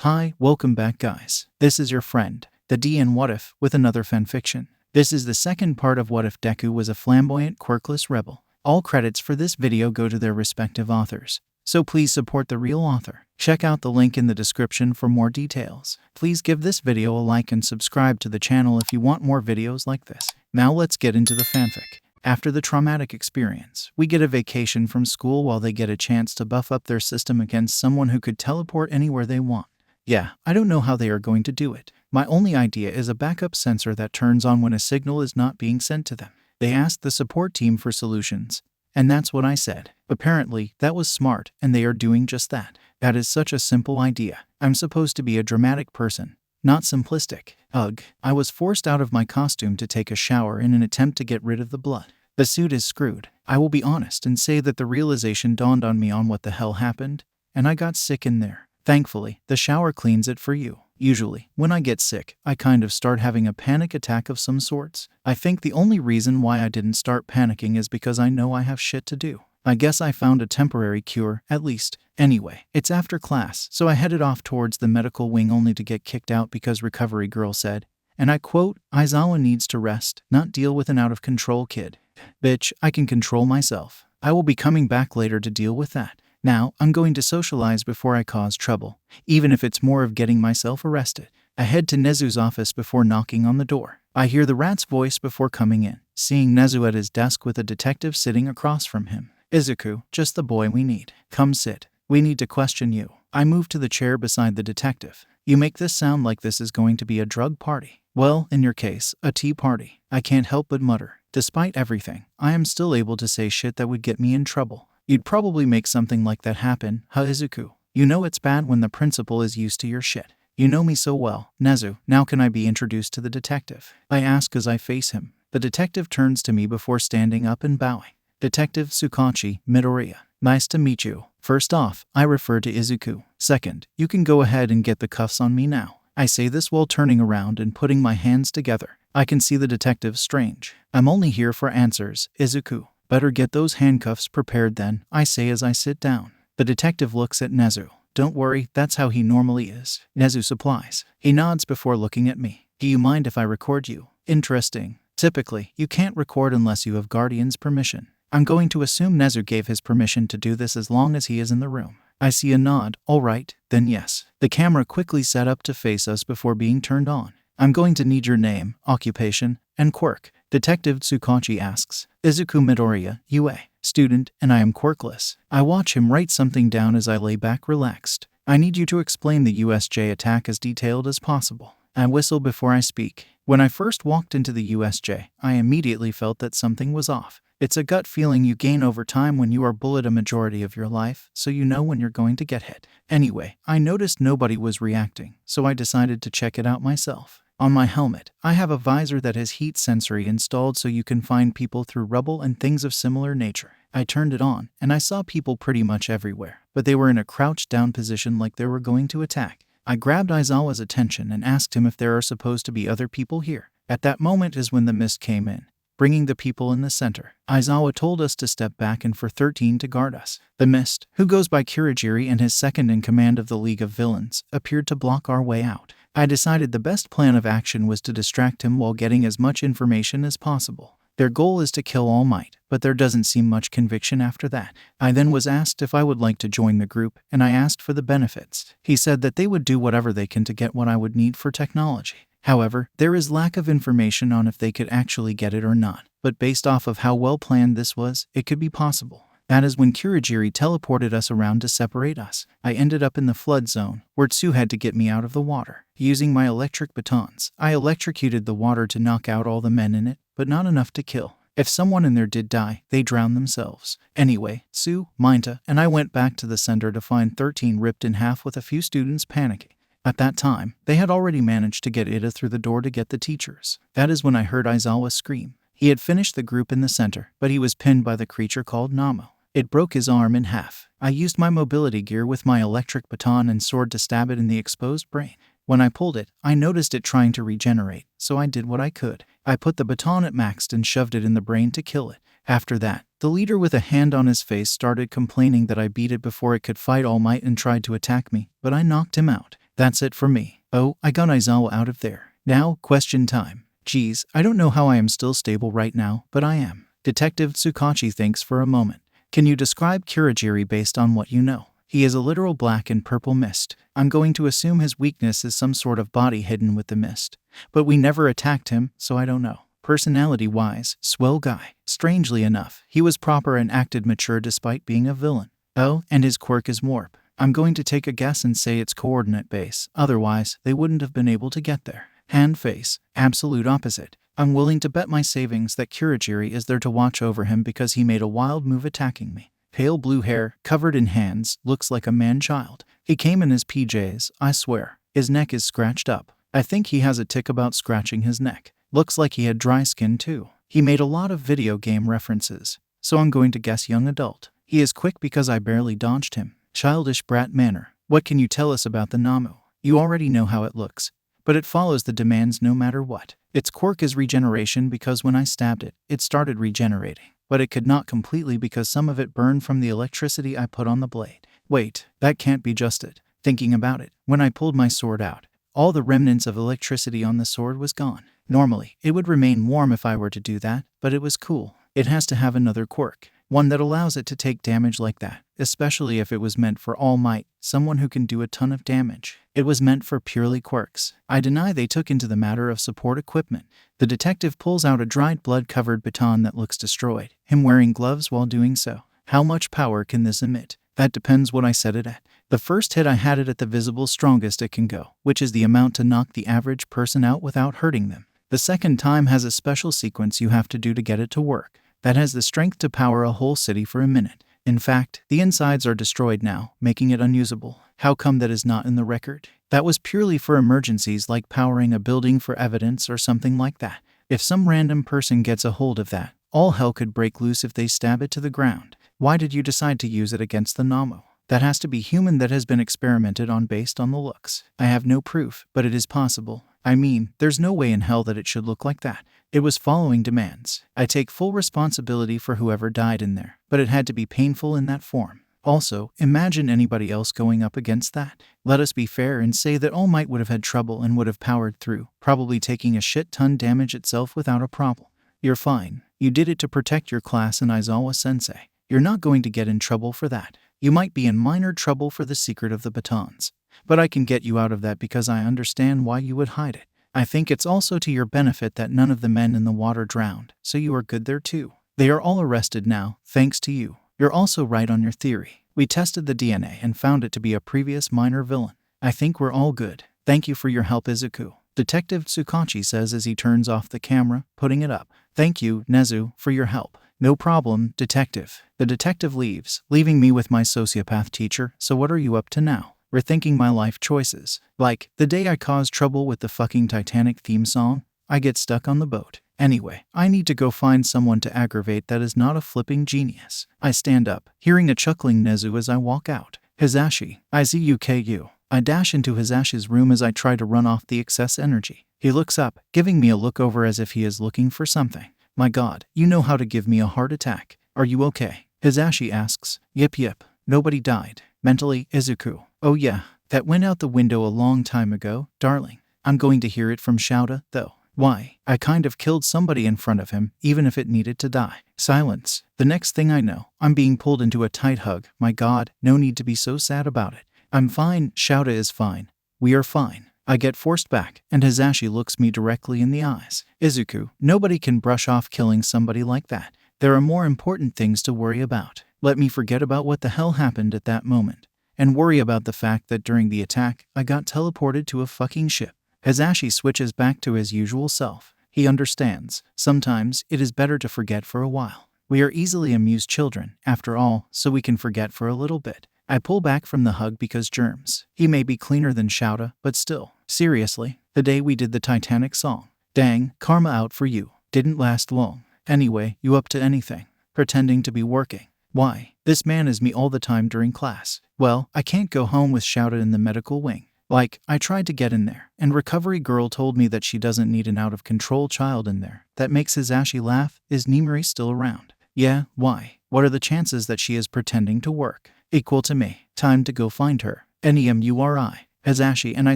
Hi, welcome back guys. This is your friend, the D in WhatIf, with another fanfiction. This is the second part of What If Deku was a flamboyant quirkless rebel. All credits for this video go to their respective authors, so please support the real author. Check out the link in the description for more details. Please give this video a like and subscribe to the channel if you want more videos like this. Now let's get into the fanfic. After the traumatic experience, we get a vacation from school while they get a chance to buff up their system against someone who could teleport anywhere they want. Yeah, I don't know how they are going to do it. My only idea is a backup sensor that turns on when a signal is not being sent to them. They asked the support team for solutions, and that's what I said. Apparently, that was smart, and they are doing just that. That is such a simple idea. I'm supposed to be a dramatic person, not simplistic. Ugh, I was forced out of my costume to take a shower in an attempt to get rid of the blood. The suit is screwed. I will be honest and say that the realization dawned on me on what the hell happened, and I got sick in there. Thankfully, the shower cleans it for you. Usually, when I get sick, I kind of start having a panic attack of some sorts. I think the only reason why I didn't start panicking is because I know I have shit to do. I guess I found a temporary cure, at least. Anyway, it's after class, so I headed off towards the medical wing only to get kicked out because Recovery Girl said, and I quote, "Aizawa needs to rest, not deal with an out-of-control kid." Bitch, I can control myself. I will be coming back later to deal with that. Now, I'm going to socialize before I cause trouble, even if it's more of getting myself arrested. I head to Nezu's office before knocking on the door. I hear the rat's voice before coming in, seeing Nezu at his desk with a detective sitting across from him. "Izuku, just the boy we need. Come sit. We need to question you." I move to the chair beside the detective. "You make this sound like this is going to be a drug party. Well, in your case, a tea party." I can't help but mutter. Despite everything, I am still able to say shit that would get me in trouble. "You'd probably make something like that happen, huh, Izuku? You know it's bad when the principal is used to your shit. You know me so well, Nezu. Now can I be introduced to the detective?" I ask as I face him. The detective turns to me before standing up and bowing. "Detective Tsukachi Midoriya. Nice to meet you. First off, I refer to Izuku. Second, you can go ahead and get the cuffs on me now." I say this while turning around and putting my hands together. I can see the detective's strange. "I'm only here for answers, Izuku. Better get those handcuffs prepared then," I say as I sit down. The detective looks at Nezu. "Don't worry, that's how he normally is." Nezu supplies. He nods before looking at me. "Do you mind if I record you?" Interesting. Typically, you can't record unless you have Guardian's permission. I'm going to assume Nezu gave his permission to do this as long as he is in the room. I see a nod. "All right, then yes." The camera quickly set up to face us before being turned on. "I'm going to need your name, occupation, and quirk." Detective Tsukachi asks. "Izuku Midoriya, UA, student, and I am quirkless." I watch him write something down as I lay back relaxed. "I need you to explain the USJ attack as detailed as possible." I whistle before I speak. When I first walked into the USJ, I immediately felt that something was off. It's a gut feeling you gain over time when you are bullied a majority of your life, so you know when you're going to get hit. Anyway, I noticed nobody was reacting, so I decided to check it out myself. On my helmet, I have a visor that has heat sensory installed so you can find people through rubble and things of similar nature. I turned it on, and I saw people pretty much everywhere, but they were in a crouched down position like they were going to attack. I grabbed Aizawa's attention and asked him if there are supposed to be other people here. At that moment is when the mist came in, bringing the people in the center. Aizawa told us to step back and for 13 to guard us. The mist, who goes by Kirigiri and his second in command of the League of Villains, appeared to block our way out. I decided the best plan of action was to distract him while getting as much information as possible. Their goal is to kill All Might, but there doesn't seem much conviction after that. I then was asked if I would like to join the group, and I asked for the benefits. He said that they would do whatever they can to get what I would need for technology. However, there is lack of information on if they could actually get it or not, but based off of how well planned this was, it could be possible. That is when Kirigiri teleported us around to separate us. I ended up in the flood zone, where Tsu had to get me out of the water. Using my electric batons, I electrocuted the water to knock out all the men in it, but not enough to kill. If someone in there did die, they drowned themselves. Anyway, Tsu, Minta, and I went back to the center to find 13 ripped in half with a few students panicking. At that time, they had already managed to get Ida through the door to get the teachers. That is when I heard Aizawa scream. He had finished the group in the center, but he was pinned by the creature called Namo. It broke his arm in half. I used my mobility gear with my electric baton and sword to stab it in the exposed brain. When I pulled it, I noticed it trying to regenerate, so I did what I could. I put the baton at maxed and shoved it in the brain to kill it. After that, the leader with a hand on his face started complaining that I beat it before it could fight All Might and tried to attack me, but I knocked him out. That's it for me. Oh, I got Aizawa out of there. Now, question time. Geez, I don't know how I am still stable right now, but I am. Detective Tsukachi thinks for a moment. Can you describe Kurogiri based on what you know? He is a literal black and purple mist. I'm going to assume his weakness is some sort of body hidden with the mist. But we never attacked him, so I don't know. Personality-wise, swell guy. Strangely enough, he was proper and acted mature despite being a villain. Oh, and his quirk is warp. I'm going to take a guess and say it's coordinate base, otherwise they wouldn't have been able to get there. Hand face, absolute opposite. I'm willing to bet my savings that Kurogiri is there to watch over him because he made a wild move attacking me. Pale blue hair, covered in hands, looks like a man-child. He came in his PJs, I swear. His neck is scratched up. I think he has a tic about scratching his neck. Looks like he had dry skin too. He made a lot of video game references, so I'm going to guess young adult. He is quick because I barely dodged him. Childish brat manner. What can you tell us about the Namu? You already know how it looks, but it follows the demands no matter what. Its quirk is regeneration because when I stabbed it, it started regenerating. But it could not completely because some of it burned from the electricity I put on the blade. Wait, that can't be just it. Thinking about it, when I pulled my sword out, all the remnants of electricity on the sword was gone. Normally, it would remain warm if I were to do that, but it was cool. It has to have another quirk, one that allows it to take damage like that, especially if it was meant for All Might, someone who can do a ton of damage. It was meant for purely quirks. I deny they took into the matter of support equipment. The detective pulls out a dried blood-covered baton that looks destroyed, him wearing gloves while doing so. How much power can this emit? That depends what I set it at. The first hit I had it at the visible strongest it can go, which is the amount to knock the average person out without hurting them. The second time has a special sequence you have to do to get it to work. That has the strength to power a whole city for a minute. In fact, the insides are destroyed now, making it unusable. How come that is not in the record? That was purely for emergencies like powering a building for evidence or something like that. If some random person gets a hold of that, all hell could break loose if they stab it to the ground. Why did you decide to use it against the Namu? That has to be human that has been experimented on based on the looks. I have no proof, but it is possible. I mean, there's no way in hell that it should look like that. It was following demands. I take full responsibility for whoever died in there, but it had to be painful in that form. Also, imagine anybody else going up against that. Let us be fair and say that All Might would have had trouble and would have powered through, probably taking a shit ton damage itself without a problem. You're fine. You did it to protect your class and Aizawa-sensei. You're not going to get in trouble for that. You might be in minor trouble for the secret of the batons, but I can get you out of that because I understand why you would hide it. I think it's also to your benefit that none of the men in the water drowned, so you are good there too. They are all arrested now, thanks to you. You're also right on your theory. We tested the DNA and found it to be a previous minor villain. I think we're all good. Thank you for your help, Izuku. Detective Tsukachi says as he turns off the camera, putting it up. Thank you, Nezu, for your help. No problem, detective. The detective leaves, leaving me with my sociopath teacher. So what are you up to now? Rethinking my life choices. Like, the day I caused trouble with the fucking Titanic theme song, I get stuck on the boat. Anyway, I need to go find someone to aggravate that is not a flipping genius. I stand up, hearing a chuckling Nezu as I walk out. Hizashi, Izuku. I dash into Hizashi's room as I try to run off the excess energy. He looks up, giving me a look over as if he is looking for something. My god, you know how to give me a heart attack. Are you okay? Hizashi asks. Yep. Nobody died. Mentally, Izuku. Oh yeah, that went out the window a long time ago, darling. I'm going to hear it from Shouta, though. Why? I kind of killed somebody in front of him, even if it needed to die. Silence. The next thing I know, I'm being pulled into a tight hug. My god, no need to be so sad about it. I'm fine, Shouta is fine. We are fine. I get forced back, and Hizashi looks me directly in the eyes. Izuku, nobody can brush off killing somebody like that. There are more important things to worry about. Let me forget about what the hell happened at that moment, and worry about the fact that during the attack, I got teleported to a fucking ship. Hizashi switches back to his usual self. He understands. Sometimes, it is better to forget for a while. We are easily amused children, after all, so we can forget for a little bit. I pull back from the hug because germs. He may be cleaner than Shouta, but still. Seriously, the day we did the Titanic song. Dang, karma out for you. Didn't last long. Anyway, you up to anything? Pretending to be working. Why? This man is me all the time during class. Well, I can't go home with Shouta in the medical wing. Like, I tried to get in there, and recovery girl told me that she doesn't need an out-of-control child in there. That makes Hizashi laugh. Is Nimari still around? Yeah, why? What are the chances that she is pretending to work? Equal to me. Time to go find her. Nemuri. Hazashi and I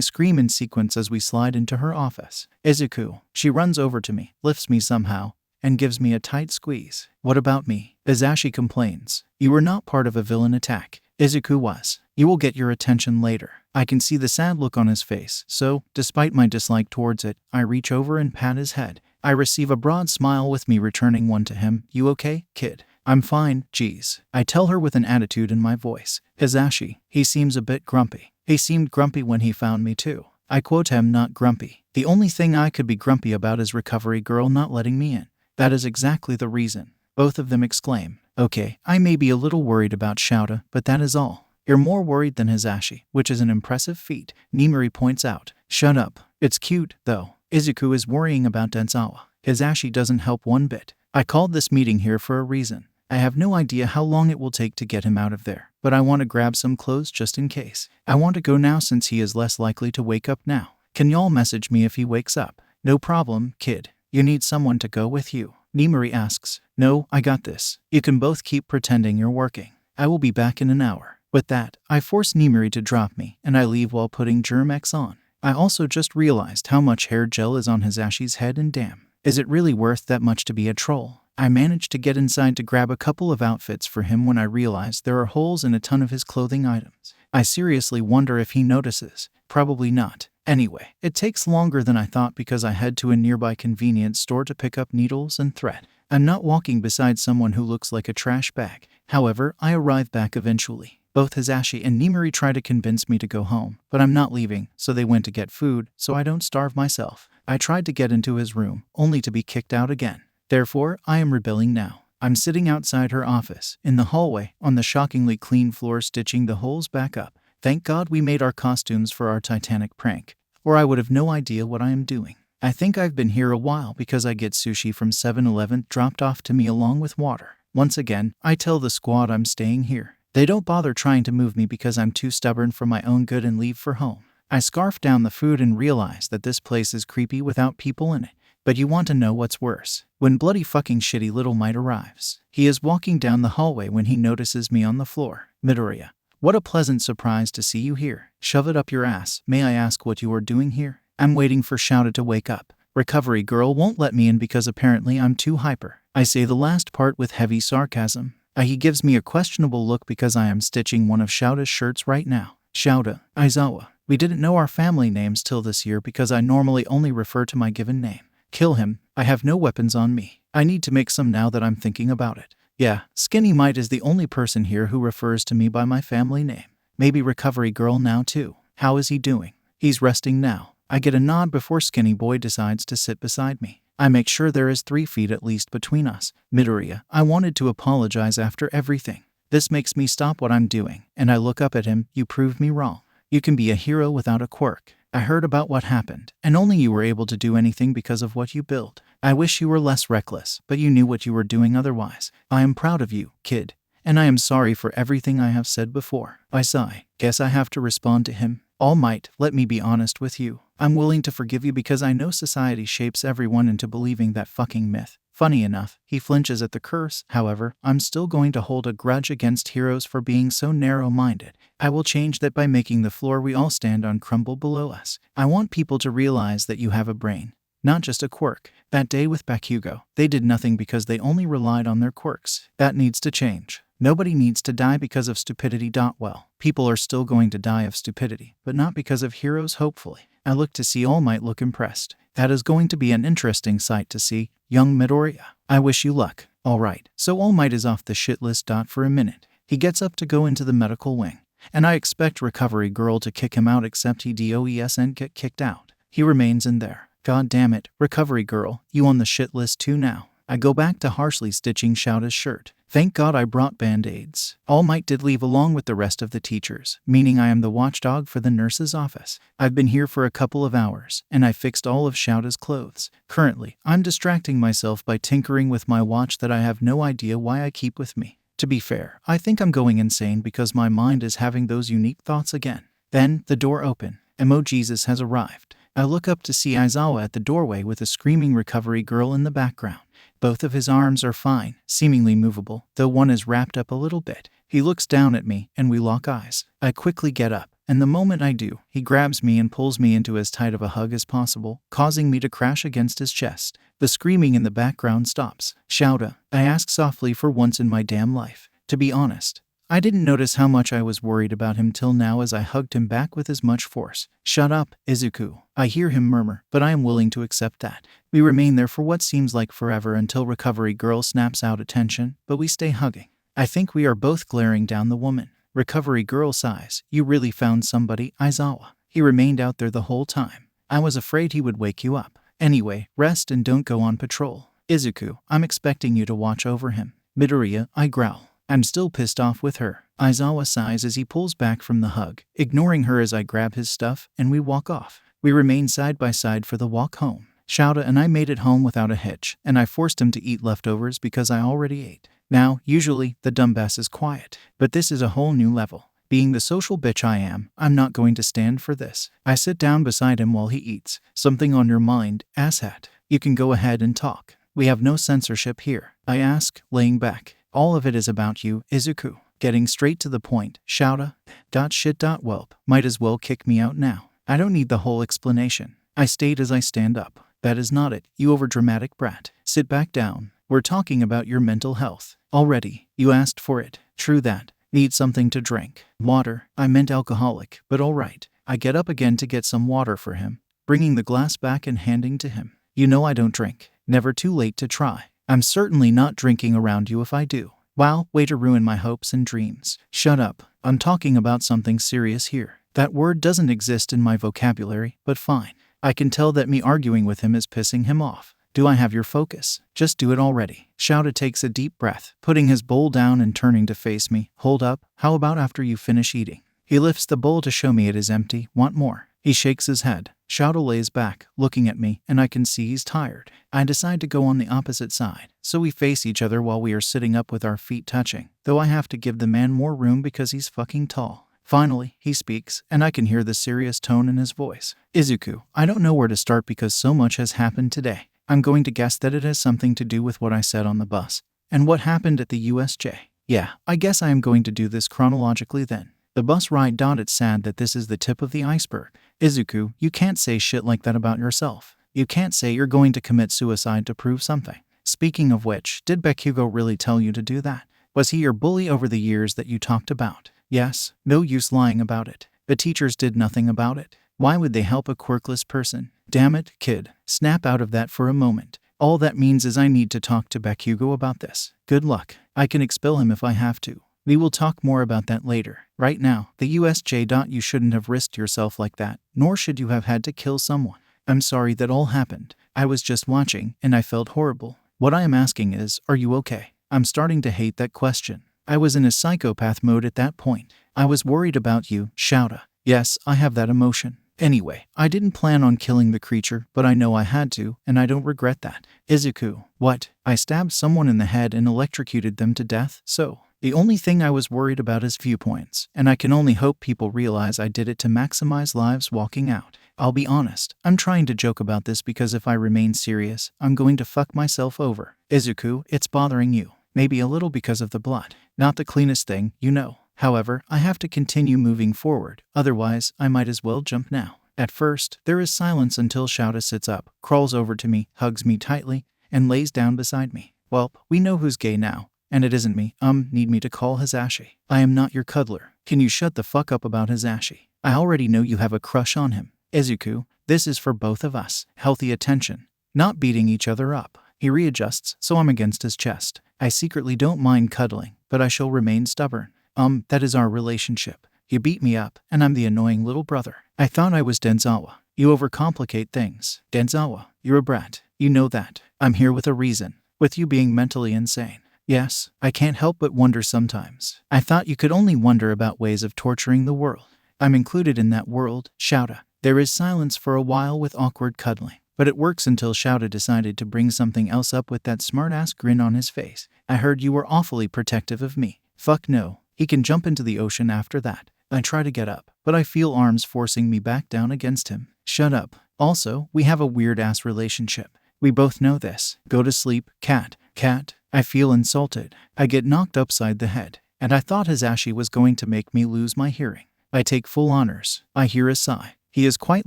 scream in sequence as we slide into her office. Izuku. She runs over to me, lifts me somehow, and gives me a tight squeeze. What about me? Hazashi complains. You were not part of a villain attack. Izuku was. You will get your attention later. I can see the sad look on his face, so, despite my dislike towards it, I reach over and pat his head. I receive a broad smile with me returning one to him. You okay, kid? I'm fine, geez. I tell her with an attitude in my voice. Hazashi. He seems a bit grumpy. He seemed grumpy when he found me too. I quote him, not grumpy. The only thing I could be grumpy about is Recovery Girl not letting me in. That is exactly the reason. Both of them exclaim. Okay, I may be a little worried about Shouta, but that is all. You're more worried than Hazashi, which is an impressive feat, Nimari points out. Shut up. It's cute, though. Izuku is worrying about Aizawa. Hazashi doesn't help one bit. I called this meeting here for a reason. I have no idea how long it will take to get him out of there, but I want to grab some clothes just in case. I want to go now since he is less likely to wake up now. Can y'all message me if he wakes up? No problem, kid. You need someone to go with you. Nimari asks. No, I got this. You can both keep pretending you're working. I will be back in an hour. With that, I force Nimari to drop me, and I leave while putting Germ-X on. I also just realized how much hair gel is on Hazashi's head, and damn, is it really worth that much to be a troll? I managed to get inside to grab a couple of outfits for him when I realized there are holes in a ton of his clothing items. I seriously wonder if he notices. Probably not. Anyway, it takes longer than I thought because I head to a nearby convenience store to pick up needles and thread. I'm not walking beside someone who looks like a trash bag. However, I arrive back eventually. Both Hazashi and Nimari try to convince me to go home, but I'm not leaving, so they went to get food, so I don't starve myself. I tried to get into his room, only to be kicked out again. Therefore, I am rebelling now. I'm sitting outside her office, in the hallway, on the shockingly clean floor stitching the holes back up. Thank God we made our costumes for our Titanic prank, or I would have no idea what I am doing. I think I've been here a while because I get sushi from 7-Eleven dropped off to me along with water. Once again, I tell the squad I'm staying here. They don't bother trying to move me because I'm too stubborn for my own good and leave for home. I scarf down the food and realize that this place is creepy without people in it. But you want to know what's worse? When bloody fucking shitty little Might arrives. He is walking down the hallway when he notices me on the floor. Midoriya. What a pleasant surprise to see you here. Shove it up your ass. May I ask what you are doing here? I'm waiting for Shouta to wake up. Recovery Girl won't let me in because apparently I'm too hyper. I say the last part with heavy sarcasm. He gives me a questionable look because I am stitching one of Shouta's shirts right now. Shouta, Aizawa. We didn't know our family names till this year because I normally only refer to my given name. Kill him. I have no weapons on me. I need to make some now that I'm thinking about it. Yeah, Skinny Might is the only person here who refers to me by my family name. Maybe Recovery Girl now too. How is he doing? He's resting now. I get a nod before Skinny Boy decides to sit beside me. I make sure there is 3 feet at least between us. Midoriya, I wanted to apologize after everything. This makes me stop what I'm doing, and I look up at him. You proved me wrong. You can be a hero without a quirk. I heard about what happened, and only you were able to do anything because of what you built. I wish you were less reckless, but you knew what you were doing otherwise. I am proud of you, kid, and I am sorry for everything I have said before. I sigh. Guess I have to respond to him. All Might, let me be honest with you. I'm willing to forgive you because I know society shapes everyone into believing that fucking myth. Funny enough, he flinches at the curse. However, I'm still going to hold a grudge against heroes for being so narrow-minded. I will change that by making the floor we all stand on crumble below us. I want people to realize that you have a brain, not just a quirk. That day with Bakugo, they did nothing because they only relied on their quirks. That needs to change. Nobody needs to die because of stupidity. Well, people are still going to die of stupidity, but not because of heroes, hopefully. I look to see All Might look impressed. That is going to be an interesting sight to see. Young Midoriya, I wish you luck. Alright, so All Might is off the shit list. For a minute. He gets up to go into the medical wing, and I expect Recovery Girl to kick him out, except he doesn't get kicked out. He remains in there. God damn it, Recovery Girl, you on the shit list too now. I go back to harshly stitching Shouta's shirt. Thank God I brought band-aids. All Might did leave along with the rest of the teachers, meaning I am the watchdog for the nurse's office. I've been here for a couple of hours, and I fixed all of Shouta's clothes. Currently, I'm distracting myself by tinkering with my watch that I have no idea why I keep with me. To be fair, I think I'm going insane because my mind is having those unique thoughts again. Then, the door open. Jesus has arrived. I look up to see Aizawa at the doorway with a screaming Recovery Girl in the background. Both of his arms are fine, seemingly movable, though one is wrapped up a little bit. He looks down at me, and we lock eyes. I quickly get up. and the moment I do, he grabs me and pulls me into as tight of a hug as possible, causing me to crash against his chest. The screaming in the background stops. Shouta, I ask softly for once in my damn life. To be honest, I didn't notice how much I was worried about him till now as I hugged him back with as much force. Shut up, Izuku. I hear him murmur, but I am willing to accept that. We remain there for what seems like forever until Recovery Girl snaps out attention, but we stay hugging. I think we are both glaring down the woman. Recovery Girl sighs. You really found somebody, Aizawa. He remained out there the whole time. I was afraid he would wake you up. Anyway, rest and don't go on patrol. Izuku, I'm expecting you to watch over him. Midoriya, I growl. I'm still pissed off with her. Aizawa sighs as he pulls back from the hug, ignoring her as I grab his stuff, and we walk off. We remain side by side for the walk home. Shouta and I made it home without a hitch, and I forced him to eat leftovers because I already ate. Now, usually, the dumbass is quiet, but this is a whole new level. Being the social bitch I am, I'm not going to stand for this. I sit down beside him while he eats. Something on your mind, asshat? You can go ahead and talk. We have no censorship here. I ask, laying back. All of it is about you, Izuku. Getting straight to the point, Shouta. Whelp. Might as well kick me out now. I don't need the whole explanation. I state as I stand up. That is not it, you overdramatic brat. Sit back down. We're talking about your mental health. Already, you asked for it. True that. Need something to drink. Water. I meant alcoholic, but alright. I get up again to get some water for him, bringing the glass back and handing to him. You know I don't drink. Never too late to try. I'm certainly not drinking around you if I do. Wow, way to ruin my hopes and dreams. Shut up. I'm talking about something serious here. That word doesn't exist in my vocabulary, but fine. I can tell that me arguing with him is pissing him off. Do I have your focus? Just do it already. Shouta takes a deep breath, putting his bowl down and turning to face me. Hold up, how about after you finish eating? He lifts the bowl to show me it is empty. Want more? He shakes his head. Shouta lays back, looking at me, and I can see he's tired. I decide to go on the opposite side, so we face each other while we are sitting up with our feet touching, though I have to give the man more room because he's fucking tall. Finally, he speaks, and I can hear the serious tone in his voice. Izuku, I don't know where to start because so much has happened today. I'm going to guess that it has something to do with what I said on the bus, and what happened at the USJ. Yeah, I guess I am going to do this chronologically then. The bus ride. It's sad that this is the tip of the iceberg. Izuku, you can't say shit like that about yourself. You can't say you're going to commit suicide to prove something. Speaking of which, did Bakugo really tell you to do that? Was he your bully over the years that you talked about? Yes, no use lying about it. The teachers did nothing about it. Why would they help a quirkless person? Damn it, kid. Snap out of that for a moment. All that means is I need to talk to Bakugo about this. Good luck. I can expel him if I have to. We will talk more about that later. Right now, the USJ. You shouldn't have risked yourself like that, nor should you have had to kill someone. I'm sorry that all happened. I was just watching, and I felt horrible. What I am asking is, are you okay? I'm starting to hate that question. I was in a psychopath mode at that point. I was worried about you, Shouta. Yes, I have that emotion. Anyway, I didn't plan on killing the creature, but I know I had to, and I don't regret that. Izuku, what? I stabbed someone in the head and electrocuted them to death, so... The only thing I was worried about is viewpoints, and I can only hope people realize I did it to maximize lives walking out. I'll be honest, I'm trying to joke about this because if I remain serious, I'm going to fuck myself over. Izuku, it's bothering you. Maybe a little because of the blood. Not the cleanest thing, you know. However, I have to continue moving forward, otherwise I might as well jump now. At first, there is silence until Shouta sits up, crawls over to me, hugs me tightly, and lays down beside me. Well, we know who's gay now. And it isn't me. Need me to call Hisashi. I am not your cuddler. Can you shut the fuck up about Hisashi? I already know you have a crush on him. Izuku, this is for both of us. Healthy attention. Not beating each other up. He readjusts, so I'm against his chest. I secretly don't mind cuddling, but I shall remain stubborn. That is our relationship. You beat me up, and I'm the annoying little brother. I thought I was Denzawa. You overcomplicate things. Denzawa, you're a brat. You know that. I'm here with a reason. With you being mentally insane. Yes, I can't help but wonder sometimes. I thought you could only wonder about ways of torturing the world. I'm included in that world, Shouta. There is silence for a while with awkward cuddling, but it works until Shouta decided to bring something else up with that smartass grin on his face. I heard you were awfully protective of me. Fuck no. He can jump into the ocean after that. I try to get up, but I feel arms forcing me back down against him. Shut up. Also, we have a weird-ass relationship. We both know this. Go to sleep, cat. Cat. I feel insulted. I get knocked upside the head, and I thought Hisashi was going to make me lose my hearing. I take full honors. I hear a sigh. He is quite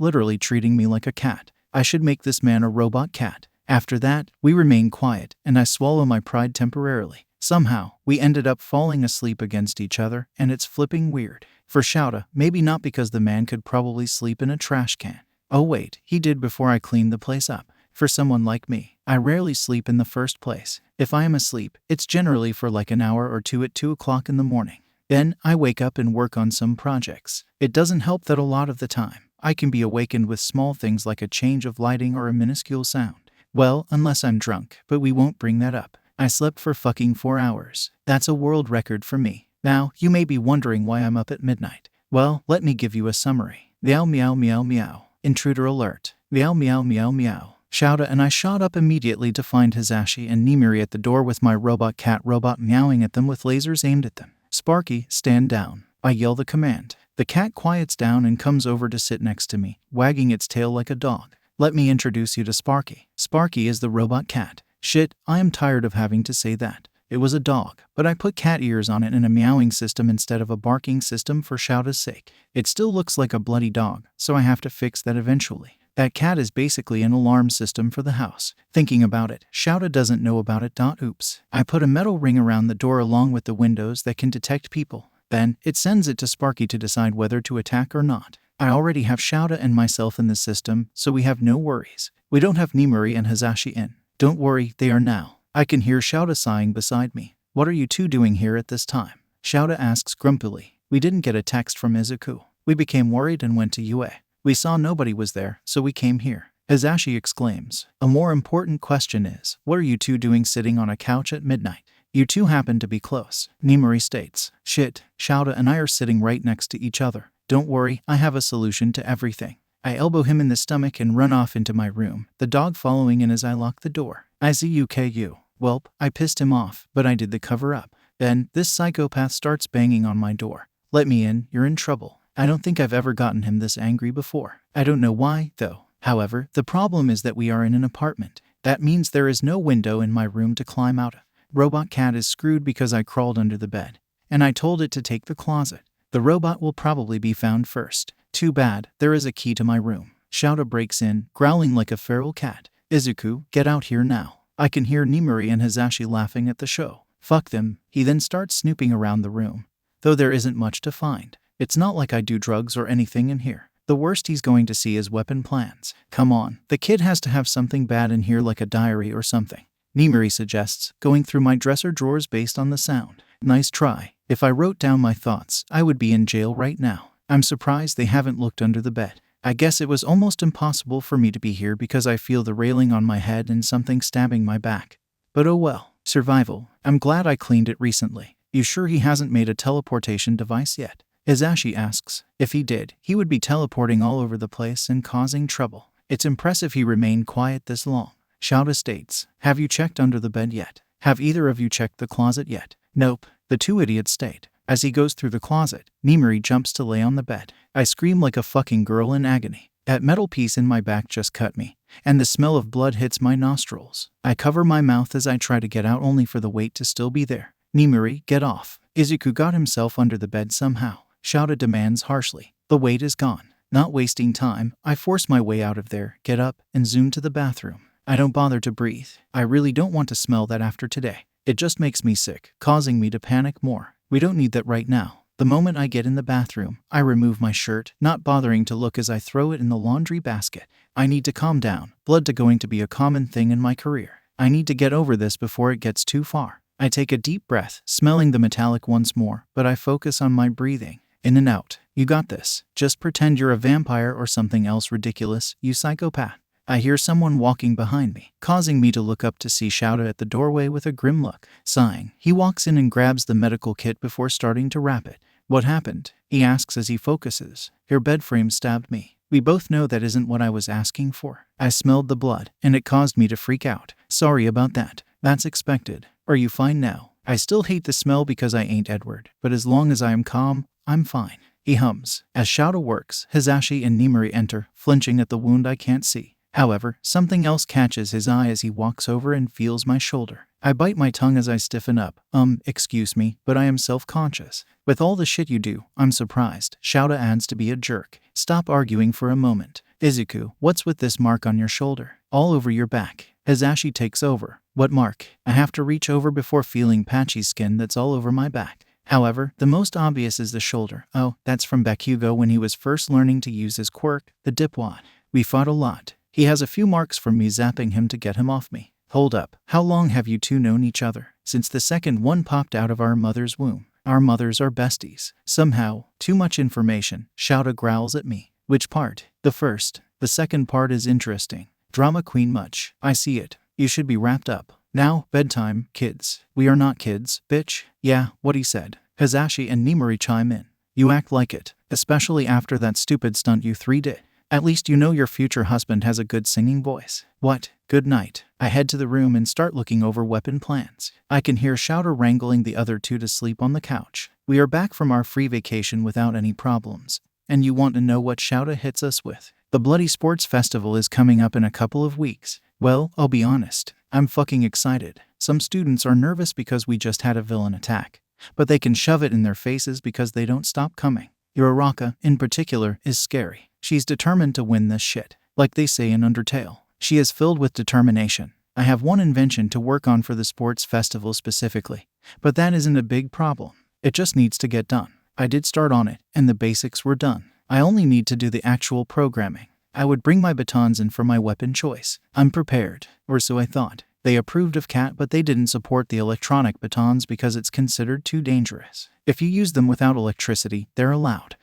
literally treating me like a cat. I should make this man a robot cat. After that, we remain quiet, and I swallow my pride temporarily. Somehow, we ended up falling asleep against each other, and it's flipping weird. For Shouta, maybe not, because the man could probably sleep in a trash can. Oh wait, he did before I cleaned the place up. For someone like me, I rarely sleep in the first place. If I am asleep, it's generally for like an hour or two at 2 o'clock in the morning. Then, I wake up and work on some projects. It doesn't help that a lot of the time, I can be awakened with small things like a change of lighting or a minuscule sound. Well, unless I'm drunk, but we won't bring that up. I slept for fucking 4 hours. That's a world record for me. Now, you may be wondering why I'm up at midnight. Well, let me give you a summary. Meow meow meow meow. Intruder alert. Meow meow meow meow. Shouta and I shot up immediately to find Hisashi and Nimiri at the door with my robot cat robot meowing at them with lasers aimed at them. Sparky, stand down. I yell the command. The cat quiets down and comes over to sit next to me, wagging its tail like a dog. Let me introduce you to Sparky. Sparky is the robot cat. Shit, I am tired of having to say that. It was a dog, but I put cat ears on it and a meowing system instead of a barking system for Shouta's sake. It still looks like a bloody dog, so I have to fix that eventually. That cat is basically an alarm system for the house. Thinking about it, Shouta doesn't know about it. Oops. I put a metal ring around the door along with the windows that can detect people. Then, it sends it to Sparky to decide whether to attack or not. I already have Shouta and myself in the system, so we have no worries. We don't have Nimiri and Hisashi in. Don't worry, they are now. I can hear Shouta sighing beside me. What are you two doing here at this time? Shouta asks grumpily. We didn't get a text from Izuku. We became worried and went to UA. We saw nobody was there, so we came here. Hisashi exclaims. A more important question is, what are you two doing sitting on a couch at midnight? You two happen to be close. Nimiri states. Shit, Shouta and I are sitting right next to each other. Don't worry, I have a solution to everything. I elbow him in the stomach and run off into my room, the dog following in as I lock the door. IZUKU. Welp, I pissed him off, but I did the cover up. Then, this psychopath starts banging on my door. Let me in, you're in trouble. I don't think I've ever gotten him this angry before. I don't know why, though. However, the problem is that we are in an apartment. That means there is no window in my room to climb out of. Robot cat is screwed because I crawled under the bed, and I told it to take the closet. The robot will probably be found first. Too bad, there is a key to my room. Shouta breaks in, growling like a feral cat. Izuku, get out here now. I can hear Nimiri and Hisashi laughing at the show. Fuck them. He then starts snooping around the room. Though there isn't much to find. It's not like I do drugs or anything in here. The worst he's going to see is weapon plans. Come on, the kid has to have something bad in here, like a diary or something. Nimiri suggests, going through my dresser drawers based on the sound. Nice try. If I wrote down my thoughts, I would be in jail right now. I'm surprised they haven't looked under the bed. I guess it was almost impossible for me to be here because I feel the railing on my head and something stabbing my back. But oh well. Survival. I'm glad I cleaned it recently. You sure he hasn't made a teleportation device yet? Hisashi asks. If he did, he would be teleporting all over the place and causing trouble. It's impressive he remained quiet this long. Shouta states. Have you checked under the bed yet? Have either of you checked the closet yet? Nope. The two idiots state. As he goes through the closet, Nimiri jumps to lay on the bed. I scream like a fucking girl in agony. That metal piece in my back just cut me, and the smell of blood hits my nostrils. I cover my mouth as I try to get out, only for the weight to still be there. Nimiri, get off. Izuku got himself under the bed somehow. Shouta demands harshly. The weight is gone. Not wasting time, I force my way out of there, get up, and zoom to the bathroom. I don't bother to breathe. I really don't want to smell that after today. It just makes me sick, causing me to panic more. We don't need that right now. The moment I get in the bathroom, I remove my shirt, not bothering to look as I throw it in the laundry basket. I need to calm down. Blood going to be a common thing in my career. I need to get over this before it gets too far. I take a deep breath, smelling the metallic once more, but I focus on my breathing. In and out. You got this. Just pretend you're a vampire or something else ridiculous, you psychopath. I hear someone walking behind me, causing me to look up to see Shouta at the doorway with a grim look. Sighing, he walks in and grabs the medical kit before starting to wrap it. What happened? He asks as he focuses. Your bed frame stabbed me. We both know that isn't what I was asking for. I smelled the blood, and it caused me to freak out. Sorry about that. That's expected. Are you fine now? I still hate the smell because I ain't Edward, but as long as I am calm, I'm fine. He hums. As Shouta works, Hisashi and Nimiri enter, flinching at the wound I can't see. However, something else catches his eye as he walks over and feels my shoulder. I bite my tongue as I stiffen up. Excuse me, but I am self-conscious. With all the shit you do, I'm surprised. Shouta adds to be a jerk. Stop arguing for a moment. Izuku, what's with this mark on your shoulder? All over your back. Hisashi takes over. What mark? I have to reach over before feeling patchy skin that's all over my back. However, the most obvious is the shoulder. Oh, that's from Bakugo when he was first learning to use his quirk, the dipwad. We fought a lot. He has a few marks from me zapping him to get him off me. Hold up, how long have you two known each other? Since the second one popped out of our mother's womb. Our mothers are besties. Somehow, too much information. Shouta growls at me. Which part? The first. The second part is interesting. Drama queen much. I see it. You should be wrapped up. Now, bedtime, kids. We are not kids, bitch. Yeah, what he said. Hisashi and Nimori chime in. You act like it, especially after that stupid stunt you three did. At least you know your future husband has a good singing voice. What? Good night. I head to the room and start looking over weapon plans. I can hear Shouta wrangling the other two to sleep on the couch. We are back from our free vacation without any problems. And you want to know what Shouta hits us with? The Bloody Sports Festival is coming up in a couple of weeks. Well, I'll be honest. I'm fucking excited. Some students are nervous because we just had a villain attack. But they can shove it in their faces because they don't stop coming. Uraraka, in particular, is scary. She's determined to win this shit. Like they say in Undertale. She is filled with determination. I have one invention to work on for the sports festival specifically. But that isn't a big problem. It just needs to get done. I did start on it, and the basics were done. I only need to do the actual programming. I would bring my batons in for my weapon choice. I'm prepared, or so I thought. They approved of Cat, but they didn't support the electronic batons because it's considered too dangerous. If you use them without electricity, they're allowed.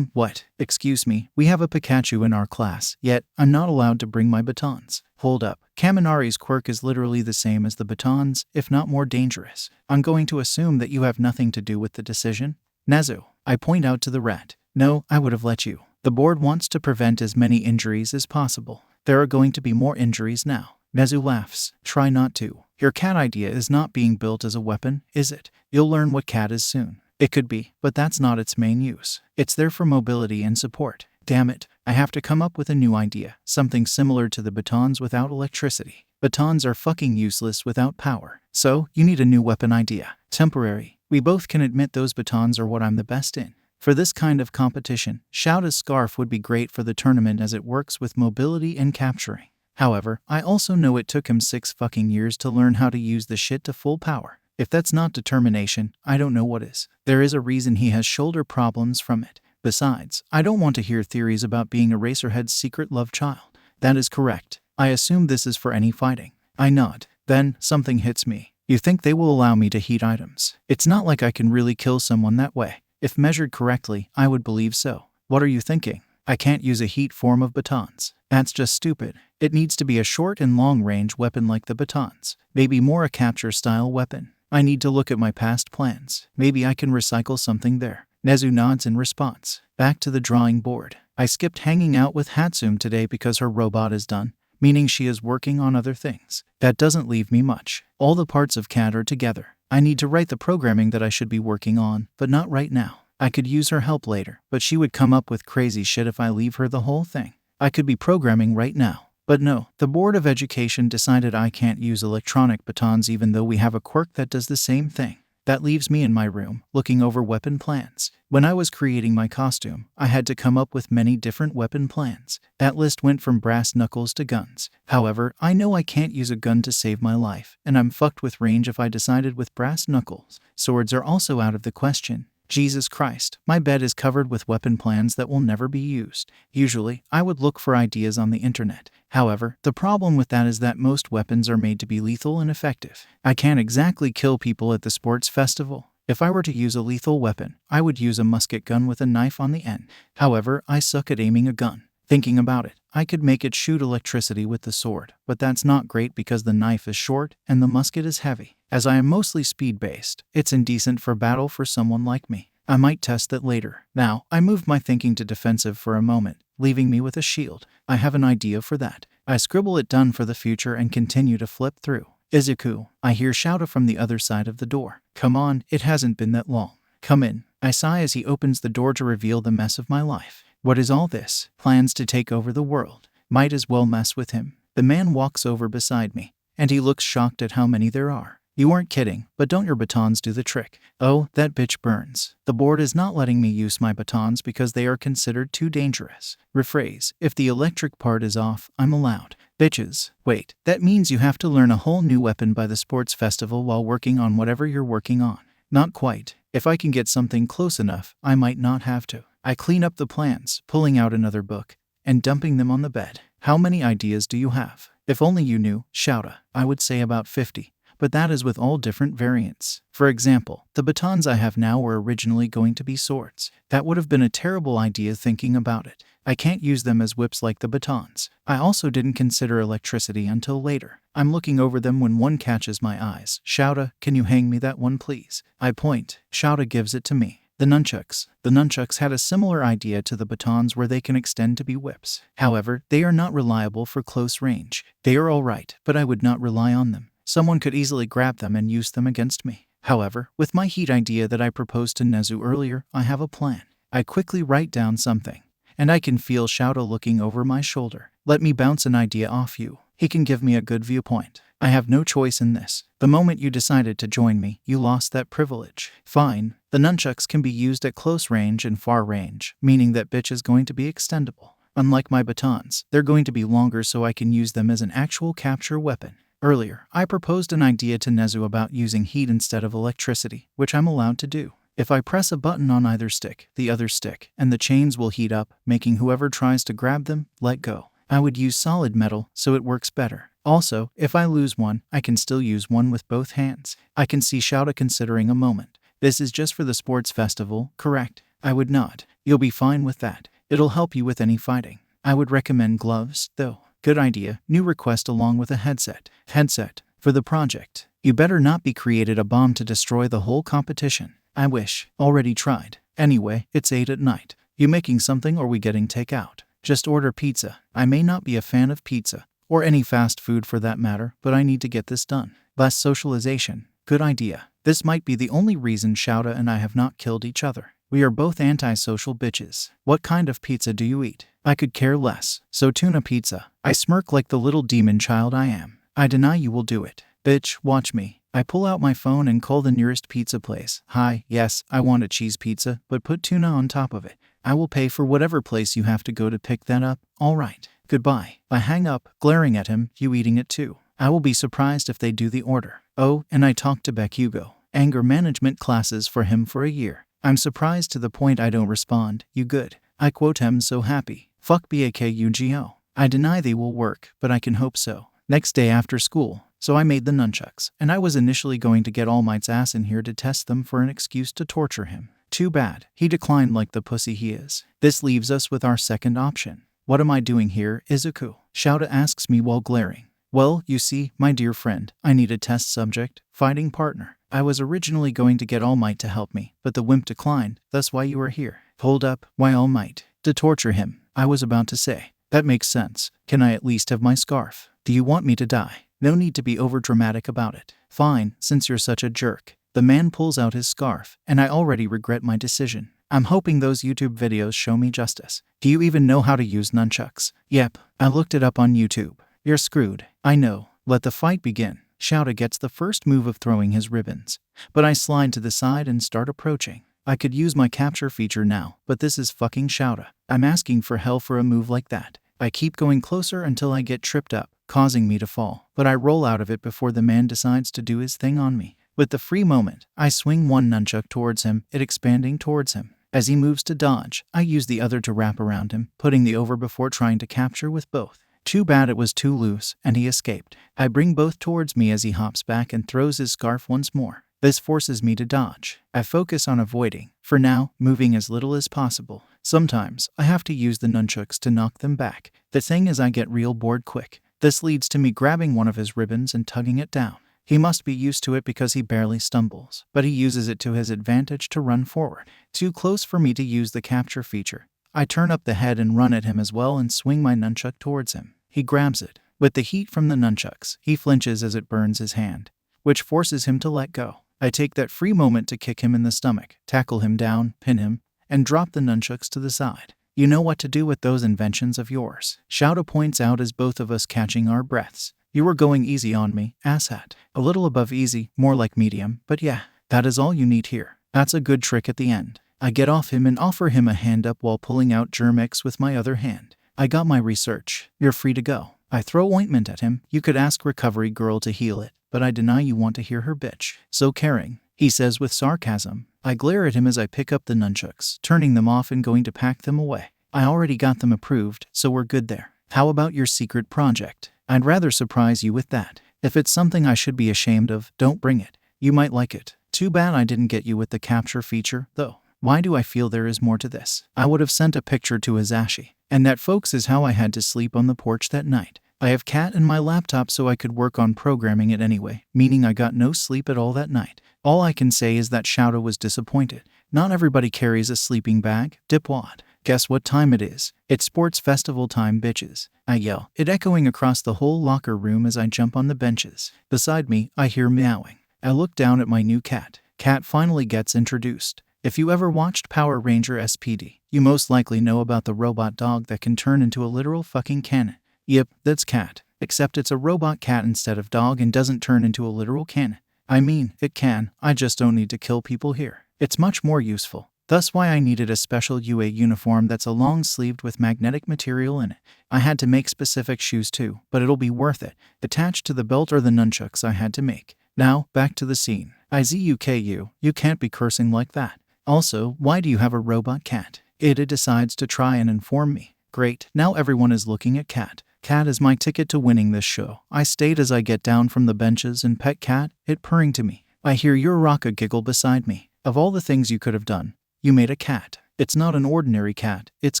What? Excuse me, we have a Pikachu in our class, yet I'm not allowed to bring my batons. Hold up. Kaminari's quirk is literally the same as the batons, if not more dangerous. I'm going to assume that you have nothing to do with the decision? Nezu, I point out to the rat. No, I would have let you. The board wants to prevent as many injuries as possible. There are going to be more injuries now. Nezu laughs. Try not to. Your cat idea is not being built as a weapon, is it? You'll learn what cat is soon. It could be, but that's not its main use. It's there for mobility and support. Damn it, I have to come up with a new idea. Something similar to the batons without electricity. Batons are fucking useless without power. So, you need a new weapon idea. Temporary. We both can admit those batons are what I'm the best in. For this kind of competition, Shouta's scarf would be great for the tournament as it works with mobility and capturing. However, I also know it took him 6 fucking years to learn how to use the shit to full power. If that's not determination, I don't know what is. There is a reason he has shoulder problems from it. Besides, I don't want to hear theories about being Eraserhead's secret love child. That is correct. I assume this is for any fighting. I nod. Then, something hits me. You think they will allow me to heat items? It's not like I can really kill someone that way. If measured correctly, I would believe so. What are you thinking? I can't use a heat form of batons. That's just stupid. It needs to be a short and long-range weapon like the batons. Maybe more a capture-style weapon. I need to look at my past plans. Maybe I can recycle something there. Nezu nods in response. Back to the drawing board. I skipped hanging out with Hatsum today because her robot is done, meaning she is working on other things. That doesn't leave me much. All the parts of CAD are together. I need to write the programming that I should be working on, but not right now. I could use her help later, but she would come up with crazy shit if I leave her the whole thing. I could be programming right now. But no, the Board of Education decided I can't use electronic batons even though we have a quirk that does the same thing. That leaves me in my room, looking over weapon plans. When I was creating my costume, I had to come up with many different weapon plans. That list went from brass knuckles to guns. However, I know I can't use a gun to save my life, and I'm fucked with range if I decided with brass knuckles. Swords are also out of the question. Jesus Christ, my bed is covered with weapon plans that will never be used. Usually, I would look for ideas on the internet. However, the problem with that is that most weapons are made to be lethal and effective. I can't exactly kill people at the sports festival. If I were to use a lethal weapon, I would use a musket gun with a knife on the end. However, I suck at aiming a gun. Thinking about it, I could make it shoot electricity with the sword, but that's not great because the knife is short and the musket is heavy. As I am mostly speed-based, it's indecent for battle for someone like me. I might test that later. Now, I moved my thinking to defensive for a moment, leaving me with a shield. I have an idea for that. I scribble it done for the future and continue to flip through. Izuku, I hear Shouta from the other side of the door. Come on, it hasn't been that long. Come in. I sigh as he opens the door to reveal the mess of my life. What is all this? Plans to take over the world. Might as well mess with him. The man walks over beside me, and he looks shocked at how many there are. You aren't kidding, but don't your batons do the trick? Oh, that bitch burns. The board is not letting me use my batons because they are considered too dangerous. Rephrase, if the electric part is off, I'm allowed. Bitches. Wait, that means you have to learn a whole new weapon by the sports festival while working on whatever you're working on. Not quite. If I can get something close enough, I might not have to. I clean up the plans, pulling out another book, and dumping them on the bed. How many ideas do you have? If only you knew, Shouta. I would say about 50. But that is with all different variants. For example, the batons I have now were originally going to be swords. That would have been a terrible idea thinking about it. I can't use them as whips like the batons. I also didn't consider electricity until later. I'm looking over them when one catches my eyes. Shouta, can you hang me that one please? I point. Shouta gives it to me. The nunchucks. The nunchucks had a similar idea to the batons where they can extend to be whips. However, they are not reliable for close range. They are alright, but I would not rely on them. Someone could easily grab them and use them against me. However, with my heat idea that I proposed to Nezu earlier, I have a plan. I quickly write down something, and I can feel Shouta looking over my shoulder. Let me bounce an idea off you. He can give me a good viewpoint. I have no choice in this. The moment you decided to join me, you lost that privilege. Fine. The nunchucks can be used at close range and far range, meaning that bitch is going to be extendable. Unlike my batons, they're going to be longer so I can use them as an actual capture weapon. Earlier, I proposed an idea to Nezu about using heat instead of electricity, which I'm allowed to do. If I press a button on either stick, the other stick, and the chains will heat up, making whoever tries to grab them, let go. I would use solid metal, so it works better. Also, if I lose one, I can still use one with both hands. I can see Shouta considering a moment. This is just for the sports festival, correct? I would not. You'll be fine with that. It'll help you with any fighting. I would recommend gloves, though. Good idea. New request along with a headset. Headset. For the project. You better not be created a bomb to destroy the whole competition. I wish. Already tried. Anyway, it's 8 at night. You making something or we getting takeout? Just order pizza. I may not be a fan of pizza, or any fast food for that matter, but I need to get this done. Less socialization. Good idea. This might be the only reason Shouta and I have not killed each other. We are both antisocial bitches. What kind of pizza do you eat? I could care less. So tuna pizza. I smirk like the little demon child I am. I deny you will do it. Bitch, watch me. I pull out my phone and call the nearest pizza place. Hi, yes, I want a cheese pizza, but put tuna on top of it. I will pay for whatever place you have to go to pick that up. All right. Goodbye. I hang up, glaring at him. You eating it too? I will be surprised if they do the order. Oh, and I talked to Hugo. Anger management classes for him for a year. I'm surprised to the point I don't respond. You good? I quote him so happy. Fuck BAKUGO. I deny they will work, but I can hope so. Next day after school. So I made the nunchucks, and I was initially going to get All Might's ass in here to test them for an excuse to torture him. Too bad. He declined like the pussy he is. This leaves us with our second option. What am I doing here, Izuku? Shouta asks me while glaring. Well, you see, my dear friend, I need a test subject, fighting partner. I was originally going to get All Might to help me, but the wimp declined, that's why you are here. Hold up, why All Might? To torture him, I was about to say. That makes sense. Can I at least have my scarf? Do you want me to die? No need to be overdramatic about it. Fine, since you're such a jerk. The man pulls out his scarf, and I already regret my decision. I'm hoping those YouTube videos show me justice. Do you even know how to use nunchucks? Yep, I looked it up on YouTube. You're screwed. I know. Let the fight begin. Shouta gets the first move of throwing his ribbons, but I slide to the side and start approaching. I could use my capture feature now, but this is fucking Shouta. I'm asking for hell for a move like that. I keep going closer until I get tripped up, causing me to fall, but I roll out of it before the man decides to do his thing on me. With the free moment, I swing one nunchuck towards him, it expanding towards him. As he moves to dodge, I use the other to wrap around him, putting the over before trying to capture with both. Too bad it was too loose, and he escaped. I bring both towards me as he hops back and throws his scarf once more. This forces me to dodge. I focus on avoiding, for now, moving as little as possible. Sometimes, I have to use the nunchucks to knock them back. The thing is I get real bored quick. This leads to me grabbing one of his ribbons and tugging it down. He must be used to it because he barely stumbles, but he uses it to his advantage to run forward. Too close for me to use the capture feature. I turn up the head and run at him as well and swing my nunchuck towards him. He grabs it. With the heat from the nunchucks, he flinches as it burns his hand, which forces him to let go. I take that free moment to kick him in the stomach, tackle him down, pin him, and drop the nunchucks to the side. You know what to do with those inventions of yours. Shouta points out as both of us catching our breaths. You were going easy on me, asshat. A little above easy, more like medium, but yeah, that is all you need here. That's a good trick at the end. I get off him and offer him a hand up while pulling out Germ-X with my other hand. I got my research. You're free to go. I throw ointment at him. You could ask recovery girl to heal it, but I deny you want to hear her bitch. So caring, he says with sarcasm. I glare at him as I pick up the nunchucks, turning them off and going to pack them away. I already got them approved, so we're good there. How about your secret project? I'd rather surprise you with that. If it's something I should be ashamed of, don't bring it. You might like it. Too bad I didn't get you with the capture feature, though. Why do I feel there is more to this? I would have sent a picture to Azashi. And that, folks, is how I had to sleep on the porch that night. I have cat in my laptop so I could work on programming it anyway, meaning I got no sleep at all that night. All I can say is that Shouta was disappointed. Not everybody carries a sleeping bag, dipwad. Guess what time it is? It's sports festival time, bitches. I yell, it echoing across the whole locker room as I jump on the benches. Beside me, I hear meowing. I look down at my new cat. Cat finally gets introduced. If you ever watched Power Ranger SPD, you most likely know about the robot dog that can turn into a literal fucking cannon. Yep, that's Cat. Except it's a robot cat instead of dog and doesn't turn into a literal cannon. I mean, it can, I just don't need to kill people here. It's much more useful. Thus why I needed a special UA uniform that's a long-sleeved with magnetic material in it. I had to make specific shoes too, but it'll be worth it. Attached to the belt are the nunchucks I had to make. Now, back to the scene. IZUKU, you can't be cursing like that. Also, why do you have a robot cat? Ida decides to try and inform me. Great, now everyone is looking at Cat. Cat is my ticket to winning this show. I state as I get down from the benches and pet Cat, it purring to me. I hear Uraraka giggle beside me. Of all the things you could have done, you made a cat. It's not an ordinary cat, it's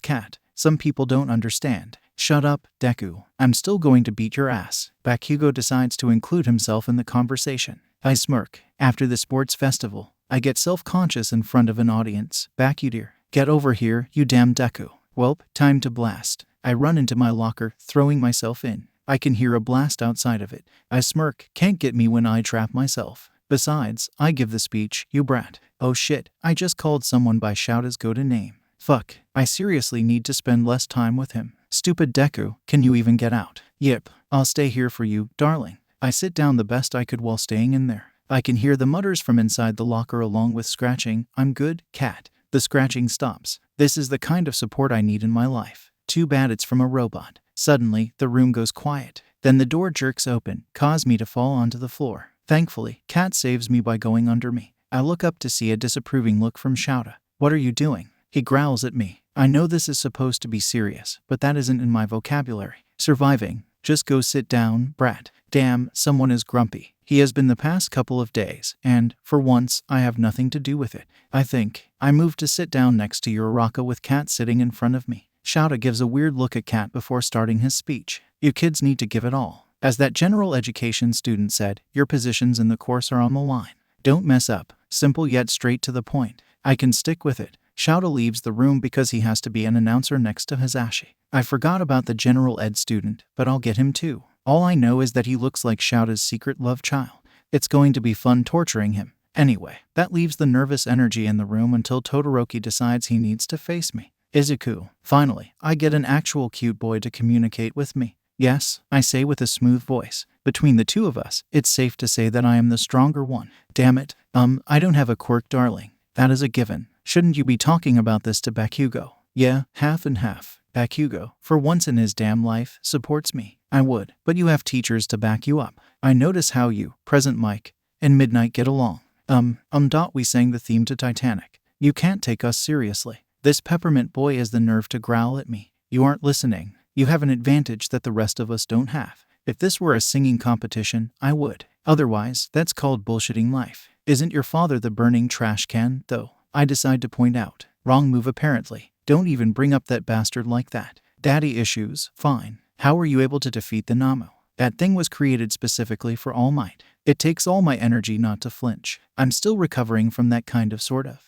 Cat. Some people don't understand. Shut up, Deku. I'm still going to beat your ass. Bakugo decides to include himself in the conversation. I smirk. After the sports festival, I get self-conscious in front of an audience. Baku dear, get over here, you damn Deku. Welp, time to blast. I run into my locker, throwing myself in. I can hear a blast outside of it. I smirk, can't get me when I trap myself. Besides, I give the speech, you brat. Oh shit, I just called someone by Shouta's go-to name. Fuck, I seriously need to spend less time with him. Stupid Deku, can you even get out? Yep, I'll stay here for you, darling. I sit down the best I could while staying in there. I can hear the mutters from inside the locker along with scratching. I'm good, Cat. The scratching stops. This is the kind of support I need in my life. Too bad it's from a robot. Suddenly, the room goes quiet. Then the door jerks open, cause me to fall onto the floor. Thankfully, Cat saves me by going under me. I look up to see a disapproving look from Shouta. What are you doing? He growls at me. I know this is supposed to be serious, but that isn't in my vocabulary. Surviving. Just go sit down, brat. Damn, someone is grumpy. He has been the past couple of days, and, for once, I have nothing to do with it. I think. I move to sit down next to Uraraka with Cat sitting in front of me. Shouta gives a weird look at Cat before starting his speech. You kids need to give it all. As that general education student said, your positions in the course are on the line. Don't mess up. Simple yet straight to the point. I can stick with it. Shouta leaves the room because he has to be an announcer next to Hazashi. I forgot about the general ed student, but I'll get him too. All I know is that he looks like Shouta's secret love child. It's going to be fun torturing him. Anyway, that leaves the nervous energy in the room until Todoroki decides he needs to face me. Izuku. Finally, I get an actual cute boy to communicate with me. Yes, I say with a smooth voice. Between the two of us, it's safe to say that I am the stronger one. Damn it. I don't have a quirk, darling. That is a given. Shouldn't you be talking about this to Bakugo? Yeah, half and half. Bakugo, for once in his damn life, supports me. I would, but you have teachers to back you up. I notice how you, Present Mike, and Midnight get along. We sang the theme to Titanic. You can't take us seriously. This peppermint boy has the nerve to growl at me. You aren't listening. You have an advantage that the rest of us don't have. If this were a singing competition, I would. Otherwise, that's called bullshitting life. Isn't your father the burning trash can, though? I decide to point out. Wrong move apparently. Don't even bring up that bastard like that. Daddy issues, fine. How were you able to defeat the Namu? That thing was created specifically for All Might. It takes all my energy not to flinch. I'm still recovering from that kind of sort of.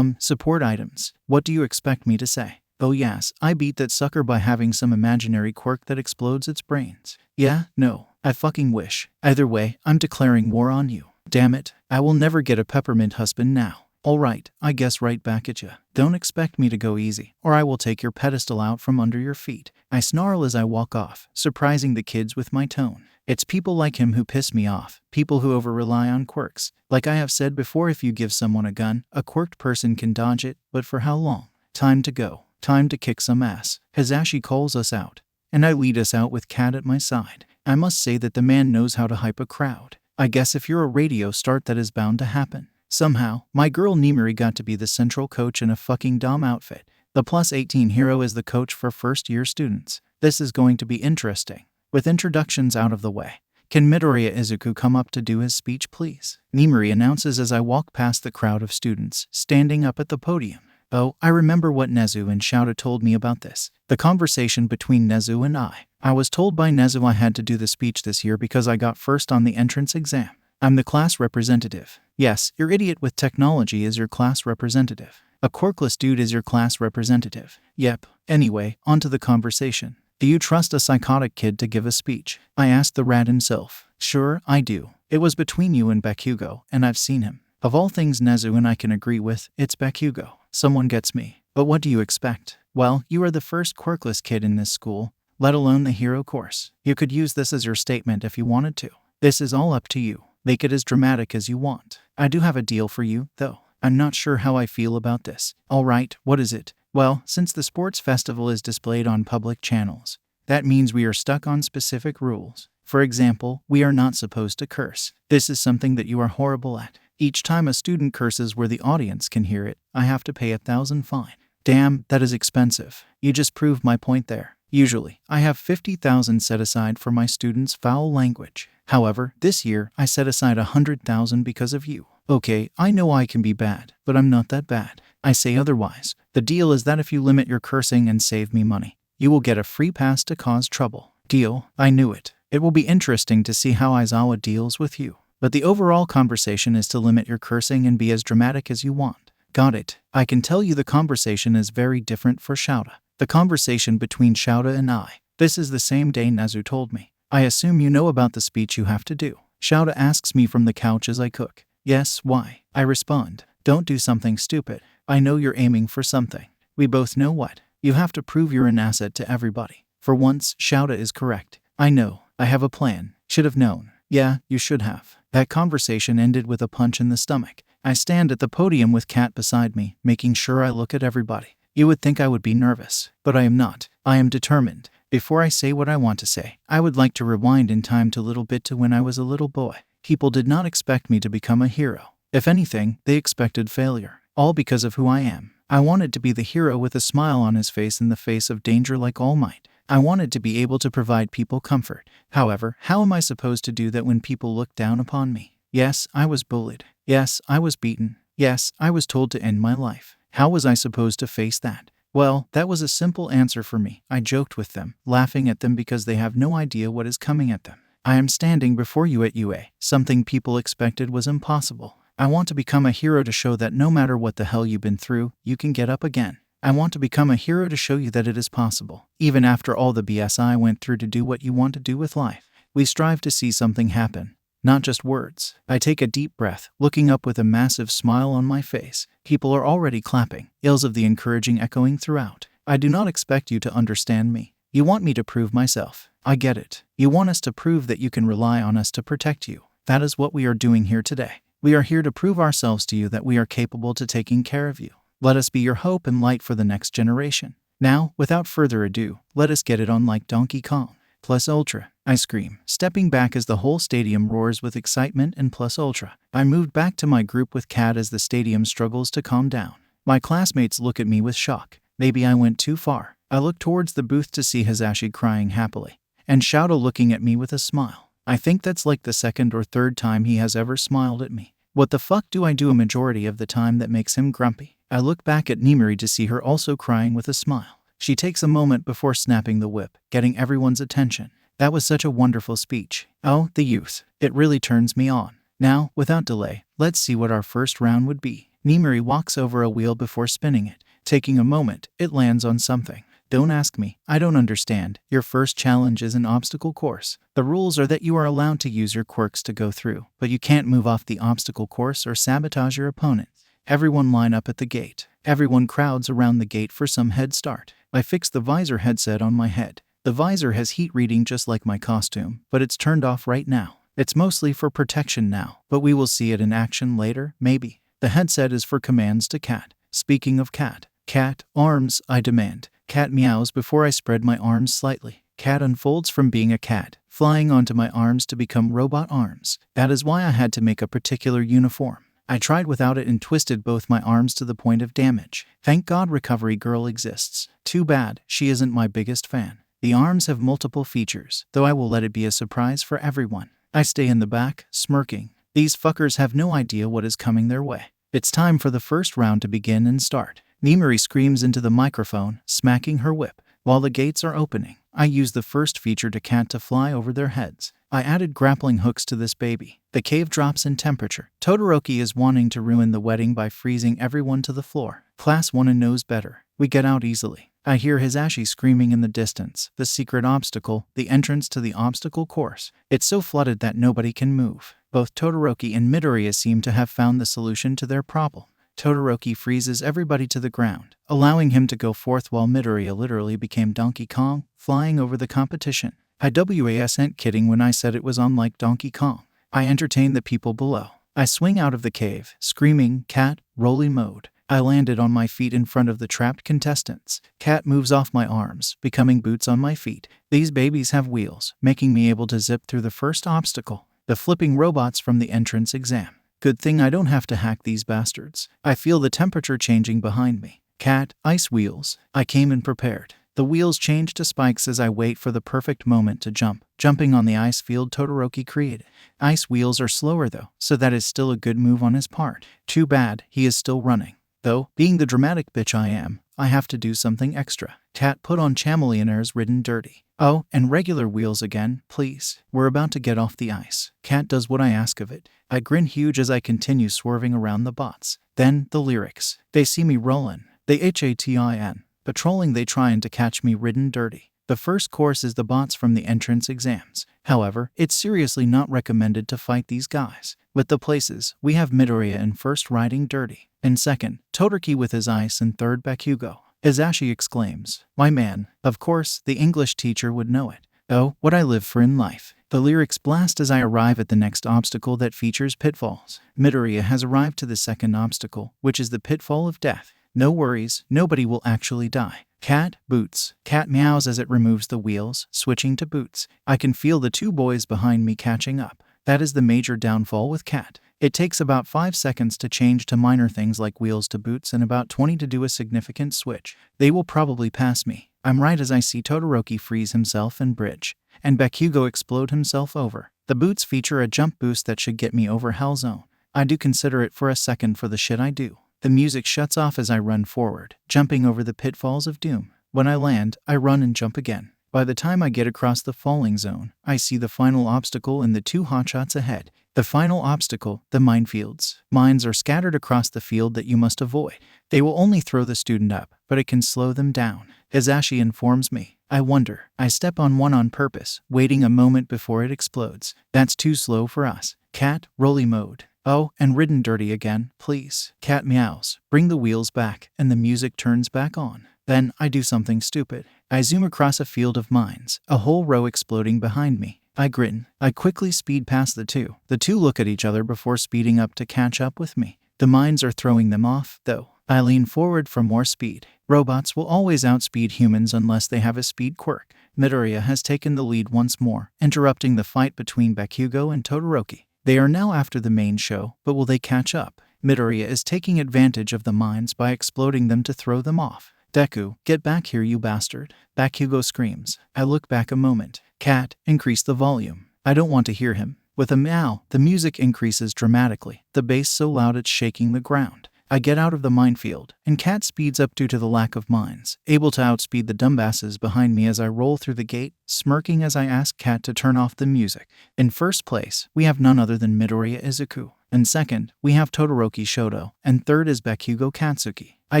Support items. What do you expect me to say? Oh yes, I beat that sucker by having some imaginary quirk that explodes its brains. Yeah, no, I fucking wish. Either way, I'm declaring war on you. Damn it, I will never get a peppermint husband now. Alright, I guess right back at ya. Don't expect me to go easy, or I will take your pedestal out from under your feet. I snarl as I walk off, surprising the kids with my tone. It's people like him who piss me off, people who over-rely on quirks. Like I have said before, if you give someone a gun, a quirked person can dodge it, but for how long? Time to go. Time to kick some ass. Hazashi calls us out, and I lead us out with Kat at my side. I must say that the man knows how to hype a crowd. I guess if you're a radio start, that is bound to happen. Somehow, my girl Nimiri got to be the central coach in a fucking dom outfit. The plus 18 hero is the coach for first-year students. This is going to be interesting. With introductions out of the way, can Midoriya Izuku come up to do his speech, please? Nimiri announces as I walk past the crowd of students, standing up at the podium. Oh, I remember what Nezu and Shouta told me about this. The conversation between Nezu and I. I was told by Nezu I had to do the speech this year because I got first on the entrance exam. I'm the class representative. Yes, your idiot with technology is your class representative. A quirkless dude is your class representative. Yep. Anyway, on to the conversation. Do you trust a psychotic kid to give a speech? I asked the rat himself. Sure, I do. It was between you and Bakugo, and I've seen him. Of all things Nezu and I can agree with, it's Bakugo. Someone gets me. But what do you expect? Well, you are the first quirkless kid in this school, let alone the hero course. You could use this as your statement if you wanted to. This is all up to you. Make it as dramatic as you want. I do have a deal for you, though. I'm not sure how I feel about this. Alright, what is it? Well, since the sports festival is displayed on public channels, that means we are stuck on specific rules. For example, we are not supposed to curse. This is something that you are horrible at. Each time a student curses where the audience can hear it, I have to pay 1,000 fine. Damn, that is expensive. You just proved my point there. Usually, I have 50,000 set aside for my students' foul language. However, this year, I set aside 100,000 because of you. Okay, I know I can be bad, but I'm not that bad. I say otherwise. The deal is that if you limit your cursing and save me money, you will get a free pass to cause trouble. Deal? I knew it. It will be interesting to see how Aizawa deals with you. But the overall conversation is to limit your cursing and be as dramatic as you want. Got it. I can tell you the conversation is very different for Shouta. The conversation between Shouta and I. This is the same day Nezu told me. I assume you know about the speech you have to do. Shouta asks me from the couch as I cook. Yes, why? I respond. Don't do something stupid. I know you're aiming for something. We both know what. You have to prove you're an asset to everybody. For once, Shouta is correct. I know. I have a plan. Should have known. Yeah, you should have. That conversation ended with a punch in the stomach. I stand at the podium with Kat beside me, making sure I look at everybody. You would think I would be nervous, but I am not. I am determined. Before I say what I want to say, I would like to rewind in time to a little bit to when I was a little boy. People did not expect me to become a hero. If anything, they expected failure. All because of who I am. I wanted to be the hero with a smile on his face in the face of danger like All Might. I wanted to be able to provide people comfort. However, how am I supposed to do that when people look down upon me? Yes, I was bullied. Yes, I was beaten. Yes, I was told to end my life. How was I supposed to face that? Well, that was a simple answer for me. I joked with them, laughing at them because they have no idea what is coming at them. I am standing before you at UA. Something people expected was impossible. I want to become a hero to show that no matter what the hell you've been through, you can get up again. I want to become a hero to show you that it is possible. Even after all the BS I went through to do what you want to do with life. We strive to see something happen. Not just words. I take a deep breath, looking up with a massive smile on my face. People are already clapping, yells of the encouraging echoing throughout. I do not expect you to understand me. You want me to prove myself. I get it. You want us to prove that you can rely on us to protect you. That is what we are doing here today. We are here to prove ourselves to you that we are capable to taking care of you. Let us be your hope and light for the next generation. Now, without further ado, let us get it on like Donkey Kong. Plus Ultra, I scream, stepping back as the whole stadium roars with excitement and Plus Ultra. I moved back to my group with Kat as the stadium struggles to calm down. My classmates look at me with shock. Maybe I went too far. I look towards the booth to see Hazashi crying happily, and Shouta looking at me with a smile. I think that's like the second or third time he has ever smiled at me. What the fuck do I do a majority of the time that makes him grumpy? I look back at Nimiri to see her also crying with a smile. She takes a moment before snapping the whip, getting everyone's attention. That was such a wonderful speech. Oh, the youth. It really turns me on. Now, without delay, let's see what our first round would be. Nimiri walks over a wheel before spinning it. Taking a moment, it lands on something. Don't ask me. I don't understand. Your first challenge is an obstacle course. The rules are that you are allowed to use your quirks to go through, but you can't move off the obstacle course or sabotage your opponent. Everyone line up at the gate. Everyone crowds around the gate for some head start. I fix the visor headset on my head. The visor has heat reading just like my costume, but it's turned off right now. It's mostly for protection now, but we will see it in action later, maybe. The headset is for commands to Cat. Speaking of Cat. Cat, arms, I demand. Cat meows before I spread my arms slightly. Cat unfolds from being a cat, flying onto my arms to become robot arms. That is why I had to make a particular uniform. I tried without it and twisted both my arms to the point of damage. Thank God Recovery Girl exists. Too bad, she isn't my biggest fan. The arms have multiple features, though I will let it be a surprise for everyone. I stay in the back, smirking. These fuckers have no idea what is coming their way. It's time for the first round to begin and start. Nemuri screams into the microphone, smacking her whip. While the gates are opening, I use the first feature to Cat to fly over their heads. I added grappling hooks to this baby. The cave drops in temperature. Todoroki is wanting to ruin the wedding by freezing everyone to the floor. Class 1 knows better. We get out easily. I hear Hisashi screaming in the distance. The secret obstacle, the entrance to the obstacle course. It's so flooded that nobody can move. Both Todoroki and Midoriya seem to have found the solution to their problem. Todoroki freezes everybody to the ground, allowing him to go forth while Midoriya literally became Donkey Kong, flying over the competition. I wasn't kidding when I said it was unlike Donkey Kong. I entertain the people below. I swing out of the cave, screaming, Cat, rolly mode. I landed on my feet in front of the trapped contestants. Cat moves off my arms, becoming boots on my feet. These babies have wheels, making me able to zip through the first obstacle. The flipping robots from the entrance exam. Good thing I don't have to hack these bastards. I feel the temperature changing behind me. Cat, ice wheels. I came in prepared. The wheels change to spikes as I wait for the perfect moment to jump. Jumping on the ice field Todoroki created. Ice wheels are slower though, so that is still a good move on his part. Too bad, he is still running. Though, being the dramatic bitch I am, I have to do something extra. Cat put on chameleonaires ridden dirty. Oh, and regular wheels again, please. We're about to get off the ice. Cat does what I ask of it. I grin huge as I continue swerving around the bots. Then, the lyrics. They see me rollin'. They HATIN. Patrolling they tryin' to catch me ridden dirty. The first course is the bots from the entrance exams. However, it's seriously not recommended to fight these guys. With the places, we have Midoriya in first riding dirty. In second, Todoroki with his ice, and third Bakugo. Hisashi exclaims, my man. Of course, the English teacher would know it. Oh, what I live for in life. The lyrics blast as I arrive at the next obstacle that features pitfalls. Midoriya has arrived to the second obstacle, which is the pitfall of death. No worries, nobody will actually die. Cat, boots. Cat meows as it removes the wheels, switching to boots. I can feel the two boys behind me catching up. That is the major downfall with Cat. It takes about 5 seconds to change to minor things like wheels to boots and about 20 to do a significant switch. They will probably pass me. I'm right as I see Todoroki freeze himself and bridge, and Bakugo explode himself over. The boots feature a jump boost that should get me over Hell Zone. I do consider it for a second for the shit I do. The music shuts off as I run forward, jumping over the pitfalls of doom. When I land, I run and jump again. By the time I get across the falling zone, I see the final obstacle and the two hotshots ahead. The final obstacle, the minefields. Mines are scattered across the field that you must avoid. They will only throw the student up, but it can slow them down. Hisashi informs me. I wonder. I step on one on purpose, waiting a moment before it explodes. That's too slow for us. Cat, rolly mode. Oh, and ridden dirty again, please. Cat meows. Bring the wheels back, and the music turns back on. Then, I do something stupid. I zoom across a field of mines, a whole row exploding behind me. I grin. I quickly speed past the two. The two look at each other before speeding up to catch up with me. The mines are throwing them off, though. I lean forward for more speed. Robots will always outspeed humans unless they have a speed quirk. Midoriya has taken the lead once more, interrupting the fight between Bakugo and Todoroki. They are now after the main show, but will they catch up? Midoriya is taking advantage of the mines by exploding them to throw them off. Deku, get back here, you bastard. Bakugo screams. I look back a moment. Cat, increase the volume. I don't want to hear him. With a meow, the music increases dramatically, the bass so loud it's shaking the ground. I get out of the minefield, and Cat speeds up due to the lack of mines, able to outspeed the dumbasses behind me as I roll through the gate, smirking as I ask Cat to turn off the music. In first place, we have none other than Midoriya Izuku. And second, we have Todoroki Shoto, and third is Bakugo Katsuki. I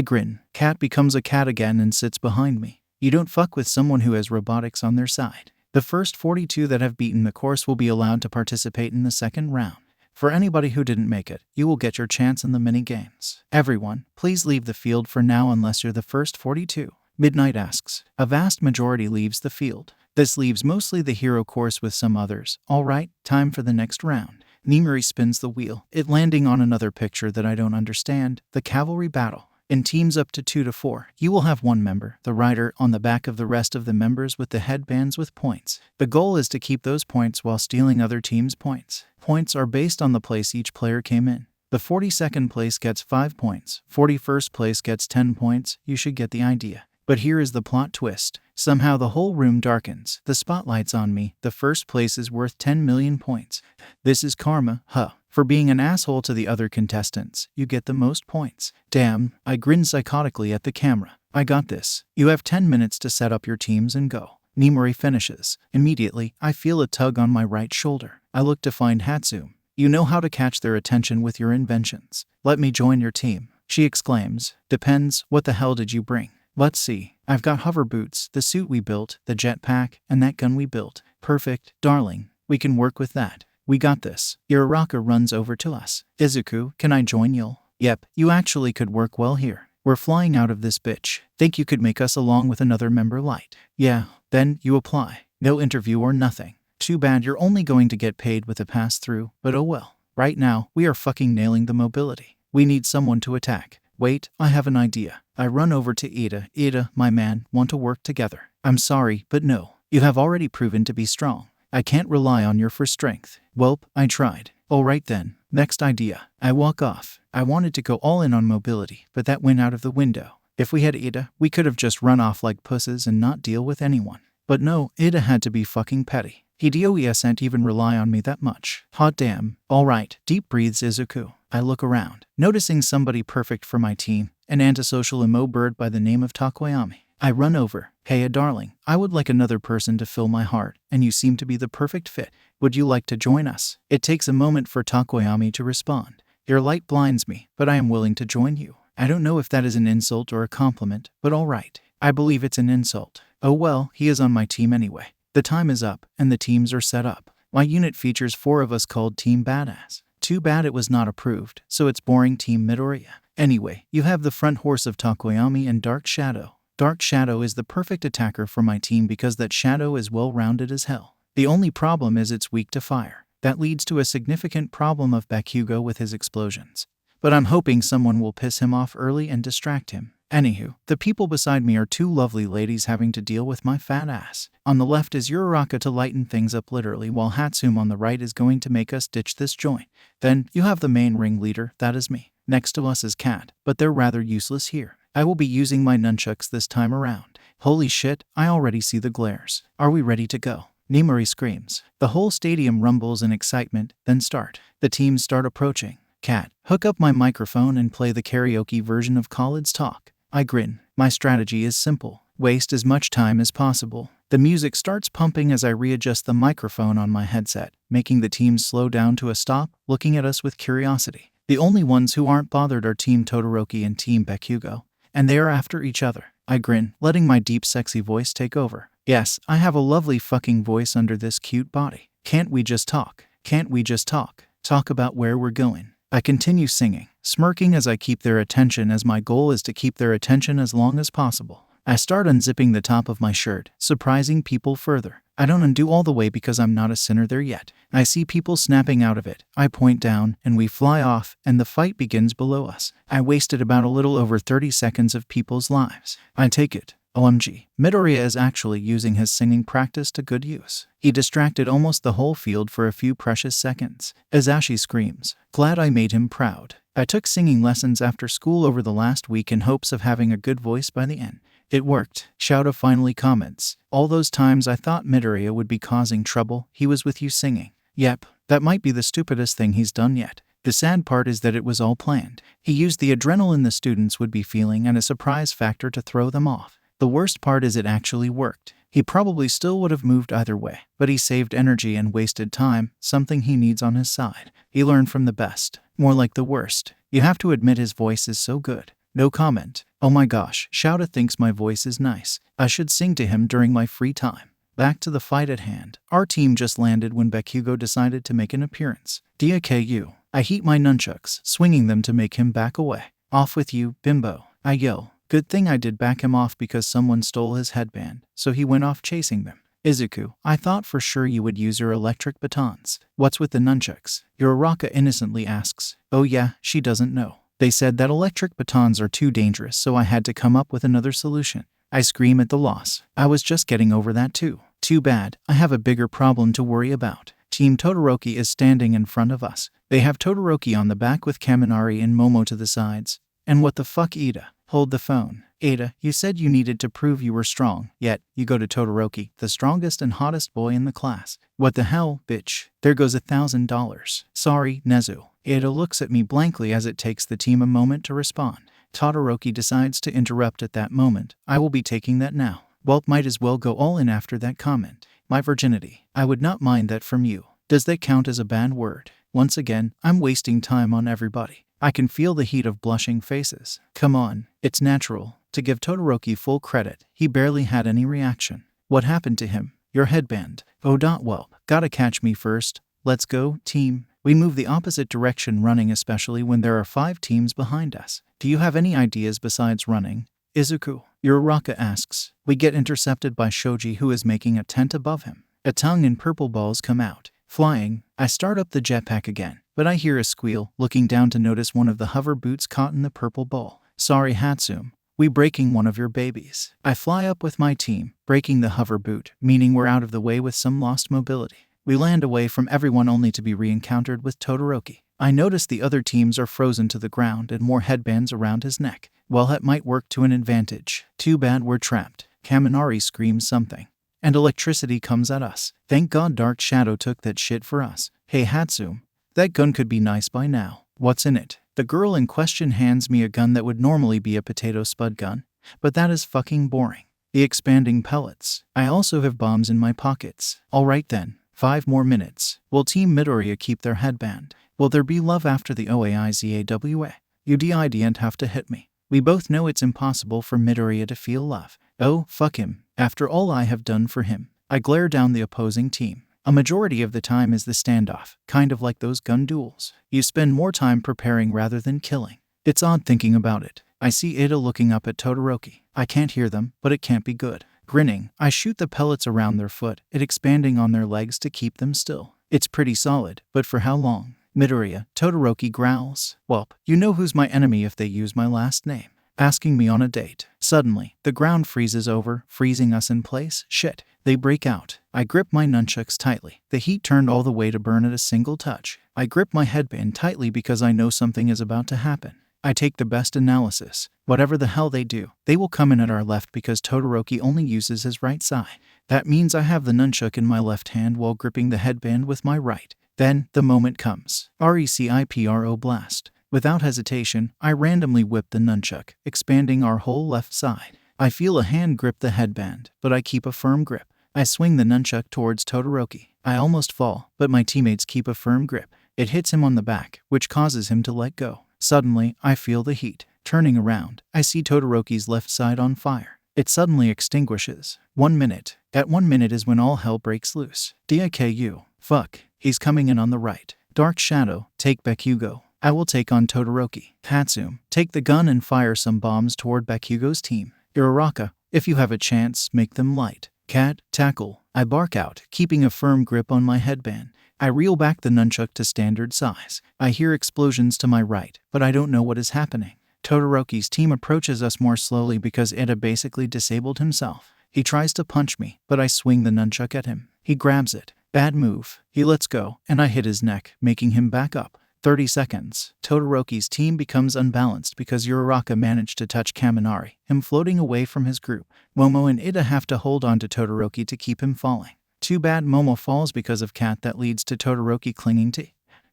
grin. Cat becomes a cat again and sits behind me. You don't fuck with someone who has robotics on their side. The first 42 that have beaten the course will be allowed to participate in the second round. For anybody who didn't make it, you will get your chance in the mini-games. Everyone, please leave the field for now unless you're the first 42. Midnight asks. A vast majority leaves the field. This leaves mostly the hero course with some others. Alright, time for the next round. Nemuri spins the wheel, it landing on another picture that I don't understand, the cavalry battle. In teams up to 2 to 4, you will have one member, the rider, on the back of the rest of the members with the headbands with points. The goal is to keep those points while stealing other teams' points. Points are based on the place each player came in. The 42nd place gets 5 points, 41st place gets 10 points, you should get the idea. But here is the plot twist. Somehow the whole room darkens, the spotlight's on me, the first place is worth 10 million points. This is karma, huh? For being an asshole to the other contestants, you get the most points. Damn, I grin psychotically at the camera. I got this. You have 10 minutes to set up your teams and go. Nemuri finishes. Immediately, I feel a tug on my right shoulder. I look to find Hatsune. You know how to catch their attention with your inventions. Let me join your team, she exclaims. Depends, what the hell did you bring? Let's see. I've got hover boots, the suit we built, the jetpack, and that gun we built. Perfect, darling. We can work with that. We got this. Uraraka runs over to us. Izuku, can I join you? Yep, you actually could work well here. We're flying out of this bitch. Think you could make us along with another member light? Yeah, then you apply. No interview or nothing. Too bad you're only going to get paid with a pass-through, but oh well. Right now, we are fucking nailing the mobility. We need someone to attack. Wait, I have an idea. I run over to Ida. Ida, my man, want to work together? I'm sorry, but no. You have already proven to be strong. I can't rely on your for strength. Welp, I tried. Alright then, next idea. I walk off. I wanted to go all in on mobility, but that went out of the window. If we had Ida, we could have just run off like pusses and not deal with anyone. But no, Ida had to be fucking petty. He doesn't even rely on me that much. Hot damn. Alright, deep breathes Izuku. I look around, noticing somebody perfect for my team, an antisocial emo bird by the name of Takoyami. I run over. Hey, darling, I would like another person to fill my heart, and you seem to be the perfect fit. Would you like to join us? It takes a moment for Takoyami to respond. Your light blinds me, but I am willing to join you. I don't know if that is an insult or a compliment, but alright. I believe it's an insult. Oh well, he is on my team anyway. The time is up, and the teams are set up. My unit features 4 of us called Team Badass. Too bad it was not approved, so it's boring Team Midoriya. Anyway, you have the front horse of Takoyami and Dark Shadow. Dark Shadow is the perfect attacker for my team because that shadow is well-rounded as hell. The only problem is it's weak to fire. That leads to a significant problem of Bakugo with his explosions. But I'm hoping someone will piss him off early and distract him. Anywho, the people beside me are 2 lovely ladies having to deal with my fat ass. On the left is Uraraka to lighten things up literally, while Hatsune on the right is going to make us ditch this joint. Then, you have the main ringleader, that is me. Next to us is Cat, but they're rather useless here. I will be using my nunchucks this time around. Holy shit, I already see the glares. Are we ready to go? Nemuri screams. The whole stadium rumbles in excitement, then start. The teams start approaching. Cat, hook up my microphone and play the karaoke version of Khalid's Talk. I grin. My strategy is simple. Waste as much time as possible. The music starts pumping as I readjust the microphone on my headset, making the teams slow down to a stop, looking at us with curiosity. The only ones who aren't bothered are Team Todoroki and Team Bakugo, and they are after each other. I grin, letting my deep sexy voice take over. Yes, I have a lovely fucking voice under this cute body. Can't we just talk? Can't we just talk? Talk about where we're going. I continue singing, smirking as I keep their attention, as my goal is to keep their attention as long as possible. I start unzipping the top of my shirt, surprising people further. I don't undo all the way because I'm not a sinner there yet. I see people snapping out of it. I point down, and we fly off, and the fight begins below us. I wasted about a little over 30 seconds of people's lives. I take it. OMG. Midoriya is actually using his singing practice to good use. He distracted almost the whole field for a few precious seconds. Azashi screams. Glad I made him proud. I took singing lessons after school over the last week in hopes of having a good voice by the end. It worked. Shouta finally comments. All those times I thought Midoriya would be causing trouble, he was with you singing. Yep, that might be the stupidest thing he's done yet. The sad part is that it was all planned. He used the adrenaline the students would be feeling and a surprise factor to throw them off. The worst part is it actually worked. He probably still would have moved either way, but he saved energy and wasted time, something he needs on his side. He learned from the best. More like the worst. You have to admit his voice is so good. No comment. Oh my gosh, Shouta thinks my voice is nice. I should sing to him during my free time. Back to the fight at hand. Our team just landed when Bakugo decided to make an appearance. DISCLAIMER. I heat my nunchucks, swinging them to make him back away. Off with you, bimbo. I yell. Good thing I did back him off because someone stole his headband, so he went off chasing them. Izuku, I thought for sure you would use your electric batons. What's with the nunchucks? Uraraka innocently asks. Oh yeah, she doesn't know. They said that electric batons are too dangerous, so I had to come up with another solution. I scream at the loss. I was just getting over that too. Too bad, I have a bigger problem to worry about. Team Todoroki is standing in front of us. They have Todoroki on the back with Kaminari and Momo to the sides. And what the fuck, Ida? Hold the phone. Ada, you said you needed to prove you were strong, yet you go to Todoroki, the strongest and hottest boy in the class. What the hell, bitch? There goes $1,000. Sorry, Nezu. Ada looks at me blankly as it takes the team a moment to respond. Todoroki decides to interrupt at that moment. I will be taking that now. Well, might as well go all in after that comment. My virginity. I would not mind that from you. Does that count as a bad word? Once again, I'm wasting time on everybody. I can feel the heat of blushing faces. Come on, it's natural. To give Todoroki full credit, he barely had any reaction. What happened to him? Your headband. Oh, well, gotta catch me first. Let's go, team. We move the opposite direction running, especially when there are 5 teams behind us. Do you have any ideas besides running? Izuku, Uraraka asks. We get intercepted by Shoji, who is making a tent above him. A tongue and purple balls come out. Flying, I start up the jetpack again, but I hear a squeal, looking down to notice one of the hover boots caught in the purple ball. Sorry, Hatsum. We breaking one of your babies. I fly up with my team, breaking the hover boot, meaning we're out of the way with some lost mobility. We land away from everyone only to be re-encountered with Todoroki. I notice the other teams are frozen to the ground and more headbands around his neck. Well, that might work to an advantage. Too bad we're trapped. Kaminari screams something. And electricity comes at us. Thank God Dark Shadow took that shit for us. Hey Hatsum, that gun could be nice by now. What's in it? The girl in question hands me a gun that would normally be a potato spud gun, but that is fucking boring. The expanding pellets. I also have bombs in my pockets. Alright then, 5 more minutes. Will Team Midoriya keep their headband? Will there be love after the OAIZAWA? You didn't have to hit me. We both know it's impossible for Midoriya to feel love. Oh, fuck him. After all I have done for him. I glare down the opposing team. A majority of the time is the standoff, kind of like those gun duels. You spend more time preparing rather than killing. It's odd thinking about it. I see Ida looking up at Todoroki. I can't hear them, but it can't be good. Grinning, I shoot the pellets around their foot, it expanding on their legs to keep them still. It's pretty solid, but for how long? Midoriya, Todoroki growls. Well, you know who's my enemy if they use my last name. Asking me on a date. Suddenly, the ground freezes over, freezing us in place. Shit. They break out. I grip my nunchucks tightly. The heat turned all the way to burn at a single touch. I grip my headband tightly because I know something is about to happen. I take the best analysis. Whatever the hell they do, they will come in at our left because Todoroki only uses his right side. That means I have the nunchuck in my left hand while gripping the headband with my right. Then, the moment comes. RECIPRO blast. Without hesitation, I randomly whip the nunchuck, expanding our whole left side. I feel a hand grip the headband, but I keep a firm grip. I swing the nunchuck towards Todoroki. I almost fall, but my teammates keep a firm grip. It hits him on the back, which causes him to let go. Suddenly, I feel the heat. Turning around, I see Todoroki's left side on fire. It suddenly extinguishes. 1 minute. At 1 minute is when all hell breaks loose. DIKU. Fuck. He's coming in on the right. Dark Shadow, take Bakugo. I will take on Todoroki. Hatsum, take the gun and fire some bombs toward Bakugo's team. Uraraka, if you have a chance, make them light. Cat, tackle. I bark out, keeping a firm grip on my headband. I reel back the nunchuck to standard size. I hear explosions to my right, but I don't know what is happening. Todoroki's team approaches us more slowly because Ida basically disabled himself. He tries to punch me, but I swing the nunchuck at him. He grabs it. Bad move. He lets go, and I hit his neck, making him back up. 30 seconds. Todoroki's team becomes unbalanced because Uraraka managed to touch Kaminari, him floating away from his group. Momo and Ida have to hold on to Todoroki to keep him falling. Too bad Momo falls because of Cat that leads to Todoroki clinging to.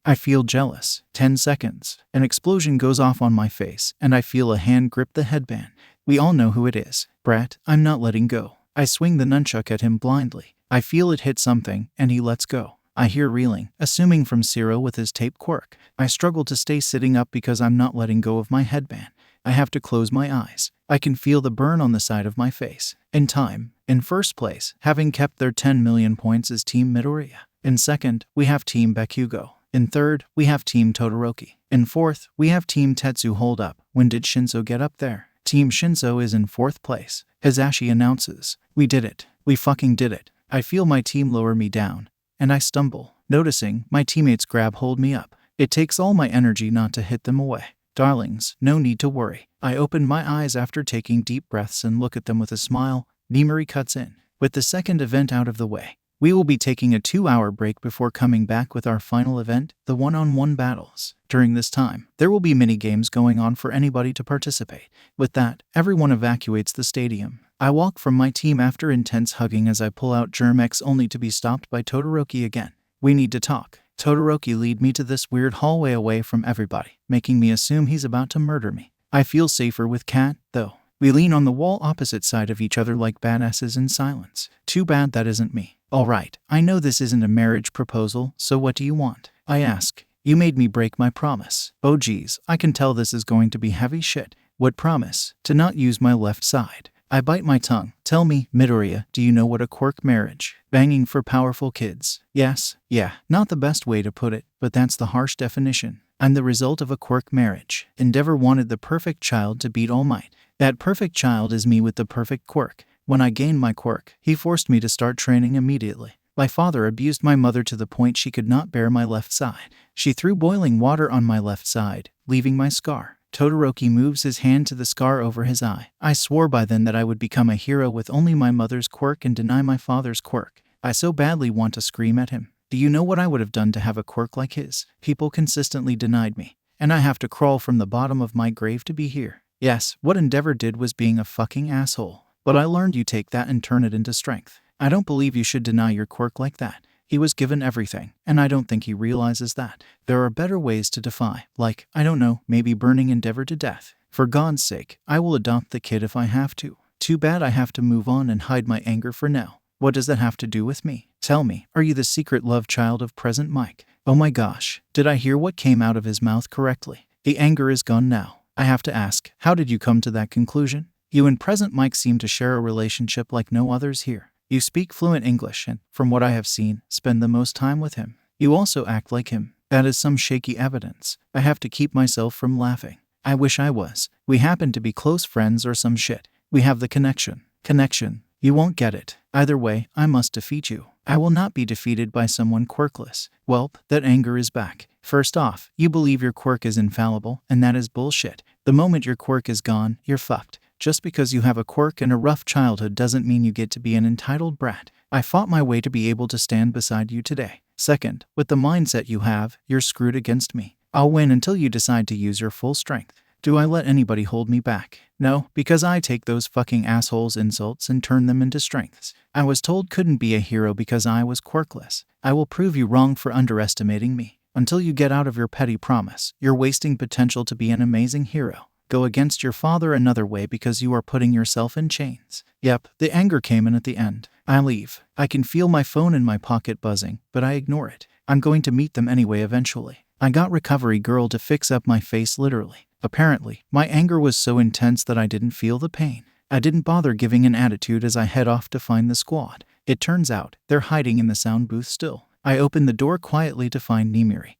I feel jealous. 10 seconds. An explosion goes off on my face, and I feel a hand grip the headband. We all know who it is. Brat, I'm not letting go. I swing the nunchuck at him blindly. I feel it hit something, and he lets go. I hear reeling, assuming from Zero with his tape quirk. I struggle to stay sitting up because I'm not letting go of my headband. I have to close my eyes. I can feel the burn on the side of my face. In time, in first place, having kept their 10 million points is Team Midoriya. In second, we have Team Bakugo. In third, we have Team Todoroki. In fourth, we have Team Tetsu. Hold up, when did Shinso get up there? Team Shinso is in fourth place. Hisashi announces, "We did it. We fucking did it." I feel my team lower me down, and I stumble, noticing my teammates hold me up. It takes all my energy not to hit them away. Darlings, no need to worry. I open my eyes after taking deep breaths and look at them with a smile. Nimari cuts in. With the second event out of the way, we will be taking a 2-hour break before coming back with our final event, the one-on-one battles. During this time, there will be mini-games going on for anybody to participate. With that, everyone evacuates the stadium. I walk from my team after intense hugging as I pull out Germ-X only to be stopped by Todoroki again. "We need to talk." Todoroki lead me to this weird hallway away from everybody, making me assume he's about to murder me. I feel safer with Kat, though. We lean on the wall opposite side of each other like badasses in silence. Too bad that isn't me. "Alright, I know this isn't a marriage proposal, so what do you want?" I ask. "You made me break my promise." "Oh geez, I can tell this is going to be heavy shit." "What promise?" "To not use my left side." I bite my tongue. "Tell me, Midoriya, do you know what a quirk marriage? Banging for powerful kids?" "Yes, yeah, not the best way to put it, but that's the harsh definition. I'm the result of a quirk marriage. Endeavor wanted the perfect child to beat All Might. That perfect child is me with the perfect quirk. When I gained my quirk, he forced me to start training immediately. My father abused my mother to the point she could not bear my left side. She threw boiling water on my left side, leaving my scar." Todoroki moves his hand to the scar over his eye. "I swore by then that I would become a hero with only my mother's quirk and deny my father's quirk. I so badly want to scream at him. Do you know what I would have done to have a quirk like his? People consistently denied me, and I have to crawl from the bottom of my grave to be here. Yes, what Endeavor did was being a fucking asshole. But I learned you take that and turn it into strength. I don't believe you should deny your quirk like that. He was given everything, and I don't think he realizes that. There are better ways to defy, like, I don't know, maybe burning Endeavor to death. For God's sake, I will adopt the kid if I have to. Too bad I have to move on and hide my anger for now. What does that have to do with me? Tell me, are you the secret love child of present Mike?" Oh my gosh, did I hear what came out of his mouth correctly? The anger is gone now. I have to ask, how did you come to that conclusion? You and present Mike seem to share a relationship like no others here. You speak fluent English and, from what I have seen, spend the most time with him. You also act like him. That is some shaky evidence. I have to keep myself from laughing. I wish I was. We happen to be close friends or some shit. We have the connection. Connection. You won't get it. Either way, I must defeat you. I will not be defeated by someone quirkless. Welp, that anger is back. First off, you believe your quirk is infallible, and that is bullshit. The moment your quirk is gone, you're fucked. Just because you have a quirk and a rough childhood doesn't mean you get to be an entitled brat. I fought my way to be able to stand beside you today. Second, with the mindset you have, you're screwed against me. I'll win until you decide to use your full strength. Do I let anybody hold me back? No, because I take those fucking assholes' insults and turn them into strengths. I was told couldn't be a hero because I was quirkless. I will prove you wrong for underestimating me. Until you get out of your petty promise, you're wasting potential to be an amazing hero. Go against your father another way because you are putting yourself in chains. Yep, the anger came in at the end. I leave. I can feel my phone in my pocket buzzing, but I ignore it. I'm going to meet them anyway eventually. I got recovery girl to fix up my face literally. Apparently, my anger was so intense that I didn't feel the pain. I didn't bother giving an attitude as I head off to find the squad. It turns out, they're hiding in the sound booth still. I open the door quietly to find Nimiri,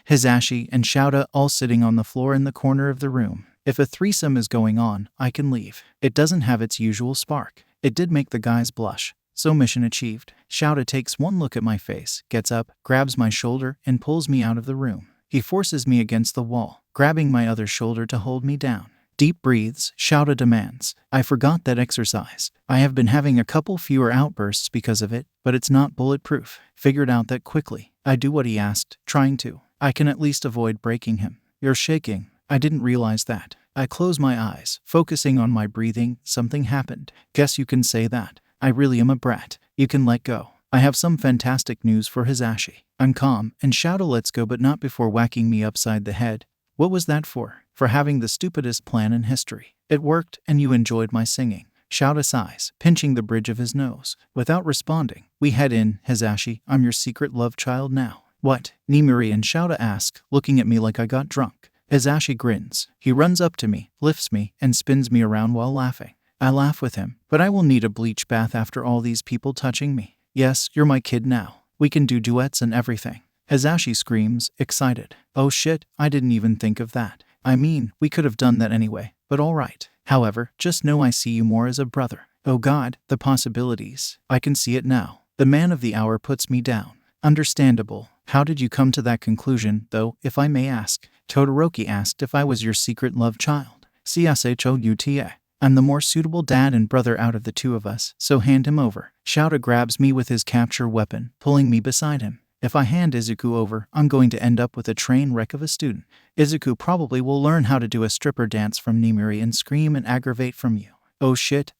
Hisashi, and Shouta all sitting on the floor in the corner of the room. If a threesome is going on, I can leave. It doesn't have its usual spark. It did make the guys blush. So mission achieved. Shouta takes one look at my face, gets up, grabs my shoulder, and pulls me out of the room. He forces me against the wall, grabbing my other shoulder to hold me down. Deep breathes, Shouta demands. I forgot that exercise. I have been having a couple fewer outbursts because of it, but it's not bulletproof. Figured out that quickly. I do what he asked, trying to. I can at least avoid breaking him. You're shaking. I didn't realize that. I close my eyes, focusing on my breathing. Something happened. Guess you can say that. I really am a brat. You can let go. I have some fantastic news for Hisashi. I'm calm, and Shouta lets go but not before whacking me upside the head. What was that for? For having the stupidest plan in history. It worked, and you enjoyed my singing. Shouta sighs, pinching the bridge of his nose. Without responding, we head in. Hisashi, I'm your secret love child now. What? Nimiri and Shouta ask, looking at me like I got drunk. Hisashi grins. He runs up to me, lifts me, and spins me around while laughing. I laugh with him, but I will need a bleach bath after all these people touching me. Yes, you're my kid now. We can do duets and everything. Hazashi screams, excited. Oh shit, I didn't even think of that. I mean, we could have done that anyway, but alright. However, just know I see you more as a brother. Oh god, the possibilities. I can see it now. The man of the hour puts me down. Understandable. How did you come to that conclusion, though, if I may ask? Todoroki asked if I was your secret love child. CSHOUTA. I'm the more suitable dad and brother out of the two of us, so hand him over. Shouta grabs me with his capture weapon, pulling me beside him. If I hand Izuku over, I'm going to end up with a train wreck of a student. Izuku probably will learn how to do a stripper dance from Nimiri and scream and aggravate from you. Oh shit,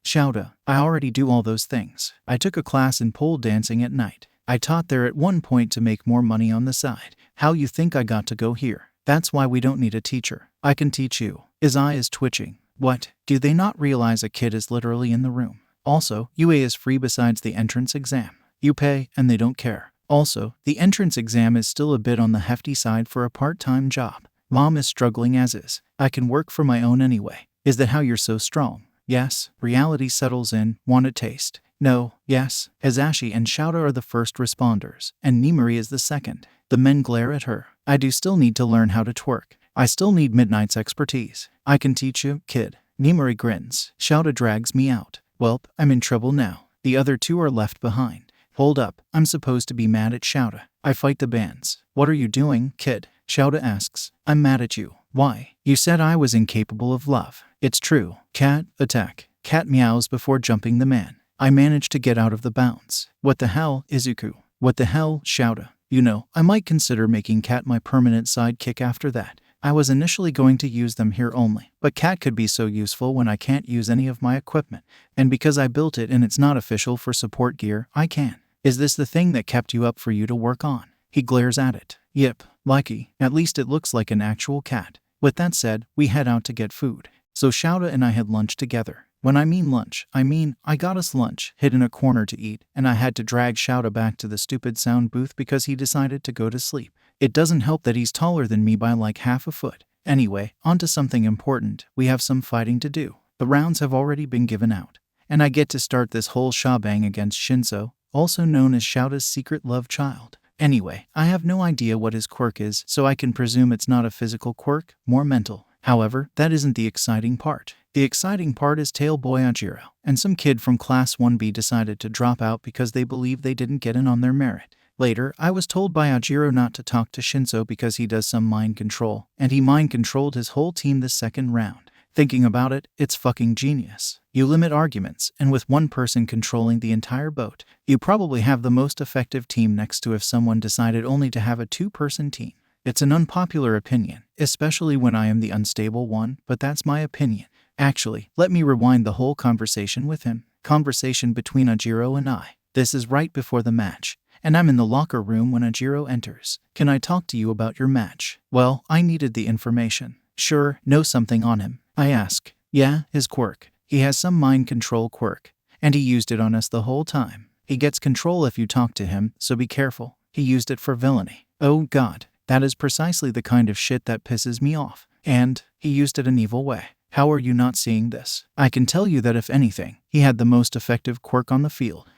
Shouta, I already do all those things. I took a class in pole dancing at night. I taught there at one point to make more money on the side. How you think I got to go here? That's why we don't need a teacher. I can teach you. His eye is twitching. What? Do they not realize a kid is literally in the room? Also, UA is free besides the entrance exam. You pay, and they don't care. Also, the entrance exam is still a bit on the hefty side for a part-time job. Mom is struggling as is. I can work for my own anyway. Is that how you're so strong? Yes. Reality settles in. Want a taste? No. Yes. Hazashi and Shouta are the first responders, and Nimiri is the second. The men glare at her. I do still need to learn how to twerk. I still need Midnight's expertise. I can teach you, kid. Nimiri grins. Shouta drags me out. Welp, I'm in trouble now. The other two are left behind. Hold up, I'm supposed to be mad at Shouta. I fight the bands. What are you doing, kid? Shouta asks. I'm mad at you. Why? You said I was incapable of love. It's true. Cat, attack. Cat meows before jumping the man. I managed to get out of the bounds. What the hell, Izuku? What the hell, Shouta? You know, I might consider making Cat my permanent sidekick after that. I was initially going to use them here only, but Cat could be so useful when I can't use any of my equipment. And because I built it and it's not official for support gear, I can. Is this the thing that kept you up for you to work on? He glares at it. Yep, likey. At least it looks like an actual cat. With that said, we head out to get food. So Shouta and I had lunch together. When I mean lunch, I mean I got us lunch, hid in a corner to eat, and I had to drag Shouta back to the stupid sound booth because he decided to go to sleep. It doesn't help that he's taller than me by like half a foot. Anyway, on to something important. We have some fighting to do. The rounds have already been given out, and I get to start this whole shebang against Shinso, also known as Shouta's secret love child. Anyway, I have no idea what his quirk is, so I can presume it's not a physical quirk, more mental. However, that isn't the exciting part. The exciting part is Tail Boy Ajiro, and some kid from Class 1B decided to drop out because they believe they didn't get in on their merit. Later, I was told by Ajiro not to talk to Shinso because he does some mind control, and he mind controlled his whole team this second round. Thinking about it, it's fucking genius. You limit arguments, and with one person controlling the entire boat, you probably have the most effective team next to if someone decided only to have a two-person team. It's an unpopular opinion, especially when I am the unstable one, but that's my opinion. Actually, let me rewind the whole conversation with him. Conversation between Ajiro and I. This is right before the match, and I'm in the locker room when Ajiro enters. Can I talk to you about your match? Well, I needed the information. Sure, know something on him. I ask. Yeah, his quirk. He has some mind control quirk, and he used it on us the whole time. He gets control if you talk to him, so be careful. He used it for villainy. Oh god, that is precisely the kind of shit that pisses me off. And he used it an evil way. How are you not seeing this? I can tell you that if anything, he had the most effective quirk on the field.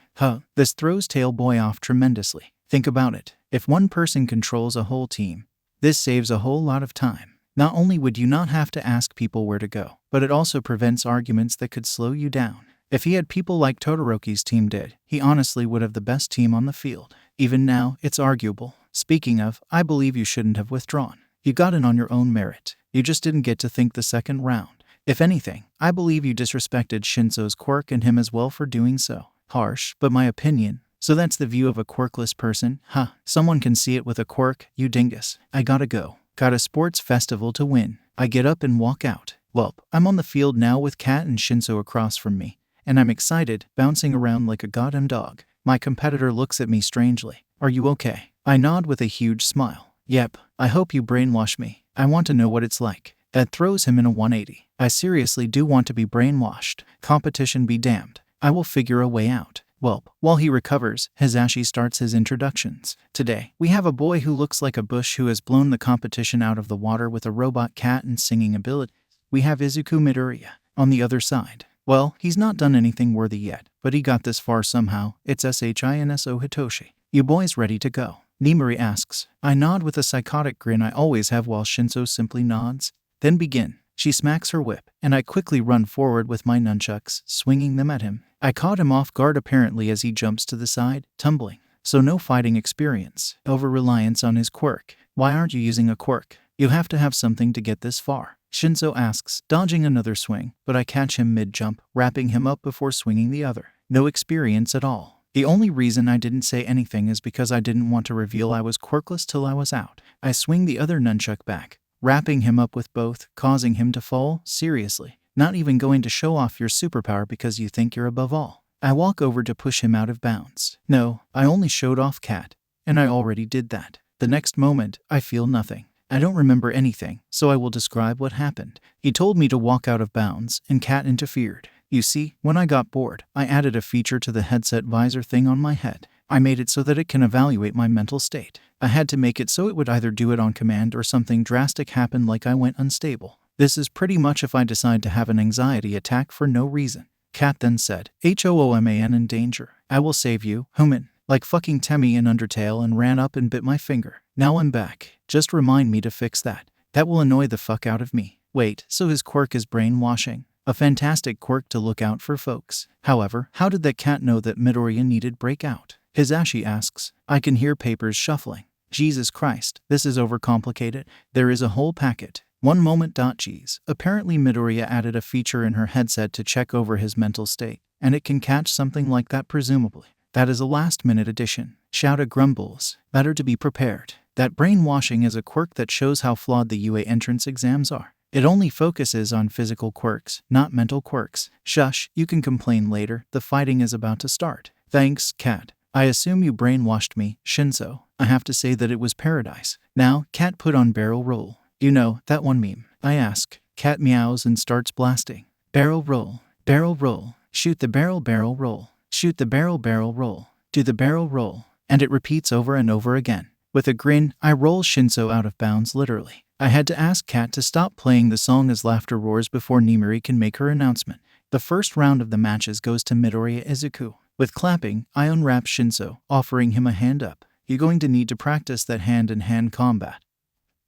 This throws Tail Boy off tremendously. Think about it. If one person controls a whole team, this saves a whole lot of time. Not only would you not have to ask people where to go, but it also prevents arguments that could slow you down. If he had people like Todoroki's team did, he honestly would have the best team on the field. Even now, it's arguable. Speaking of, I believe you shouldn't have withdrawn. You got in on your own merit. You just didn't get to think the second round. If anything, I believe you disrespected Shinso's quirk and him as well for doing so. Harsh, but my opinion. So that's the view of a quirkless person? Someone can see it with a quirk, you dingus. I gotta go. Got a sports festival to win. I get up and walk out. Welp, I'm on the field now with Kat and Shinso across from me, and I'm excited, bouncing around like a goddamn dog. My competitor looks at me strangely. Are you okay? I nod with a huge smile. Yep, I hope you brainwash me. I want to know what it's like. That throws him in a 180. I seriously do want to be brainwashed. Competition be damned. I will figure a way out. Welp, while he recovers, Hazashi starts his introductions. Today, we have a boy who looks like a bush who has blown the competition out of the water with a robot cat and singing ability. We have Izuku Midoriya. On the other side, Well, he's not done anything worthy yet, but he got this far somehow. It's Shinso Hitoshi. You boys ready to go? Nimari asks. I nod with a psychotic grin I always have while Shinso simply nods. Then begin. She smacks her whip, and I quickly run forward with my nunchucks, swinging them at him. I caught him off guard apparently as he jumps to the side, tumbling. So no fighting experience, over-reliance on his quirk. Why aren't you using a quirk? You have to have something to get this far. Shinso asks, dodging another swing, but I catch him mid-jump, wrapping him up before swinging the other. No experience at all. The only reason I didn't say anything is because I didn't want to reveal I was quirkless till I was out. I swing the other nunchuck back, wrapping him up with both, causing him to fall. Seriously, not even going to show off your superpower because you think you're above all. I walk over to push him out of bounds. No, I only showed off Cat, and I already did that. The next moment, I feel nothing. I don't remember anything, so I will describe what happened. He told me to walk out of bounds, and Cat interfered. You see, when I got bored, I added a feature to the headset visor thing on my head. I made it so that it can evaluate my mental state. I had to make it so it would either do it on command or something drastic happened like I went unstable. This is pretty much if I decide to have an anxiety attack for no reason. Cat then said, HOOMAN in danger. I will save you, human. Like fucking Temmie in Undertale and ran up and bit my finger. Now I'm back. Just remind me to fix that. That will annoy the fuck out of me. Wait, so his quirk is brainwashing? A fantastic quirk to look out for, folks. However, how did that cat know that Midoriya needed breakout? Hizashi asks. I can hear papers shuffling. Jesus Christ, this is overcomplicated. There is a whole packet. One moment. Geez. Apparently Midoriya added a feature in her headset to check over his mental state, and it can catch something like that presumably. That is a last-minute addition. Shouta grumbles. Better to be prepared. That brainwashing is a quirk that shows how flawed the UA entrance exams are. It only focuses on physical quirks, not mental quirks. Shush, you can complain later. The fighting is about to start. Thanks, Cat. I assume you brainwashed me, Shinso. I have to say that it was paradise. Now, Cat put on barrel roll. You know, that one meme. I ask. Cat meows and starts blasting. Barrel roll. Barrel roll. Shoot the barrel roll. Shoot the barrel roll. Do the barrel roll. And it repeats over and over again. With a grin, I roll Shinso out of bounds literally. I had to ask Cat to stop playing the song as laughter roars before Nimari can make her announcement. The first round of the matches goes to Midoriya Izuku. With clapping, I unwrap Shinso, offering him a hand up. You're going to need to practice that hand-in-hand combat.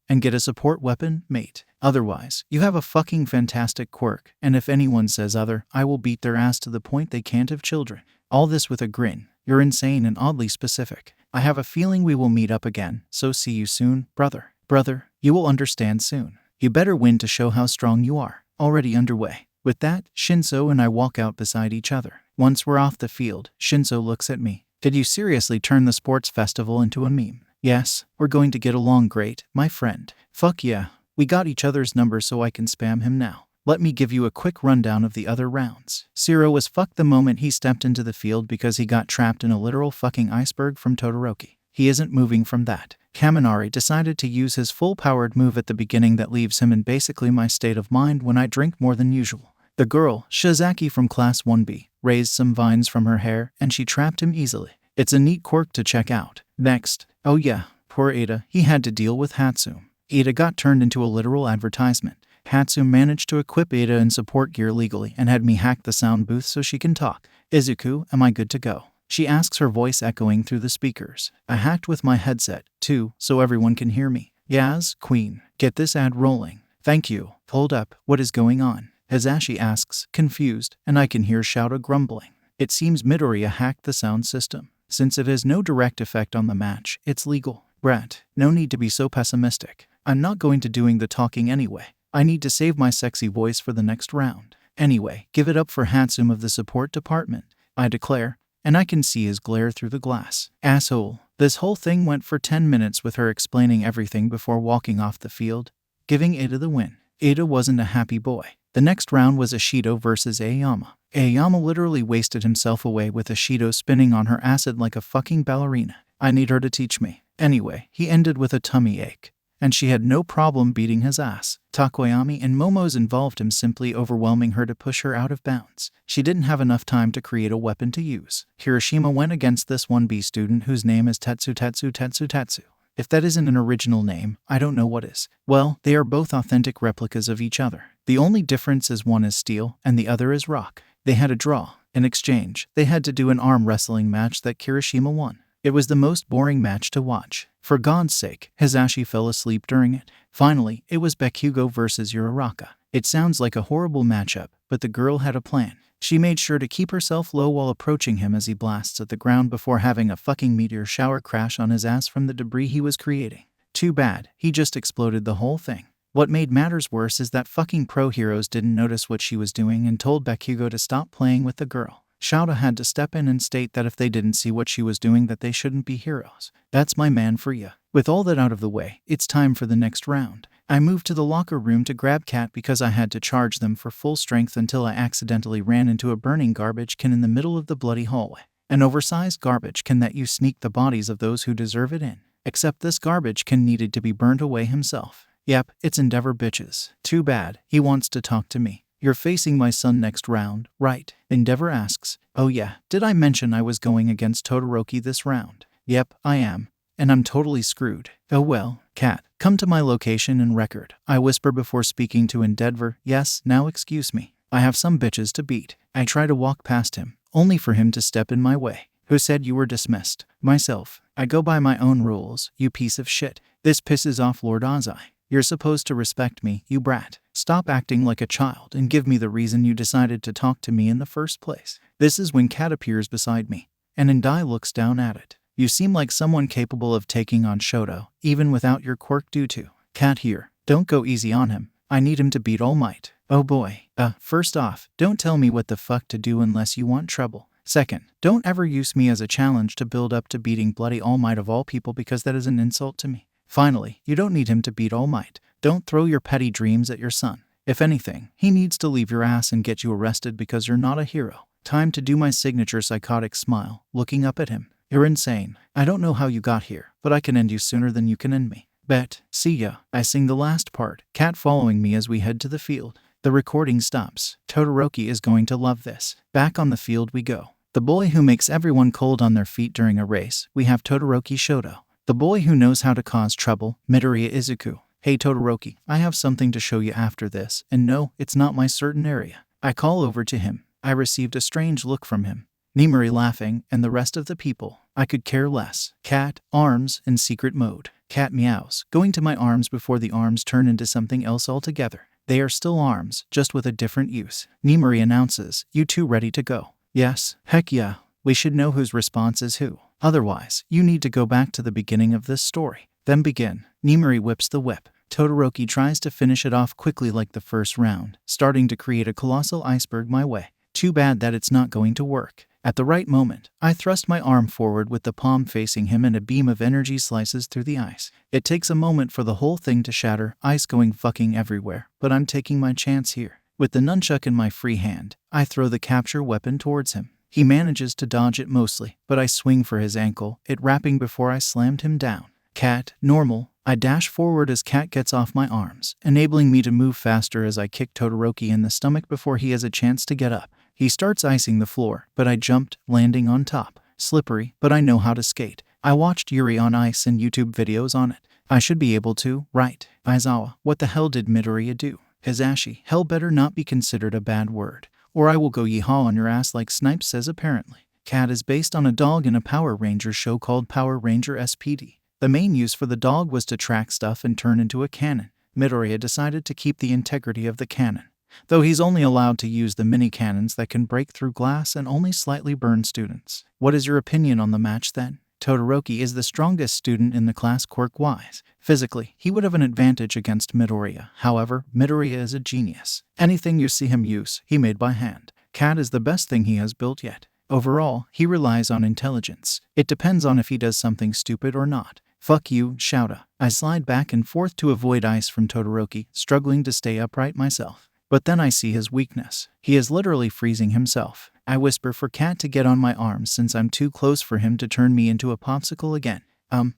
And get a support weapon, mate. Otherwise, you have a fucking fantastic quirk, and if anyone says other, I will beat their ass to the point they can't have children. All this with a grin. You're insane and oddly specific. I have a feeling we will meet up again, so see you soon, brother. Brother, you will understand soon. You better win to show how strong you are. Already underway. With that, Shinso and I walk out beside each other. Once we're off the field, Shinso looks at me. Did you seriously turn the sports festival into a meme? Yes, we're going to get along great, my friend. Fuck yeah. We got each other's numbers so I can spam him now. Let me give you a quick rundown of the other rounds. Zero was fucked the moment he stepped into the field because he got trapped in a literal fucking iceberg from Todoroki. He isn't moving from that. Kaminari decided to use his full-powered move at the beginning that leaves him in basically my state of mind when I drink more than usual. The girl, Shizaki from Class 1B, raised some vines from her hair and she trapped him easily. It's a neat quirk to check out. Next. Oh yeah, poor Ada, he had to deal with Hatsume. Ada got turned into a literal advertisement. Hatsume managed to equip Ada in support gear legally and had me hack the sound booth so she can talk. Izuku, am I good to go? She asks, her voice echoing through the speakers. I hacked with my headset, too, so everyone can hear me. Yas, Queen. Get this ad rolling. Thank you. Hold up, what is going on? Hizashi asks, confused, and I can hear Shouta grumbling. It seems Midoriya hacked the sound system. Since it has no direct effect on the match, it's legal. Brat, no need to be so pessimistic. I'm not going to doing the talking anyway. I need to save my sexy voice for the next round. Anyway, give it up for Hatsume of the support department, I declare, and I can see his glare through the glass. Asshole. This whole thing went for 10 minutes with her explaining everything before walking off the field, giving Ada the win. Ada wasn't a happy boy. The next round was Ashido versus Aoyama. Aoyama literally wasted himself away with Ashido spinning on her acid like a fucking ballerina. I need her to teach me. Anyway, he ended with a tummy ache, and she had no problem beating his ass. Takoyami and Momo's involved him, simply overwhelming her to push her out of bounds. She didn't have enough time to create a weapon to use. Hiroshima went against this 1B student whose name is Tetsu. If that isn't an original name, I don't know what is. Well, they are both authentic replicas of each other. The only difference is one is steel and the other is rock. They had a draw. In exchange, they had to do an arm wrestling match that Kirishima won. It was the most boring match to watch. For God's sake, Hisashi fell asleep during it. Finally, it was Bakugo versus Uraraka. It sounds like a horrible matchup, but the girl had a plan. She made sure to keep herself low while approaching him as he blasts at the ground before having a fucking meteor shower crash on his ass from the debris he was creating. Too bad, he just exploded the whole thing. What made matters worse is that fucking pro heroes didn't notice what she was doing and told Bakugo to stop playing with the girl. Shouta had to step in and state that if they didn't see what she was doing that they shouldn't be heroes. That's my man for ya. With all that out of the way, it's time for the next round. I moved to the locker room to grab Cat because I had to charge them for full strength until I accidentally ran into a burning garbage can in the middle of the bloody hallway. An oversized garbage can that you sneak the bodies of those who deserve it in. Except this garbage can needed to be burnt away himself. Yep, it's Endeavor bitches. Too bad, he wants to talk to me. You're facing my son next round, right? Endeavor asks. Oh yeah, did I mention I was going against Todoroki this round? Yep, I am. And I'm totally screwed. Oh well, Cat, come to my location and record. I whisper before speaking to Endeavor. Yes, now excuse me. I have some bitches to beat. I try to walk past him, only for him to step in my way. Who said you were dismissed? Myself. I go by my own rules, you piece of shit. This pisses off Lord Ozai. You're supposed to respect me, you brat. Stop acting like a child and give me the reason you decided to talk to me in the first place. This is when Cat appears beside me, and Endai looks down at it. You seem like someone capable of taking on Shoto, even without your quirk due to. Cat here. Don't go easy on him. I need him to beat All Might. Oh boy. First off, don't tell me what the fuck to do unless you want trouble. Second, don't ever use me as a challenge to build up to beating bloody All Might of all people because that is an insult to me. Finally, you don't need him to beat All Might. Don't throw your petty dreams at your son. If anything, he needs to leave your ass and get you arrested because you're not a hero. Time to do my signature psychotic smile, looking up at him. You're insane. I don't know how you got here, but I can end you sooner than you can end me. Bet. See ya. I sing the last part, Cat following me as we head to the field. The recording stops. Todoroki is going to love this. Back on the field we go. The boy who makes everyone cold on their feet during a race, we have Todoroki Shoto. The boy who knows how to cause trouble, Midoriya Izuku. Hey Todoroki, I have something to show you after this, and no, it's not my certain area. I call over to him. I received a strange look from him. Nimori laughing, and the rest of the people. I could care less. Cat, arms, in secret mode. Cat meows, going to my arms before the arms turn into something else altogether. They are still arms, just with a different use. Nimori announces, you two ready to go? Yes, heck yeah. We should know whose response is who. Otherwise, you need to go back to the beginning of this story. Then begin. Nimori whips the whip. Todoroki tries to finish it off quickly like the first round, starting to create a colossal iceberg my way. Too bad that it's not going to work. At the right moment, I thrust my arm forward with the palm facing him and a beam of energy slices through the ice. It takes a moment for the whole thing to shatter, ice going fucking everywhere, but I'm taking my chance here. With the nunchuck in my free hand, I throw the capture weapon towards him. He manages to dodge it mostly, but I swing for his ankle, it wrapping before I slammed him down. Cat, normal. I dash forward as Cat gets off my arms, enabling me to move faster as I kick Todoroki in the stomach before he has a chance to get up. He starts icing the floor, but I jumped, landing on top. Slippery, but I know how to skate. I watched Yuri on Ice and YouTube videos on it. I should be able to, right? Aizawa, what the hell did Midoriya do? Hisashi, hell better not be considered a bad word, or I will go yeehaw on your ass like Snipes says apparently. Cat is based on a dog in a Power Ranger show called Power Ranger SPD. The main use for the dog was to track stuff and turn into a cannon. Midoriya decided to keep the integrity of the cannon, though he's only allowed to use the mini cannons that can break through glass and only slightly burn students. What is your opinion on the match then? Todoroki is the strongest student in the class quirk-wise. Physically, he would have an advantage against Midoriya. However, Midoriya is a genius. Anything you see him use, he made by hand. Cat is the best thing he has built yet. Overall, he relies on intelligence. It depends on if he does something stupid or not. Fuck you, Shouta. I slide back and forth to avoid ice from Todoroki, struggling to stay upright myself. But then I see his weakness. He is literally freezing himself. I whisper for Cat to get on my arms since I'm too close for him to turn me into a popsicle again.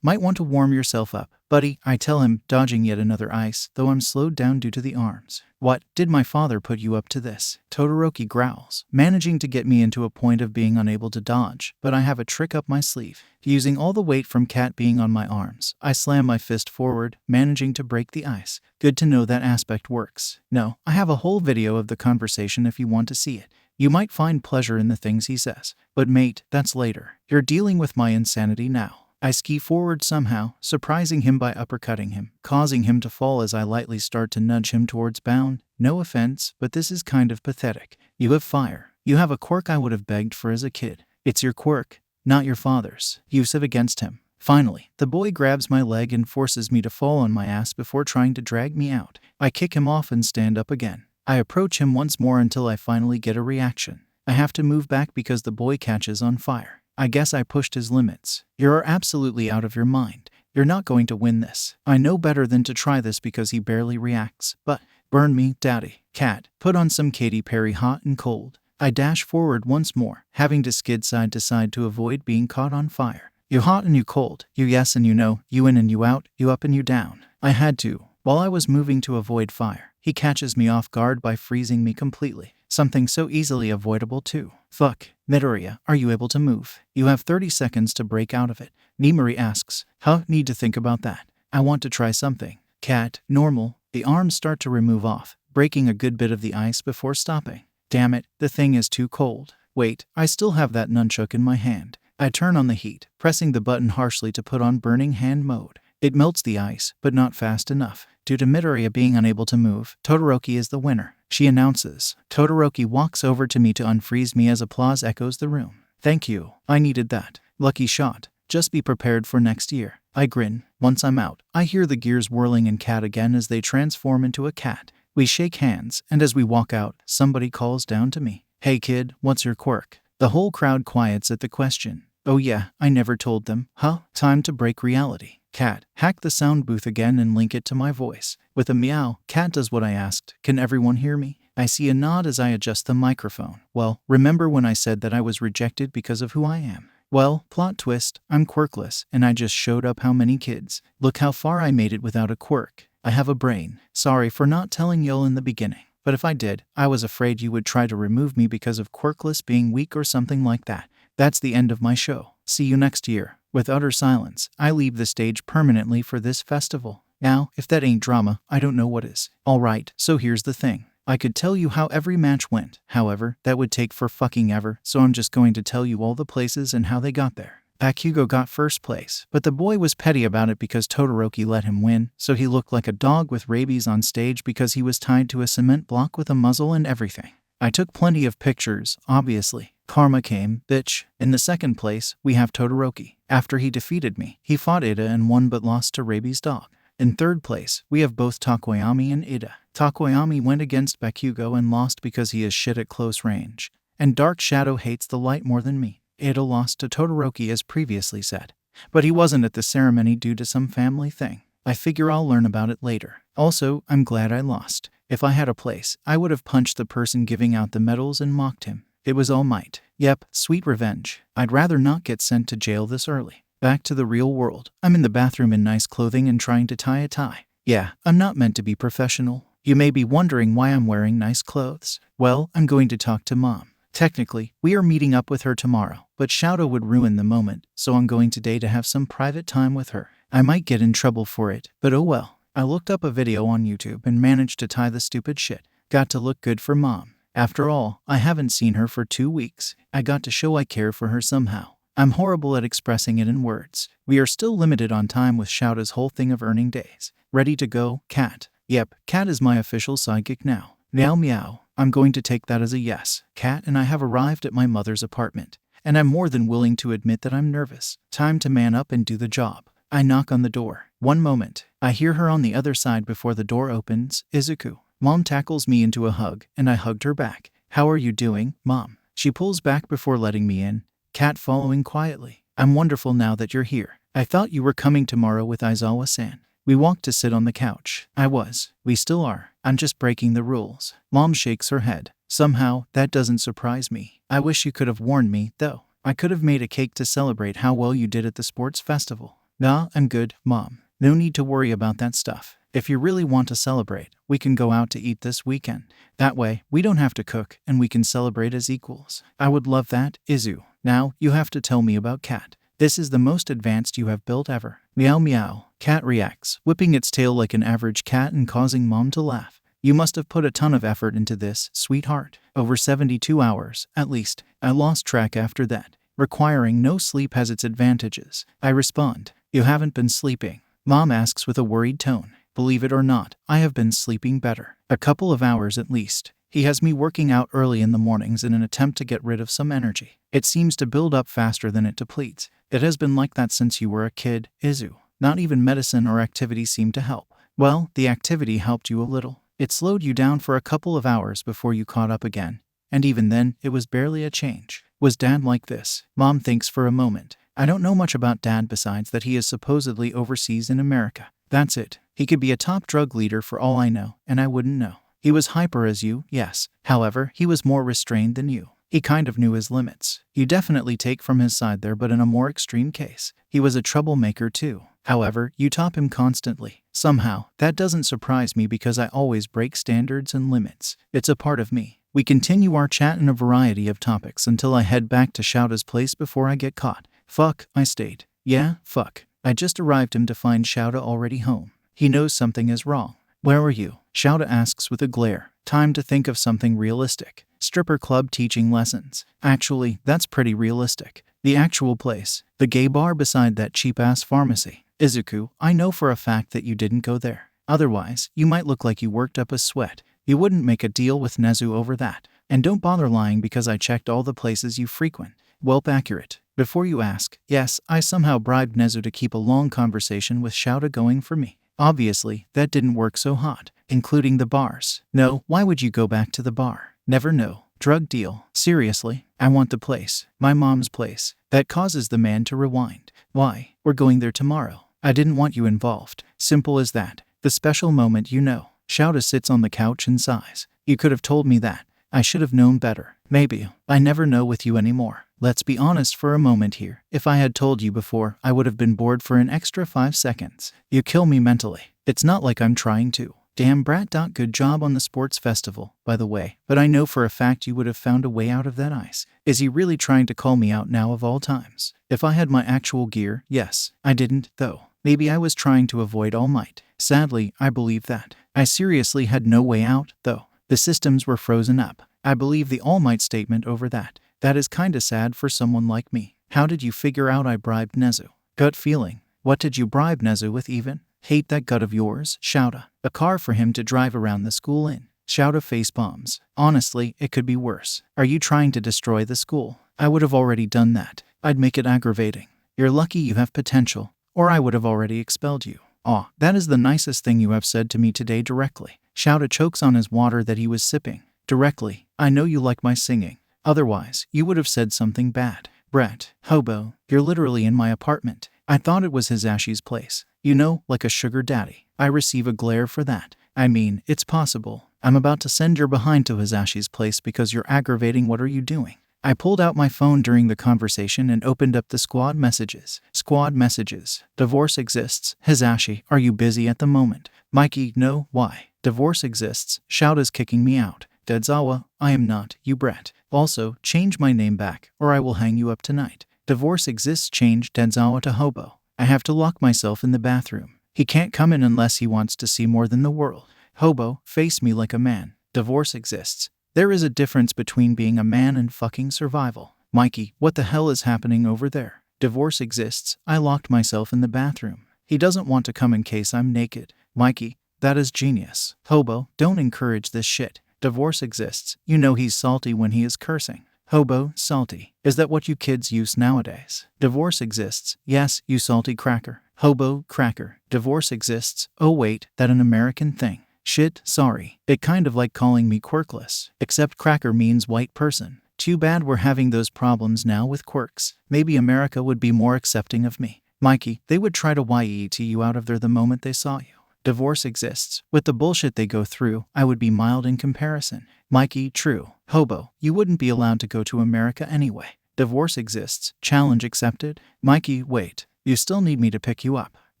Might want to warm yourself up, buddy, I tell him, dodging yet another ice, though I'm slowed down due to the arms. What, did my father put you up to this? Todoroki growls, managing to get me into a point of being unable to dodge, but I have a trick up my sleeve. Using all the weight from Cat being on my arms, I slam my fist forward, managing to break the ice. Good to know that aspect works. No, I have a whole video of the conversation if you want to see it. You might find pleasure in the things he says. But mate, that's later. You're dealing with my insanity now. I ski forward somehow, surprising him by uppercutting him, causing him to fall as I lightly start to nudge him towards bound. No offense, but this is kind of pathetic. You have fire. You have a quirk I would have begged for as a kid. It's your quirk, not your father's. Use it against him. Finally, the boy grabs my leg and forces me to fall on my ass before trying to drag me out. I kick him off and stand up again. I approach him once more until I finally get a reaction. I have to move back because the boy catches on fire. I guess I pushed his limits. You're absolutely out of your mind. You're not going to win this. I know better than to try this because he barely reacts. But, burn me, daddy. Cat, put on some Katy Perry hot and cold. I dash forward once more, having to skid side to side to avoid being caught on fire. You hot and you cold. You yes and you no. You in and you out. You up and you down. I had to. While I was moving to avoid fire, he catches me off guard by freezing me completely. Something so easily avoidable too. Fuck. Midoriya, are you able to move? You have 30 seconds to break out of it. Nimari asks. Huh? Need to think about that. I want to try something. Cat. Normal. The arms start to remove off, breaking a good bit of the ice before stopping. Damn it, the thing is too cold. Wait, I still have that nunchuck in my hand. I turn on the heat, pressing the button harshly to put on burning hand mode. It melts the ice, but not fast enough. Due to Midoriya being unable to move, Todoroki is the winner. She announces. Todoroki walks over to me to unfreeze me as applause echoes the room. Thank you. I needed that. Lucky shot. Just be prepared for next year. I grin. Once I'm out, I hear the gears whirling in Cat again as they transform into a cat. We shake hands, and as we walk out, somebody calls down to me. Hey kid, what's your quirk? The whole crowd quiets at the question. Oh yeah, I never told them. Huh? Time to break reality. Cat, hack the sound booth again and link it to my voice. With a meow, Cat does what I asked. Can everyone hear me? I see a nod as I adjust the microphone. Well, remember when I said that I was rejected because of who I am? Well, plot twist, I'm quirkless, and I just showed up how many kids. Look how far I made it without a quirk. I have a brain. Sorry for not telling y'all in the beginning. But if I did, I was afraid you would try to remove me because of quirkless being weak or something like that. That's the end of my show. See you next year. With utter silence, I leave the stage permanently for this festival. Now, if that ain't drama, I don't know what is. Alright, so here's the thing. I could tell you how every match went. However, that would take for fucking ever, so I'm just going to tell you all the places and how they got there. Bakugo got first place, but the boy was petty about it because Todoroki let him win, so he looked like a dog with rabies on stage because he was tied to a cement block with a muzzle and everything. I took plenty of pictures, obviously. Karma came, bitch. In the second place, we have Todoroki. After he defeated me, he fought Ida and won but lost to Rabies Dog. In third place, we have both Takoyami and Ida. Takoyami went against Bakugo and lost because he is shit at close range. And Dark Shadow hates the light more than me. Ida lost to Todoroki as previously said. But he wasn't at the ceremony due to some family thing. I figure I'll learn about it later. Also, I'm glad I lost. If I had a place, I would have punched the person giving out the medals and mocked him. It was all might. Yep, sweet revenge. I'd rather not get sent to jail this early. Back to the real world. I'm in the bathroom in nice clothing and trying to tie a tie. Yeah, I'm not meant to be professional. You may be wondering why I'm wearing nice clothes. Well, I'm going to talk to Mom. Technically, we are meeting up with her tomorrow, but Shadow would ruin the moment, so I'm going today to have some private time with her. I might get in trouble for it, but oh well. I looked up a video on YouTube and managed to tie the stupid shit. Got to look good for Mom. After all, I haven't seen her for 2 weeks. I got to show I care for her somehow. I'm horrible at expressing it in words. We are still limited on time with Shadow's whole thing of earning days. Ready to go, Cat? Yep, Cat is my official sidekick now. Meow meow. I'm going to take that as a yes. Cat and I have arrived at my mother's apartment, and I'm more than willing to admit that I'm nervous. Time to man up and do the job. I knock on the door. One moment. I hear her on the other side before the door opens. Izuku. Mom tackles me into a hug, and I hugged her back. How are you doing, Mom? She pulls back before letting me in. Cat following quietly. I'm wonderful now that you're here. I thought you were coming tomorrow with Aizawa-san. We walked to sit on the couch. I was. We still are. I'm just breaking the rules. Mom shakes her head. Somehow, that doesn't surprise me. I wish you could have warned me, though. I could have made a cake to celebrate how well you did at the sports festival. Nah, I'm good, Mom. No need to worry about that stuff. If you really want to celebrate, we can go out to eat this weekend. That way, we don't have to cook, and we can celebrate as equals. I would love that, Izu. Now, you have to tell me about Cat. This is the most advanced you have built ever. Meow meow. Cat reacts, whipping its tail like an average cat and causing Mom to laugh. You must have put a ton of effort into this, sweetheart. Over 72 hours, at least. I lost track after that. Requiring no sleep has its advantages. I respond. You haven't been sleeping. Mom asks with a worried tone. Believe it or not, I have been sleeping better. A couple of hours at least. He has me working out early in the mornings in an attempt to get rid of some energy. It seems to build up faster than it depletes. It has been like that since you were a kid, Izu. Not even medicine or activity seemed to help. Well, the activity helped you a little. It slowed you down for a couple of hours before you caught up again. And even then, it was barely a change. Was Dad like this? Mom thinks for a moment. I don't know much about Dad besides that he is supposedly overseas in America. That's it. He could be a top drug leader for all I know, and I wouldn't know. He was hyper as you, yes. However, he was more restrained than you. He kind of knew his limits. You definitely take from his side there, but in a more extreme case. He was a troublemaker too. However, you top him constantly. Somehow, that doesn't surprise me because I always break standards and limits. It's a part of me. We continue our chat in a variety of topics until I head back to Shouda's place before I get caught. Fuck, I state. Yeah, fuck. I just arrived him to find Shouda already home. He knows something is wrong. Where were you? Shouda asks with a glare. Time to think of something realistic. Stripper club teaching lessons. Actually, that's pretty realistic. The actual place. The gay bar beside that cheap-ass pharmacy. Izuku, I know for a fact that you didn't go there. Otherwise, you might look like you worked up a sweat. You wouldn't make a deal with Nezu over that. And don't bother lying because I checked all the places you frequent. Welp accurate. Before you ask, yes, I somehow bribed Nezu to keep a long conversation with Shouda going for me. Obviously, that didn't work so hot, including the bars. No, why would you go back to the bar? Never know. Drug deal. Seriously, I want the place. My mom's place. That causes the man to rewind. Why? We're going there tomorrow. I didn't want you involved. Simple as that. The special moment you know. Shouda sits on the couch and sighs. You could have told me that. I should have known better. Maybe. I never know with you anymore. Let's be honest for a moment here. If I had told you before, I would have been bored for an extra 5 seconds. You kill me mentally. It's not like I'm trying to. Damn brat. Good job on the sports festival, by the way. But I know for a fact you would have found a way out of that ice. Is he really trying to call me out now of all times? If I had my actual gear, yes. I didn't, though. Maybe I was trying to avoid All Might. Sadly, I believe that. I seriously had no way out, though. The systems were frozen up. I believe the All Might statement over that. That is kinda sad for someone like me. How did you figure out I bribed Nezu? Gut feeling. What did you bribe Nezu with even? Hate that gut of yours, Shouda. A car for him to drive around the school in. Shouda face bombs. Honestly, it could be worse. Are you trying to destroy the school? I would have already done that. I'd make it aggravating. You're lucky you have potential, or I would have already expelled you. Aw, that is the nicest thing you have said to me today directly. Shouda chokes on his water that he was sipping. Directly. I know you like my singing. Otherwise, you would have said something bad. Brett, hobo, you're literally in my apartment. I thought it was Hizashi's place. You know, like a sugar daddy. I receive a glare for that. I mean, it's possible. I'm about to send your behind to Hizashi's place because you're aggravating. What are you doing? I pulled out my phone during the conversation and opened up the squad messages. Squad messages. Divorce exists. Hizashi, are you busy at the moment? Mikey, no, why? Divorce exists. Shouda's kicking me out. Aizawa, I am not, you brat. Also, change my name back, or I will hang you up tonight. Divorce exists. Change Aizawa to hobo. I have to lock myself in the bathroom. He can't come in unless he wants to see more than the world. Hobo, face me like a man. Divorce exists. There is a difference between being a man and fucking survival. Mikey, what the hell is happening over there? Divorce exists. I locked myself in the bathroom. He doesn't want to come in case I'm naked. Mikey, that is genius. Hobo, don't encourage this shit. Divorce exists. You know he's salty when he is cursing. Hobo, salty. Is that what you kids use nowadays? Divorce exists. Yes, you salty cracker. Hobo, cracker. Divorce exists. Oh wait, that an American thing. Shit, sorry. It kind of like calling me quirkless. Except cracker means white person. Too bad we're having those problems now with quirks. Maybe America would be more accepting of me. Mikey, they would try to YET you out of there the moment they saw you. Divorce exists. With the bullshit they go through, I would be mild in comparison. Mikey, true. Hobo, you wouldn't be allowed to go to America anyway. Divorce exists. Challenge accepted. Mikey, wait. You still need me to pick you up.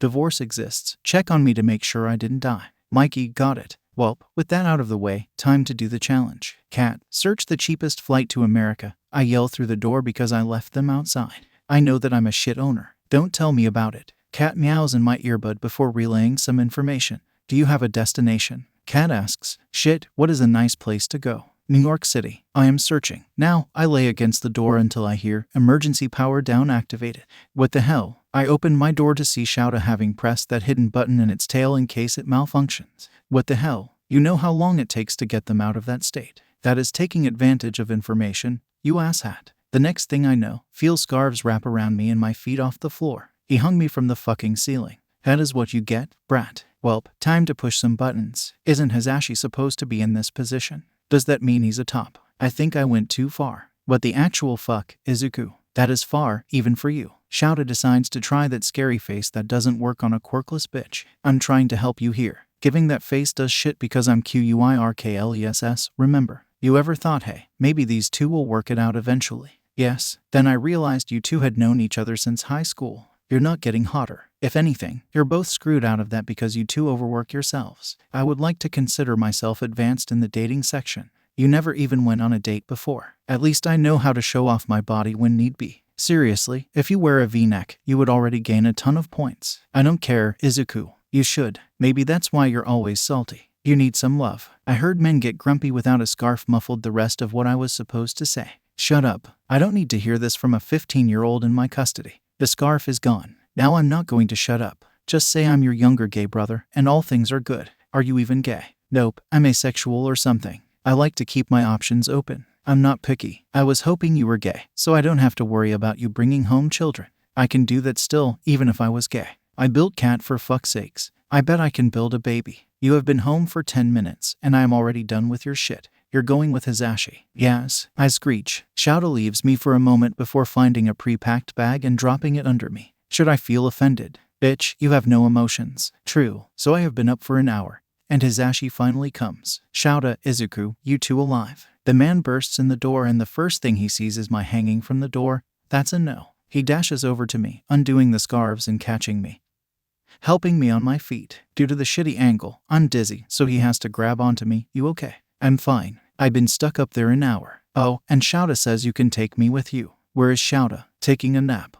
Divorce exists. Check on me to make sure I didn't die. Mikey, got it. Welp, with that out of the way, time to do the challenge. Cat, search the cheapest flight to America. I yell through the door because I left them outside. I know that I'm a shit owner. Don't tell me about it. Cat meows in my earbud before relaying some information. Do you have a destination? Kat asks, shit, what is a nice place to go? New York City. I am searching. Now, I lay against the door until I hear emergency power down activated. What the hell? I open my door to see Shouta having pressed that hidden button in its tail in case it malfunctions. What the hell? You know how long it takes to get them out of that state. That is taking advantage of information, you asshat. The next thing I know, feel scarves wrap around me and my feet off the floor. He hung me from the fucking ceiling. That is what you get, brat. Welp, time to push some buttons. Isn't Hazashi supposed to be in this position? Does that mean he's a top? I think I went too far. What the actual fuck, Izuku? That is far, even for you. Shouta decides to try that scary face that doesn't work on a quirkless bitch. I'm trying to help you here. Giving that face does shit because I'm QUIRKLESS, remember? You ever thought, hey, maybe these two will work it out eventually? Yes. Then I realized you two had known each other since high school. You're not getting hotter. If anything, you're both screwed out of that because you two overwork yourselves. I would like to consider myself advanced in the dating section. You never even went on a date before. At least I know how to show off my body when need be. Seriously, if you wear a V-neck, you would already gain a ton of points. I don't care, Izuku. You should. Maybe that's why you're always salty. You need some love. I heard men get grumpy without a scarf muffled the rest of what I was supposed to say. Shut up. I don't need to hear this from a 15-year-old in my custody. The scarf is gone. Now I'm not going to shut up. Just say I'm your younger gay brother, and all things are good. Are you even gay? Nope, I'm asexual or something. I like to keep my options open. I'm not picky. I was hoping you were gay, so I don't have to worry about you bringing home children. I can do that still, even if I was gay. I built Cat for fuck's sakes. I bet I can build a baby. You have been home for 10 minutes, and I am already done with your shit. You're going with Hazashi. Yes, I screech. Shouta leaves me for a moment before finding a pre-packed bag and dropping it under me. Should I feel offended? Bitch, you have no emotions. True, so I have been up for an hour. And Hazashi finally comes. Shouta, Izuku, you two alive. The man bursts in the door and the first thing he sees is my hanging from the door. That's a no. He dashes over to me, undoing the scarves and catching me, helping me on my feet. Due to the shitty angle, I'm dizzy, so he has to grab onto me. You okay? I'm fine. I've been stuck up there an hour. Oh, and Shouta says you can take me with you. Where is Shouta? Taking a nap.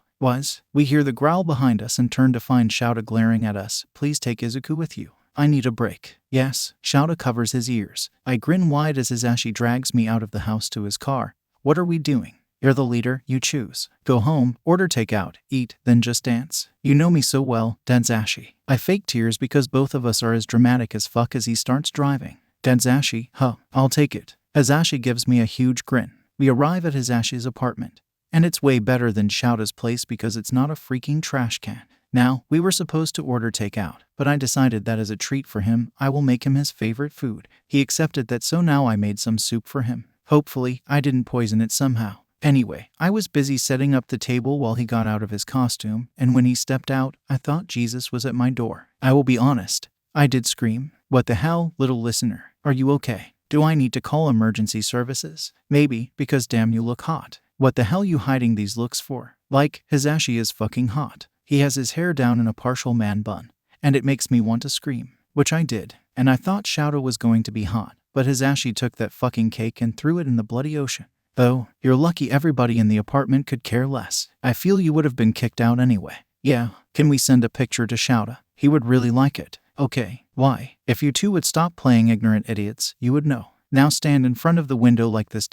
We hear the growl behind us and turn to find Shouta glaring at us. Please take Izuku with you. I need a break. Yes, Shouta covers his ears. I grin wide as Hazashi drags me out of the house to his car. What are we doing? You're the leader, you choose. Go home, order takeout, eat, then just dance. You know me so well, Hazashi. I fake tears because both of us are as dramatic as fuck as he starts driving. Hazashi, I'll take it. Hazashi gives me a huge grin. We arrive at Hazashi's apartment. And it's way better than Shouta's place because it's not a freaking trash can. Now, we were supposed to order takeout, but I decided that as a treat for him, I will make him his favorite food. He accepted that, so now I made some soup for him. Hopefully, I didn't poison it somehow. Anyway, I was busy setting up the table while he got out of his costume, and when he stepped out, I thought Jesus was at my door. I will be honest, I did scream. What the hell, little listener? Are you okay? Do I need to call emergency services? Maybe, because damn you look hot. What the hell you hiding these looks for? Like, Hazashi is fucking hot. He has his hair down in a partial man bun, and it makes me want to scream. Which I did, and I thought Shouta was going to be hot, but Hazashi took that fucking cake and threw it in the bloody ocean. Though, you're lucky everybody in the apartment could care less. I feel you would have been kicked out anyway. Yeah, can we send a picture to Shouta? He would really like it. Okay, why? If you two would stop playing ignorant idiots, you would know. Now stand in front of the window like this.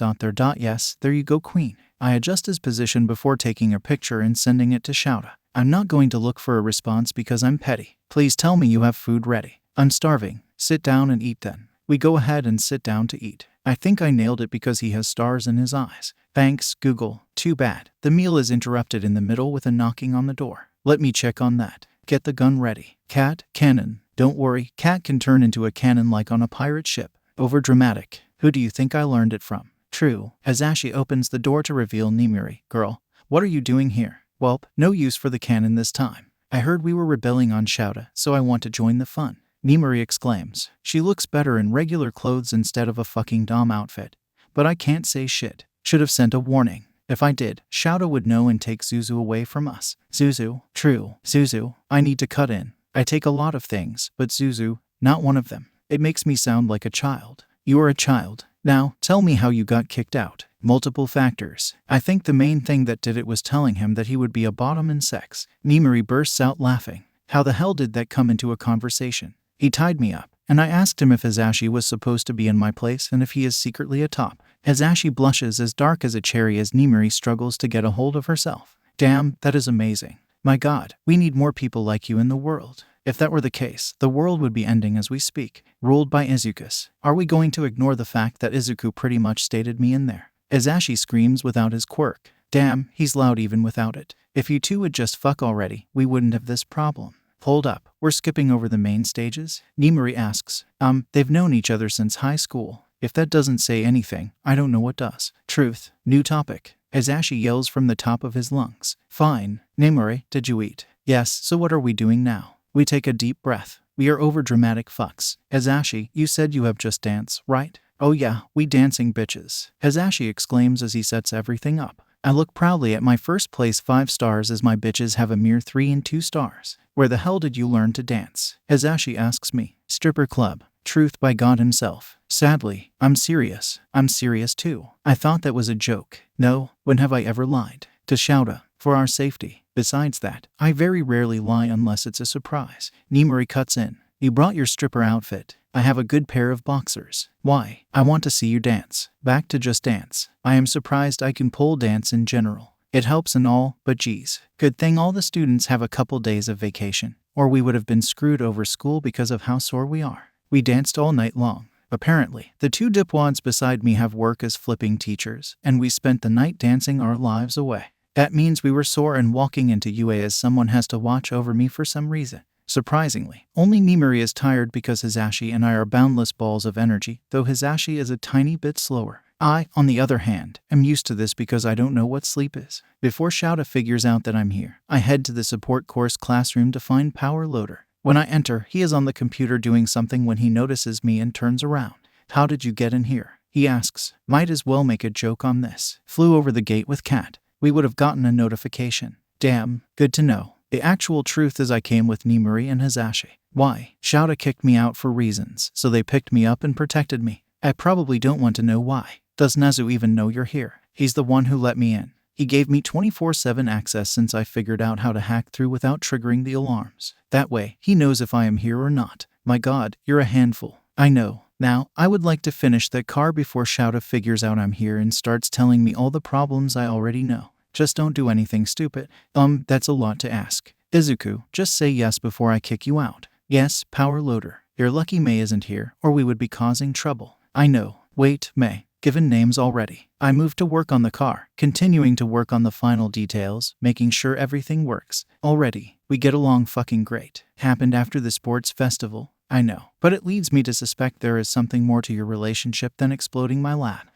Yes, there you go, queen. I adjust his position before taking a picture and sending it to Shouta. I'm not going to look for a response because I'm petty. Please tell me you have food ready. I'm starving. Sit down and eat then. We go ahead and sit down to eat. I think I nailed it because he has stars in his eyes. Thanks, Google. Too bad. The meal is interrupted in the middle with a knocking on the door. Let me check on that. Get the gun ready. Cat, cannon. Don't worry, Cat can turn into a cannon like on a pirate ship. Over dramatic. Who do you think I learned it from? True. Hazashi opens the door to reveal Nimiri. Girl, what are you doing here? Welp, no use for the cannon this time. I heard we were rebelling on Shouta, so I want to join the fun. Nimiri exclaims. She looks better in regular clothes instead of a fucking dom outfit. But I can't say shit. Should have sent a warning. If I did, Shouta would know and take Zuzu away from us. Zuzu? True. Zuzu, I need to cut in. I take a lot of things, but Zuzu, not one of them. It makes me sound like a child. You are a child. Now, tell me how you got kicked out. Multiple factors. I think the main thing that did it was telling him that he would be a bottom in sex. Nimiri bursts out laughing. How the hell did that come into a conversation? He tied me up. and I asked him if Hisashi was supposed to be in my place and if he is secretly atop. Hisashi blushes as dark as a cherry as Nimiri struggles to get a hold of herself. Damn, that is amazing. My god, we need more people like you in the world. If that were the case, the world would be ending as we speak. Ruled by Izuku. Are we going to ignore the fact that Izuku pretty much stated me in there? Hisashi screams without his quirk. Damn, he's loud even without it. If you two would just fuck already, we wouldn't have this problem. Hold up, we're skipping over the main stages? Nimiri asks. They've known each other since high school. If that doesn't say anything, I don't know what does. Truth. New topic. Hisashi yells from the top of his lungs. Fine. Nimiri, did you eat? Yes, so what are we doing now? We take a deep breath. We are overdramatic fucks. Hisashi, you said you have just dance, right? Oh yeah, we dancing bitches. Hisashi exclaims as he sets everything up. I look proudly at my first place 5 stars as my bitches have a mere 3 and 2 stars. Where the hell did you learn to dance? Hisashi asks me. Stripper club. Truth by God himself. Sadly, I'm serious. I'm serious too. I thought that was a joke. No, when have I ever lied? To Shouta, for our safety. Besides that, I very rarely lie unless it's a surprise. Nimiri cuts in. You brought your stripper outfit. I have a good pair of boxers. Why? I want to see you dance. Back to just dance. I am surprised I can pole dance in general. It helps and all, but geez. Good thing all the students have a couple days of vacation, or we would have been screwed over school because of how sore we are. We danced all night long. Apparently, the 2 dipwads beside me have work as flipping teachers, and we spent the night dancing our lives away. That means we were sore and walking into UA as someone has to watch over me for some reason. Surprisingly, only Nimiri is tired because Hisashi and I are boundless balls of energy, though Hisashi is a tiny bit slower. I, on the other hand, am used to this because I don't know what sleep is. Before Shouta figures out that I'm here, I head to the support course classroom to find Power Loader. When I enter, he is on the computer doing something when he notices me and turns around. How did you get in here? He asks. Might as well make a joke on this. Flew over the gate with Cat. We would have gotten a notification. Damn, good to know. The actual truth is I came with Nimiri and Hisashi. Why? Shouta kicked me out for reasons, so they picked me up and protected me. I probably don't want to know why. Does Nezu even know you're here? He's the one who let me in. He gave me 24/7 access since I figured out how to hack through without triggering the alarms. That way, he knows if I am here or not. My god, you're a handful. I know. Now, I would like to finish that car before Shouta figures out I'm here and starts telling me all the problems I already know. Just don't do anything stupid. That's a lot to ask. Izuku, just say yes before I kick you out. Yes, Power Loader. You're lucky May isn't here, or we would be causing trouble. I know. Wait, May. Given names already. I moved to work on the car, continuing to work on the final details, making sure everything works. Already, we get along fucking great. Happened after the sports festival. I know. But it leads me to suspect there is something more to your relationship than exploding my lab.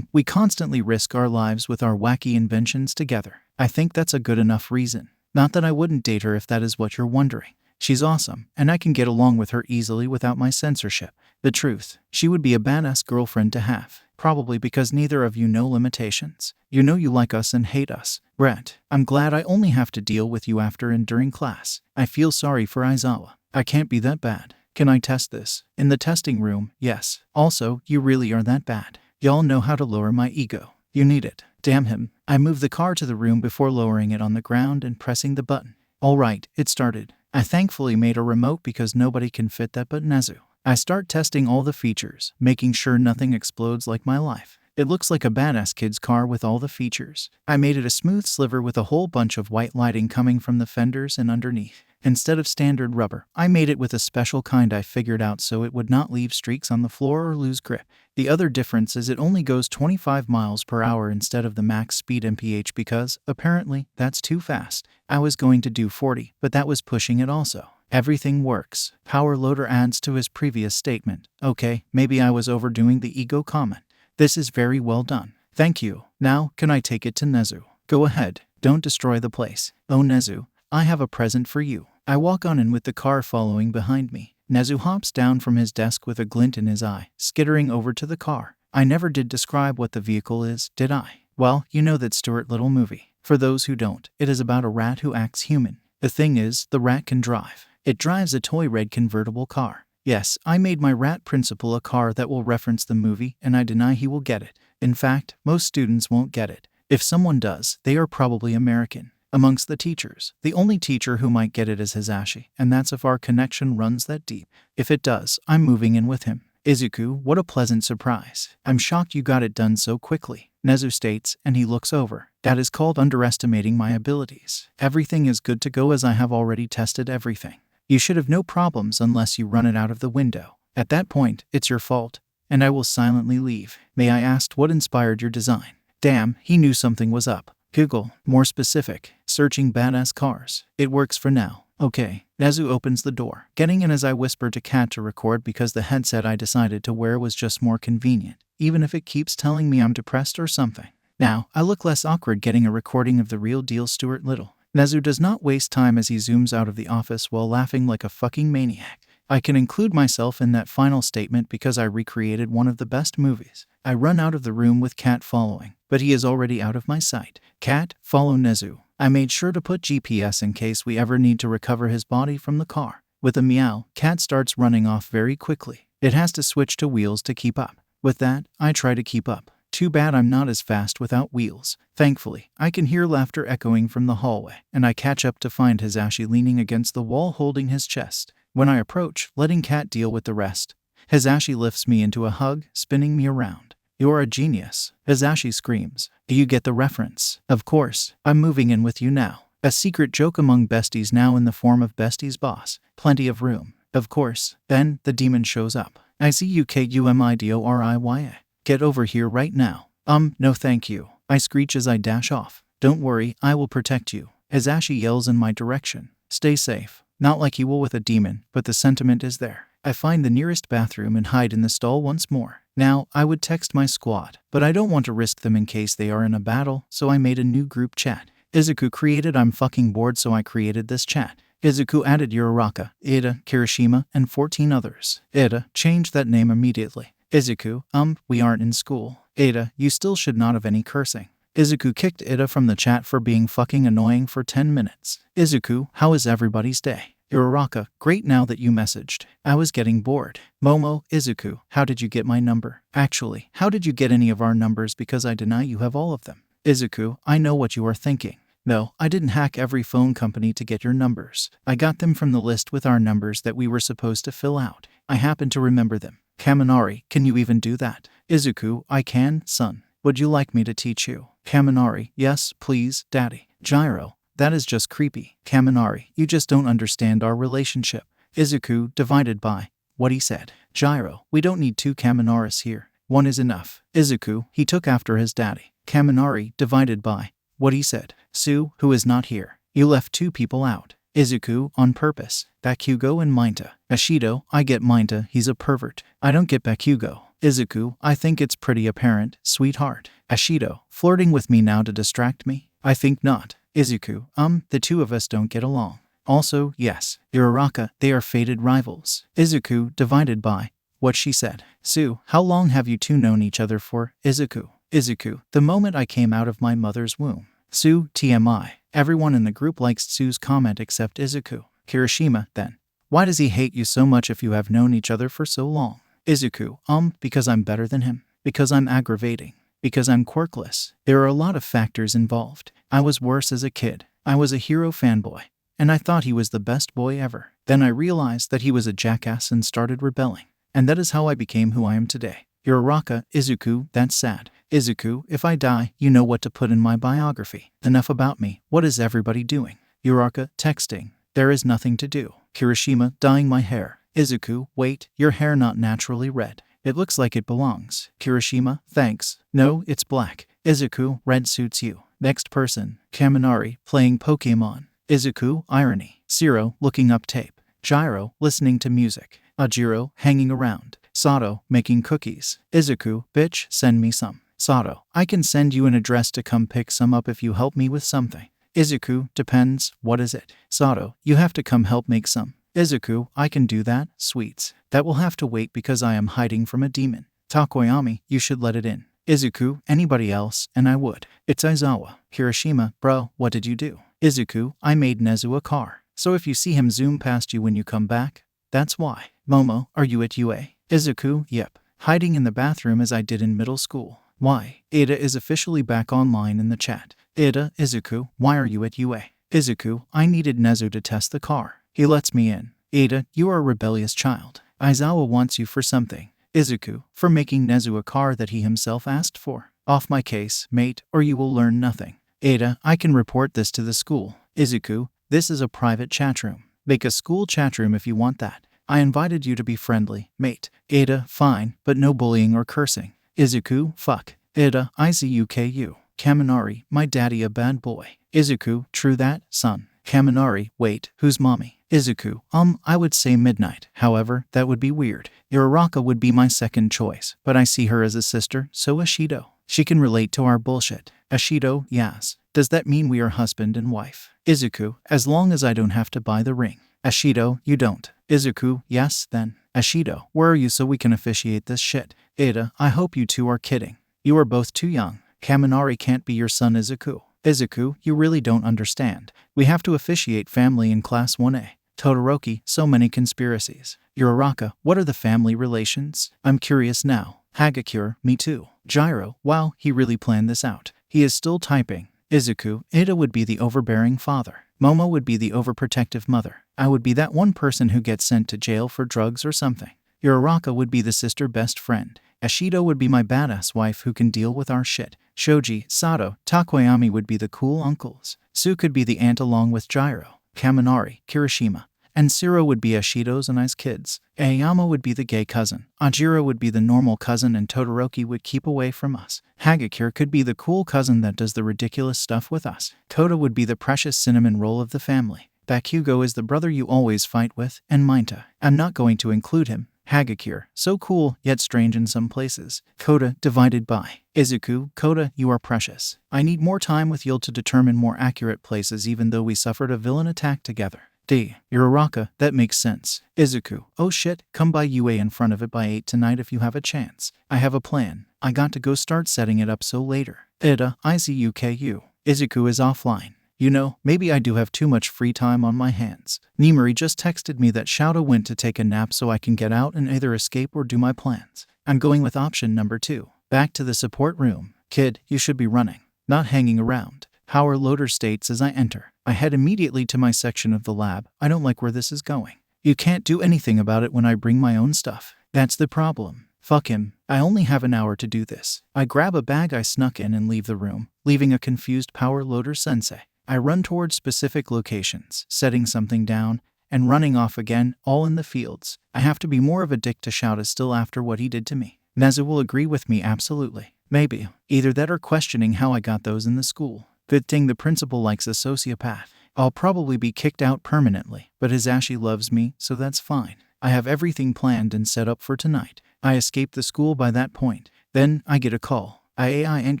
We constantly risk our lives with our wacky inventions together. I think that's a good enough reason. Not that I wouldn't date her if that is what you're wondering. She's awesome, and I can get along with her easily without my censorship. The truth, she would be a badass girlfriend to have. Probably because neither of you know limitations. You know you like us and hate us. Brett, I'm glad I only have to deal with you after and during class. I feel sorry for Aizawa. I can't be that bad. Can I test this? In the testing room, yes. Also, you really are that bad. Y'all know how to lower my ego. You need it. Damn him. I move the car to the room before lowering it on the ground and pressing the button. Alright, it started. I thankfully made a remote because nobody can fit that but Nezu. I start testing all the features, making sure nothing explodes like my life. It looks like a badass kid's car with all the features. I made it a smooth sliver with a whole bunch of white lighting coming from the fenders and underneath. Instead of standard rubber, I made it with a special kind I figured out so it would not leave streaks on the floor or lose grip. The other difference is it only goes 25 miles per hour instead of the max speed mph because, apparently, that's too fast. I was going to do 40, but that was pushing it also. Everything works. Power Loader adds to his previous statement. Okay, maybe I was overdoing the ego comment. This is very well done. Thank you. Now, can I take it to Nezu? Go ahead. Don't destroy the place. Oh Nezu, I have a present for you. I walk on in with the car following behind me. Nezu hops down from his desk with a glint in his eye, skittering over to the car. I never did describe what the vehicle is, did I? Well, you know that Stuart Little movie. For those who don't, it is about a rat who acts human. The thing is, the rat can drive. It drives a toy red convertible car. Yes, I made my rat principal a car that will reference the movie, and I deny he will get it. In fact, most students won't get it. If someone does, they are probably American. amongst the teachers. The only teacher who might get it is Hisashi, and that's if our connection runs that deep. If it does, I'm moving in with him. Izuku, what a pleasant surprise. I'm shocked you got it done so quickly, Nezu states, and he looks over. That is called underestimating my abilities. Everything is good to go as I have already tested everything. You should have no problems unless you run it out of the window. At that point, it's your fault, and I will silently leave. May I ask what inspired your design? Damn, he knew something was up. Google, more specific, searching badass cars. It works for now. Okay. Nezu opens the door, getting in as I whisper to Kat to record because the headset I decided to wear was just more convenient, even if it keeps telling me I'm depressed or something. Now, I look less awkward getting a recording of the real deal Stuart Little. Nezu does not waste time as he zooms out of the office while laughing like a fucking maniac. I can include myself in that final statement because I recreated one of the best movies. I run out of the room with Kat following, but he is already out of my sight. Kat, follow Nezu. I made sure to put GPS in case we ever need to recover his body from the car. With a meow, Kat starts running off very quickly. It has to switch to wheels to keep up. With that, I try to keep up. Too bad I'm not as fast without wheels. Thankfully, I can hear laughter echoing from the hallway, and I catch up to find Hisashi leaning against the wall holding his chest. When I approach, letting Kat deal with the rest, Hisashi lifts me into a hug, spinning me around. You're a genius, Hisashi screams. Do you get the reference? Of course, I'm moving in with you now. A secret joke among besties now in the form of Bestie's boss. Plenty of room. Of course. Then, the demon shows up. IZUKUMIDORIYA. Get over here right now. No thank you. I screech as I dash off. Don't worry, I will protect you. Hisashi yells in my direction. Stay safe. Not like he will with a demon, but the sentiment is there. I find the nearest bathroom and hide in the stall once more. Now, I would text my squad, but I don't want to risk them in case they are in a battle, so I made a new group chat. Izuku created I'm fucking bored so I created this chat. Izuku added Uraraka, Ida, Kirishima, and 14 others. Ida, change that name immediately. Izuku, we aren't in school. Ida, you still should not have any cursing. Izuku kicked Ida from the chat for being fucking annoying for 10 minutes. Izuku, how is everybody's day? Uraraka, great now that you messaged. I was getting bored. Momo, Izuku, how did you get my number? Actually, how did you get any of our numbers because I deny you have all of them? Izuku, I know what you are thinking. No, I didn't hack every phone company to get your numbers. I got them from the list with our numbers that we were supposed to fill out. I happen to remember them. Kaminari, can you even do that? Izuku, I can, son. Would you like me to teach you? Kaminari, yes, please, daddy. Gyro, that is just creepy. Kaminari, you just don't understand our relationship. Izuku, divided by what he said. Gyro, we don't need two Kaminaris here. One is enough. Izuku, he took after his daddy. Kaminari, divided by what he said. Sue, who is not here. You left two people out. Izuku, on purpose. Bakugo and Minta. Ashido, I get Minta, he's a pervert. I don't get Bakugo. Izuku, I think it's pretty apparent, sweetheart. Ashido, flirting with me now to distract me? I think not. Izuku, the two of us don't get along. Also, yes. Uraraka, they are fated rivals. Izuku, divided by what she said. Sue, how long have you two known each other for? Izuku, the moment I came out of my mother's womb. Sue, TMI. Everyone in the group likes Sue's comment except Izuku. Kirishima, then. Why does he hate you so much if you have known each other for so long? Izuku, because I'm better than him. Because I'm aggravating. Because I'm quirkless. There are a lot of factors involved. I was worse as a kid. I was a hero fanboy. And I thought he was the best boy ever. Then I realized that he was a jackass and started rebelling. And that is how I became who I am today. Uraraka, Izuku, that's sad. Izuku, if I die, you know what to put in my biography. Enough about me. What is everybody doing? Uraraka, texting. There is nothing to do. Kirishima, dyeing my hair. Izuku, wait, your hair not naturally red. It looks like it belongs. Kirishima, thanks. No, it's black. Izuku, red suits you. Next person. Kaminari, playing Pokemon. Izuku, irony. Zero, looking up tape. Gyro, listening to music. Ajiro, hanging around. Sato, making cookies. Izuku, bitch, send me some. Sato, I can send you an address to come pick some up if you help me with something. Izuku, depends, what is it? Sato, you have to come help make some. Izuku, I can do that, sweets. That will have to wait because I am hiding from a demon. Takoyami, you should let it in. Izuku, anybody else, and I would. It's Aizawa. Kirishima, bro, what did you do? Izuku, I made Nezu a car. So if you see him zoom past you when you come back, that's why. Momo, are you at UA? Izuku, yep. Hiding in the bathroom as I did in middle school. Why? Ada is officially back online in the chat. Ida, Izuku, why are you at UA? Izuku, I needed Nezu to test the car. He lets me in. Ida, you are a rebellious child. Aizawa wants you for something. Izuku, for making Nezu a car that he himself asked for. Off my case, mate, or you will learn nothing. Ada, I can report this to the school. Izuku, this is a private chat room. Make a school chat room if you want that. I invited you to be friendly, mate. Ada, fine, but no bullying or cursing. Izuku, fuck. Ada, IZUKU. Kaminari, my daddy a bad boy. Izuku, true that, son. Kaminari, wait, who's mommy? Izuku, I would say Midnight. However, that would be weird. Uraraka would be my second choice, but I see her as a sister, so Ashido. She can relate to our bullshit. Ashido, yes. Does that mean we are husband and wife? Izuku, as long as I don't have to buy the ring. Ashido, you don't. Izuku, yes, then. Ashido, where are you so we can officiate this shit? Ada, I hope you two are kidding. You are both too young. Kaminari can't be your son, Izuku. Izuku, you really don't understand. We have to officiate family in Class 1A. Todoroki, so many conspiracies. Uraraka, what are the family relations? I'm curious now. Hagakure, me too. Gyro, wow, he really planned this out. He is still typing. Izuku, Ida would be the overbearing father. Momo would be the overprotective mother. I would be that one person who gets sent to jail for drugs or something. Uraraka would be the sister best friend. Ashido would be my badass wife who can deal with our shit. Shoji, Sato, Takoyami would be the cool uncles. Su could be the aunt along with Gyro. Kaminari, Kirishima. And Siro would be Ashido's and I's kids. Aoyama would be the gay cousin. Ajiro would be the normal cousin and Todoroki would keep away from us. Hagakure could be the cool cousin that does the ridiculous stuff with us. Koda would be the precious cinnamon roll of the family. Bakugo is the brother you always fight with, and Mainta. I'm not going to include him. Hagakure, so cool, yet strange in some places. Koda, divided by. Izuku, Koda, you are precious. I need more time with you to determine more accurate places even though we suffered a villain attack together. D. Uraraka, that makes sense. Izuku, oh shit, come by UA in front of it by 8 tonight if you have a chance. I have a plan. I got to go start setting it up so later. Ida, IZUKU. Izuku is offline. You know, maybe I do have too much free time on my hands. Nimari just texted me that Shouta went to take a nap so I can get out and either escape or do my plans. I'm going with option number 2. Back to the support room. Kid, you should be running, not hanging around. Power loader states as I enter. I head immediately to my section of the lab. I don't like where this is going. You can't do anything about it when I bring my own stuff. That's the problem. Fuck him. I only have an hour to do this. I grab a bag I snuck in and leave the room, leaving a confused power loader sensei. I run towards specific locations, setting something down, and running off again, all in the fields. I have to be more of a dick to Shouta still after what he did to me. Nezu will agree with me absolutely. Maybe. Either that or questioning how I got those in the school. Good thing the principal likes a sociopath. I'll probably be kicked out permanently, but his Ashi loves me, so that's fine. I have everything planned and set up for tonight. I escape the school by that point. Then, I get a call. I ain't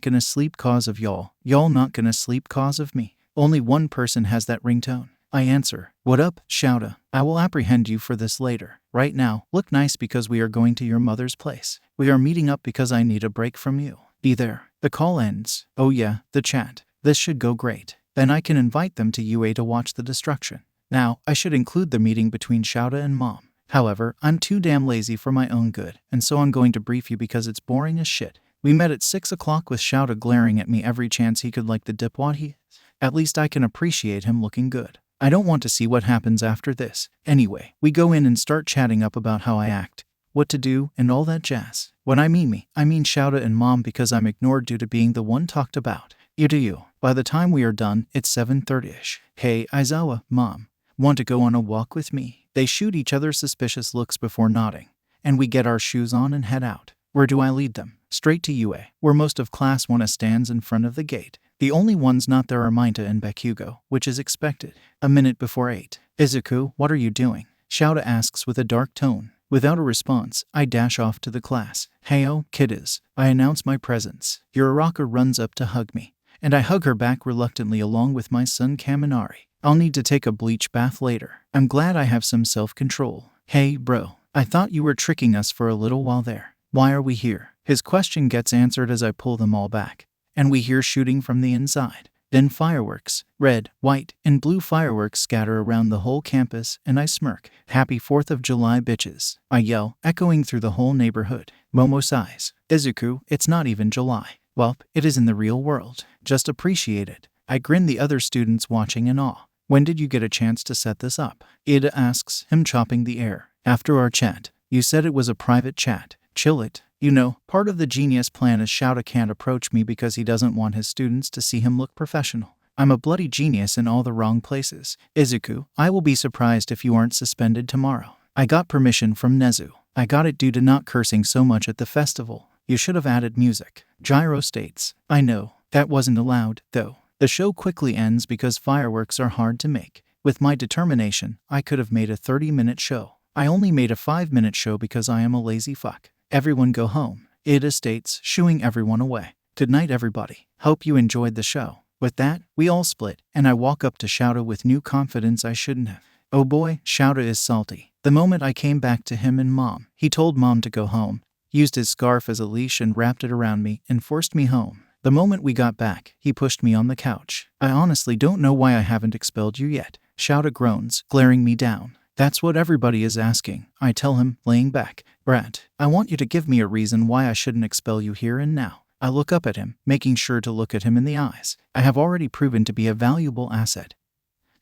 gonna sleep cause of y'all. Y'all not gonna sleep cause of me. Only one person has that ringtone. I answer, what up, Shouta? I will apprehend you for this later. Right now, look nice because we are going to your mother's place. We are meeting up because I need a break from you. Be there. The call ends. Oh yeah, the chat. This should go great. Then I can invite them to UA to watch the destruction. Now, I should include the meeting between Shouta and Mom. However, I'm too damn lazy for my own good, and so I'm going to brief you because it's boring as shit. We met at 6 o'clock with Shouta glaring at me every chance he could like the dipwad he is. At least I can appreciate him looking good. I don't want to see what happens after this. Anyway, we go in and start chatting up about how I act, what to do, and all that jazz. When I mean Shouta and Mom because I'm ignored due to being the one talked about. You do you. By the time we are done, it's 7:30ish. Hey, Aizawa, Mom. Want to go on a walk with me? They shoot each other suspicious looks before nodding. And we get our shoes on and head out. Where do I lead them? Straight to UA, where most of Class 1A stands in front of the gate. The only ones not there are Mainta and Bakugo, which is expected. A minute before 8. Izuku, what are you doing? Shouta asks with a dark tone. Without a response, I dash off to the class. Heyo, kiddas. I announce my presence. Uraraka runs up to hug me, and I hug her back reluctantly along with my son Kaminari. I'll need to take a bleach bath later. I'm glad I have some self-control. Hey, bro. I thought you were tricking us for a little while there. Why are we here? His question gets answered as I pull them all back, and we hear shooting from the inside. Then fireworks, red, white, and blue fireworks scatter around the whole campus, and I smirk. Happy 4th of July, bitches. I yell, echoing through the whole neighborhood. Momo sighs. Izuku, it's not even July. Well, it is in the real world. Just appreciate it. I grin, the other students watching in awe. When did you get a chance to set this up? Ida asks, him chopping the air. After our chat. You said it was a private chat. Chill it. You know, part of the genius plan is Shouta can't approach me because he doesn't want his students to see him look professional. I'm a bloody genius in all the wrong places. Izuku, I will be surprised if you aren't suspended tomorrow. I got permission from Nezu. I got it due to not cursing so much at the festival. You should have added music. Gyro states. I know. That wasn't allowed, though. The show quickly ends because fireworks are hard to make. With my determination, I could have made a 30-minute show. I only made a 5-minute show because I am a lazy fuck. Everyone go home. Ida states, shooing everyone away. Good night, everybody. Hope you enjoyed the show. With that, we all split, and I walk up to Shouta with new confidence I shouldn't have. Oh boy, Shouta is salty. The moment I came back to him and Mom, he told Mom to go home, used his scarf as a leash and wrapped it around me and forced me home. The moment we got back, he pushed me on the couch. I honestly don't know why I haven't expelled you yet. Shouta groans, glaring me down. That's what everybody is asking. I tell him, laying back. Brat, I want you to give me a reason why I shouldn't expel you here and now. I look up at him, making sure to look at him in the eyes. I have already proven to be a valuable asset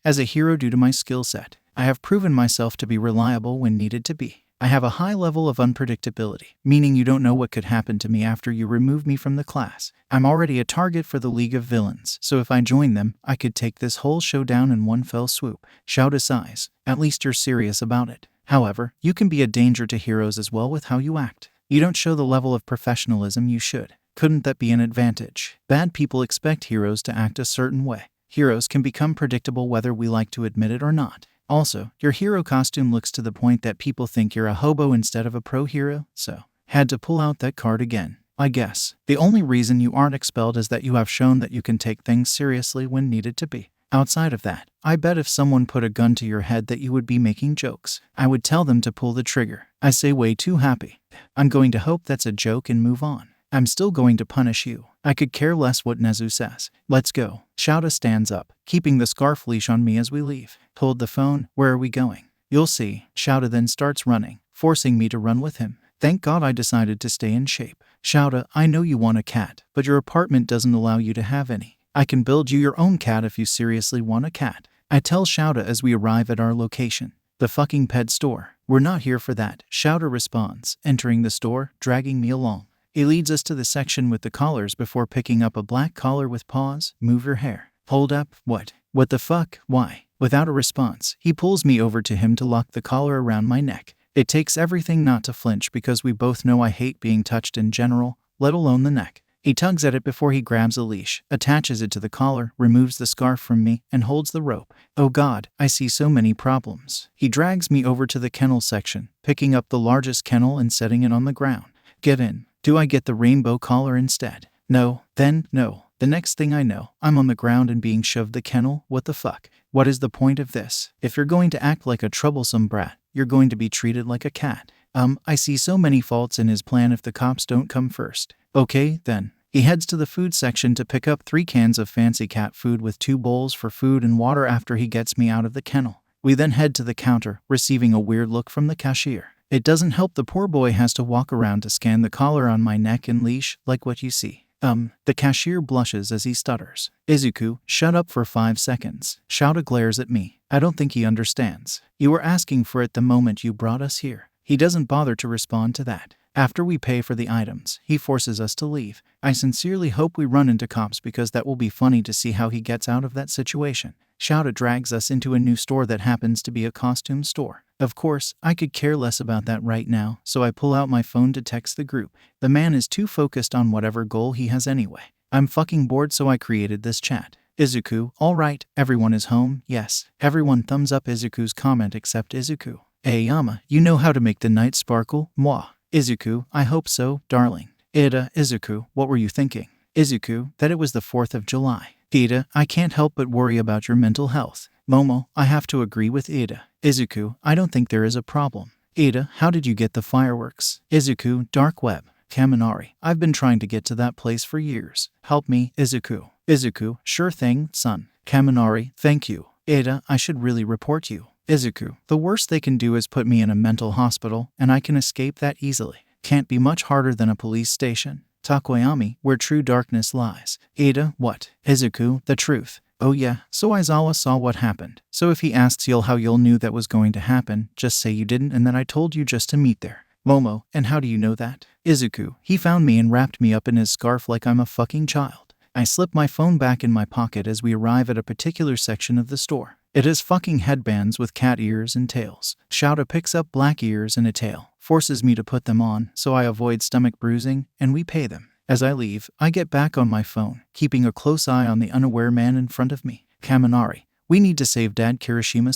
as a hero due to my skill set. I have proven myself to be reliable when needed to be. I have a high level of unpredictability, meaning you don't know what could happen to me after you remove me from the class. I'm already a target for the League of Villains, so if I join them, I could take this whole show down in one fell swoop. Shouta sighs. At least you're serious about it. However, you can be a danger to heroes as well with how you act. You don't show the level of professionalism you should. Couldn't that be an advantage? Bad people expect heroes to act a certain way. Heroes can become predictable whether we like to admit it or not. Also, your hero costume looks to the point that people think you're a hobo instead of a pro hero, so had to pull out that card again. I guess. The only reason you aren't expelled is that you have shown that you can take things seriously when needed to be. Outside of that, I bet if someone put a gun to your head that you would be making jokes. I would tell them to pull the trigger. I say way too happy. I'm going to hope that's a joke and move on. I'm still going to punish you. I could care less what Nezu says. Let's go. Shouta stands up, keeping the scarf leash on me as we leave. Hold the phone. Where are we going? You'll see. Shouta then starts running, forcing me to run with him. Thank God I decided to stay in shape. Shouta, I know you want a cat, but your apartment doesn't allow you to have any. I can build you your own cat if you seriously want a cat. I tell Shouta as we arrive at our location. The fucking pet store. We're not here for that, Shouta responds, entering the store, dragging me along. He leads us to the section with the collars before picking up a black collar with paws. Move your hair. Hold up. What? What the fuck? Why? Without a response, he pulls me over to him to lock the collar around my neck. It takes everything not to flinch because we both know I hate being touched in general, let alone the neck. He tugs at it before he grabs a leash, attaches it to the collar, removes the scarf from me, and holds the rope. Oh God, I see so many problems. He drags me over to the kennel section, picking up the largest kennel and setting it on the ground. Get in. Do I get the rainbow collar instead? No, then no. The next thing I know, I'm on the ground and being shoved the kennel. What the fuck? What is the point of this? If you're going to act like a troublesome brat, you're going to be treated like a cat. I see so many faults in his plan if the cops don't come first. Okay, then. He heads to the food section to pick up 3 cans of fancy cat food with 2 bowls for food and water after he gets me out of the kennel. We then head to the counter, receiving a weird look from the cashier. It doesn't help the poor boy has to walk around to scan the collar on my neck and leash, like what you see. The cashier blushes as he stutters. Izuku, shut up for 5 seconds. Shouta glares at me. I don't think he understands. You were asking for it the moment you brought us here. He doesn't bother to respond to that. After we pay for the items, he forces us to leave. I sincerely hope we run into cops because that will be funny to see how he gets out of that situation. Shouta drags us into a new store that happens to be a costume store. Of course, I could care less about that right now, so I pull out my phone to text the group. The man is too focused on whatever goal he has anyway. I'm fucking bored, so I created this chat. Izuku, alright, everyone is home, yes. Everyone thumbs up Izuku's comment except Izuku. Aoyama, you know how to make the night sparkle, moi. Izuku, I hope so, darling. Ida, Izuku, what were you thinking? Izuku, that it was the 4th of July. Ida, I can't help but worry about your mental health. Momo, I have to agree with Ida. Izuku, I don't think there is a problem. Ida, how did you get the fireworks? Izuku, dark web. Kaminari, I've been trying to get to that place for years. Help me, Izuku. Izuku, sure thing, son. Kaminari, thank you. Ida, I should really report you. Izuku, the worst they can do is put me in a mental hospital, and I can escape that easily. Can't be much harder than a police station. Takoyami, where true darkness lies. Ada, what? Izuku, the truth. Oh yeah, so Aizawa saw what happened. So if he asks you how you knew that was going to happen, just say you didn't and that I told you just to meet there. Momo, and how do you know that? Izuku, he found me and wrapped me up in his scarf like I'm a fucking child. I slip my phone back in my pocket as we arrive at a particular section of the store. It has fucking headbands with cat ears and tails. Shouta picks up black ears and a tail, forces me to put them on so I avoid stomach bruising, and we pay them. As I leave, I get back on my phone, keeping a close eye on the unaware man in front of me. Kaminari, we need to save Dad Kirishima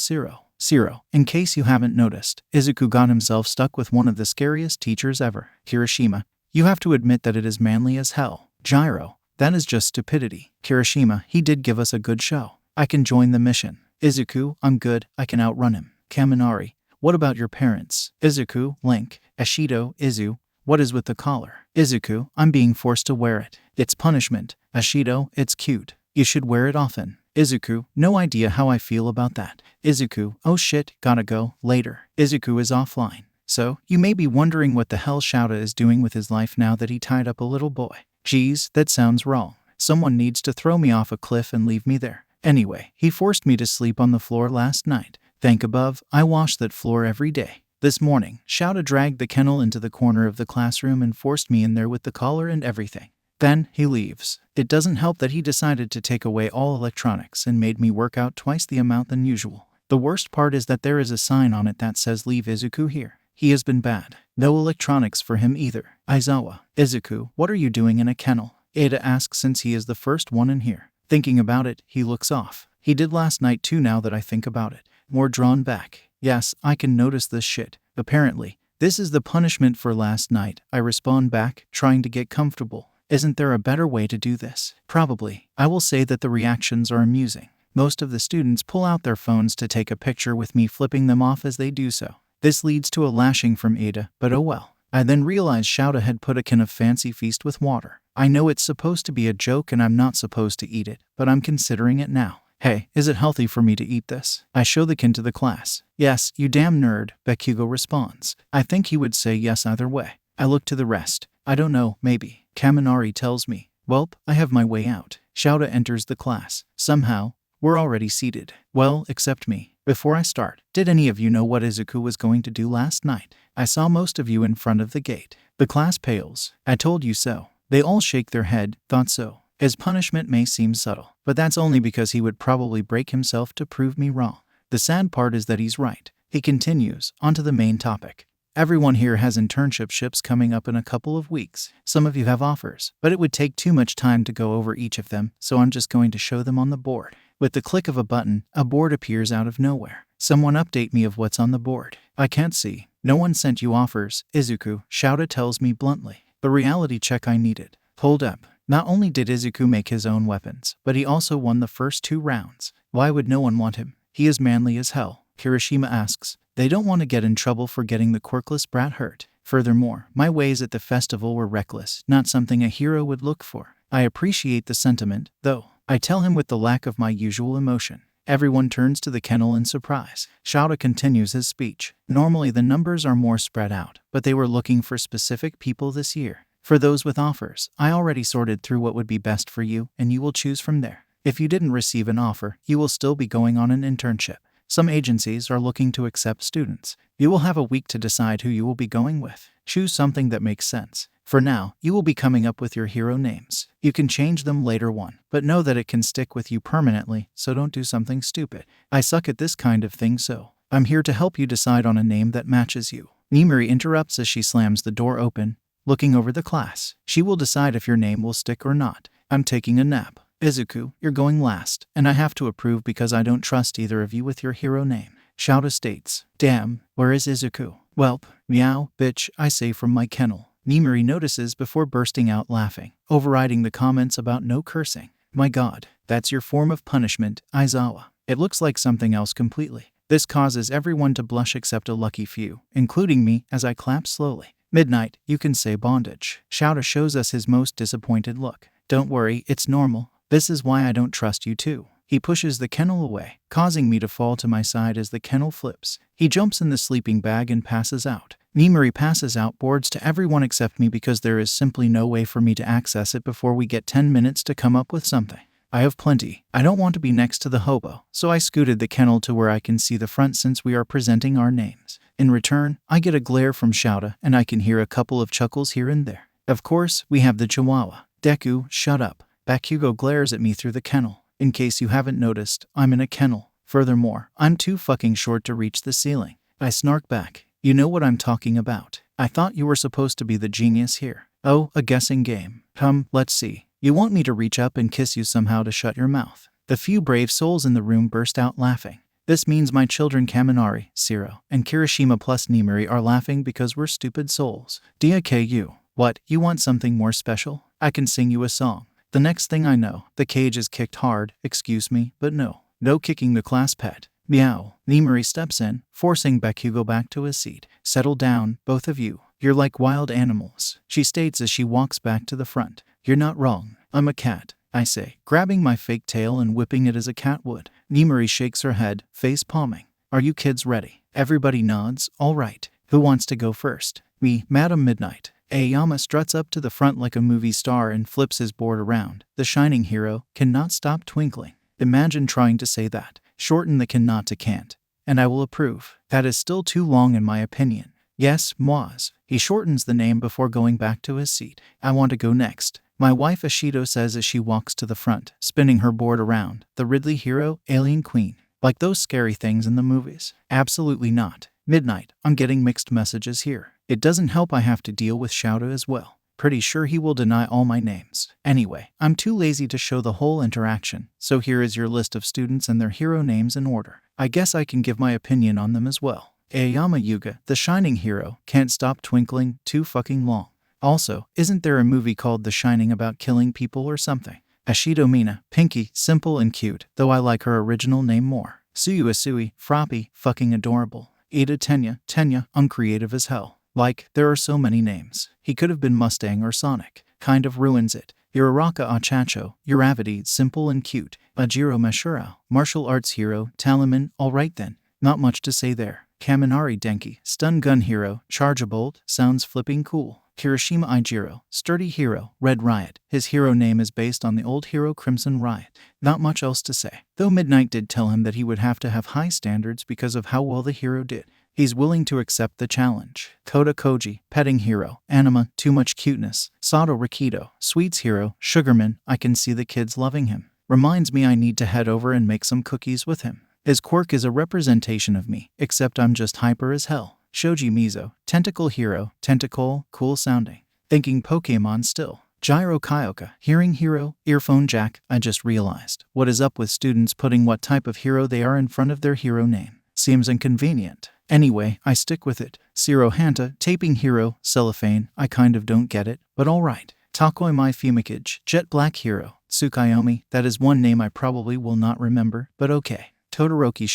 Zero, in case you haven't noticed, Izuku got himself stuck with one of the scariest teachers ever. Kirishima, you have to admit that it is manly as hell. Gyro, that is just stupidity. Kirishima, he did give us a good show. I can join the mission. Izuku, I'm good, I can outrun him. Kaminari, what about your parents? Izuku, Link, Ashido, Izu, what is with the collar? Izuku, I'm being forced to wear it. It's punishment. Ashido, it's cute. You should wear it often. Izuku, no idea how I feel about that. Izuku, oh shit, gotta go, later. Izuku is offline. So, you may be wondering what the hell Shouta is doing with his life now that he tied up a little boy. Geez, that sounds wrong. Someone needs to throw me off a cliff and leave me there. Anyway, he forced me to sleep on the floor last night. Thank above, I wash that floor every day. This morning, Shouta dragged the kennel into the corner of the classroom and forced me in there with the collar and everything. Then, he leaves. It doesn't help that he decided to take away all electronics and made me work out twice the amount than usual. The worst part is that there is a sign on it that says leave Izuku here. He has been bad. No electronics for him either. Aizawa, Izuku, what are you doing in a kennel? Ada asks since he is the first one in here. Thinking about it, he looks off. He did last night too now that I think about it. More drawn back. Yes, I can notice this shit. Apparently, this is the punishment for last night. I respond back, trying to get comfortable. Isn't there a better way to do this? Probably. I will say that the reactions are amusing. Most of the students pull out their phones to take a picture with me flipping them off as they do so. This leads to a lashing from Ada, but oh well. I then realized Shouta had put a can of fancy feast with water. I know it's supposed to be a joke and I'm not supposed to eat it, but I'm considering it now. Hey, is it healthy for me to eat this? I show the can to the class. Yes, you damn nerd, Bakugo responds. I think he would say yes either way. I look to the rest. I don't know, maybe. Kaminari tells me. Welp, I have my way out. Shouta enters the class. Somehow, we're already seated. Well, except me. Before I start, did any of you know what Izuku was going to do last night? I saw most of you in front of the gate. The class pales. I told you so. They all shake their head, thought so. His punishment may seem subtle, but that's only because he would probably break himself to prove me wrong. The sad part is that he's right. He continues, onto the main topic. Everyone here has internships coming up in a couple of weeks. Some of you have offers, but it would take too much time to go over each of them, so I'm just going to show them on the board. With the click of a button, a board appears out of nowhere. Someone update me of what's on the board. I can't see. No one sent you offers, Izuku, Shouta tells me bluntly. The reality check I needed. Hold up. Not only did Izuku make his own weapons, but he also won the first 2 rounds. Why would no one want him? He is manly as hell. Kirishima asks. They don't want to get in trouble for getting the quirkless brat hurt. Furthermore, my ways at the festival were reckless, not something a hero would look for. I appreciate the sentiment, though. I tell him with the lack of my usual emotion. Everyone turns to the kennel in surprise. Shouta continues his speech. Normally the numbers are more spread out, but they were looking for specific people this year. For those with offers, I already sorted through what would be best for you, and you will choose from there. If you didn't receive an offer, you will still be going on an internship. Some agencies are looking to accept students. You will have a week to decide who you will be going with. Choose something that makes sense. For now, you will be coming up with your hero names. You can change them later on, but know that it can stick with you permanently, so don't do something stupid. I suck at this kind of thing, so I'm here to help you decide on a name that matches you. Nimiri interrupts as she slams the door open, looking over the class. She will decide if your name will stick or not. I'm taking a nap. Izuku, you're going last, and I have to approve because I don't trust either of you with your hero name. Shouta states. Damn, where is Izuku? Welp, meow, bitch, I say from my kennel. Nimiri notices before bursting out laughing, overriding the comments about no cursing. My god, that's your form of punishment, Aizawa. It looks like something else completely. This causes everyone to blush except a lucky few, including me, as I clap slowly. Midnight, you can say bondage. Shouta shows us his most disappointed look. Don't worry, it's normal. This is why I don't trust you too. He pushes the kennel away, causing me to fall to my side as the kennel flips. He jumps in the sleeping bag and passes out. Nimari passes out boards to everyone except me because there is simply no way for me to access it before we get 10 minutes to come up with something. I have plenty. I don't want to be next to the hobo, so I scooted the kennel to where I can see the front since we are presenting our names. In return, I get a glare from Shouta and I can hear a couple of chuckles here and there. Of course, we have the Chihuahua. Deku, shut up. Bakugo glares at me through the kennel. In case you haven't noticed, I'm in a kennel. Furthermore, I'm too fucking short to reach the ceiling. I snark back. You know what I'm talking about. I thought you were supposed to be the genius here. Oh, a guessing game. Come, let's see. You want me to reach up and kiss you somehow to shut your mouth. The few brave souls in the room burst out laughing. This means my children Kaminari, Siro, and Kirishima plus Nimari are laughing because we're stupid souls. DIKU. What, you want something more special? I can sing you a song. The next thing I know, the cage is kicked hard, excuse me, but no. No kicking the class pet. Meow. Nimari steps in, forcing Bakugo back to his seat. Settle down, both of you. You're like wild animals, she states as she walks back to the front. You're not wrong. I'm a cat, I say, grabbing my fake tail and whipping it as a cat would. Nimari shakes her head, face palming. Are you kids ready? Everybody nods. All right. Who wants to go first? Me, Madam Midnight. Aoyama struts up to the front like a movie star and flips his board around. The shining hero cannot stop twinkling. Imagine trying to say that. Shorten the cannot to can't. And I will approve. That is still too long in my opinion. Yes, Moaz. He shortens the name before going back to his seat. I want to go next. My wife Ashido says as she walks to the front, spinning her board around. The Ridley hero, alien queen. Like those scary things in the movies. Absolutely not. Midnight, I'm getting mixed messages here. It doesn't help I have to deal with Shouta as well. Pretty sure he will deny all my names. Anyway, I'm too lazy to show the whole interaction, so here is your list of students and their hero names in order. I guess I can give my opinion on them as well. Aoyama Yuga, the shining hero, can't stop twinkling too fucking long. Also, isn't there a movie called The Shining about killing people or something? Ashido Mina, Pinky, simple and cute, though I like her original name more. Suyu Asui, Froppy, fucking adorable. Ida Tenya, uncreative as hell. Like, there are so many names. He could have been Mustang or Sonic. Kind of ruins it. Uraraka Achacho, Uravity, simple and cute. Ajiro Mashuro, martial arts hero, Talaman, alright then. Not much to say there. Kaminari Denki, stun gun hero, Chargeable, sounds flipping cool. Kirishima Ijiro, sturdy hero, Red Riot. His hero name is based on the old hero Crimson Riot. Not much else to say. Though Midnight did tell him that he would have to have high standards because of how well the hero did. He's willing to accept the challenge. Koda Koji, petting hero. Anima, too much cuteness. Sato Rikido, sweets hero. Sugarman, I can see the kids loving him. Reminds me I need to head over and make some cookies with him. His quirk is a representation of me, except I'm just hyper as hell. Shoji Mizo, tentacle hero. Tentacle, cool sounding. Thinking Pokemon still. Gyro Kyoka, hearing hero. Earphone jack, I just realized. What is up with students putting what type of hero they are in front of their hero name? Seems inconvenient. Anyway, I stick with it. Zero Hanta, taping hero. Cellophane, I kind of don't get it, but alright. Takoi Mai Fumikage, jet black hero. Tsukayomi, that is one name I probably will not remember, but okay. Todoroki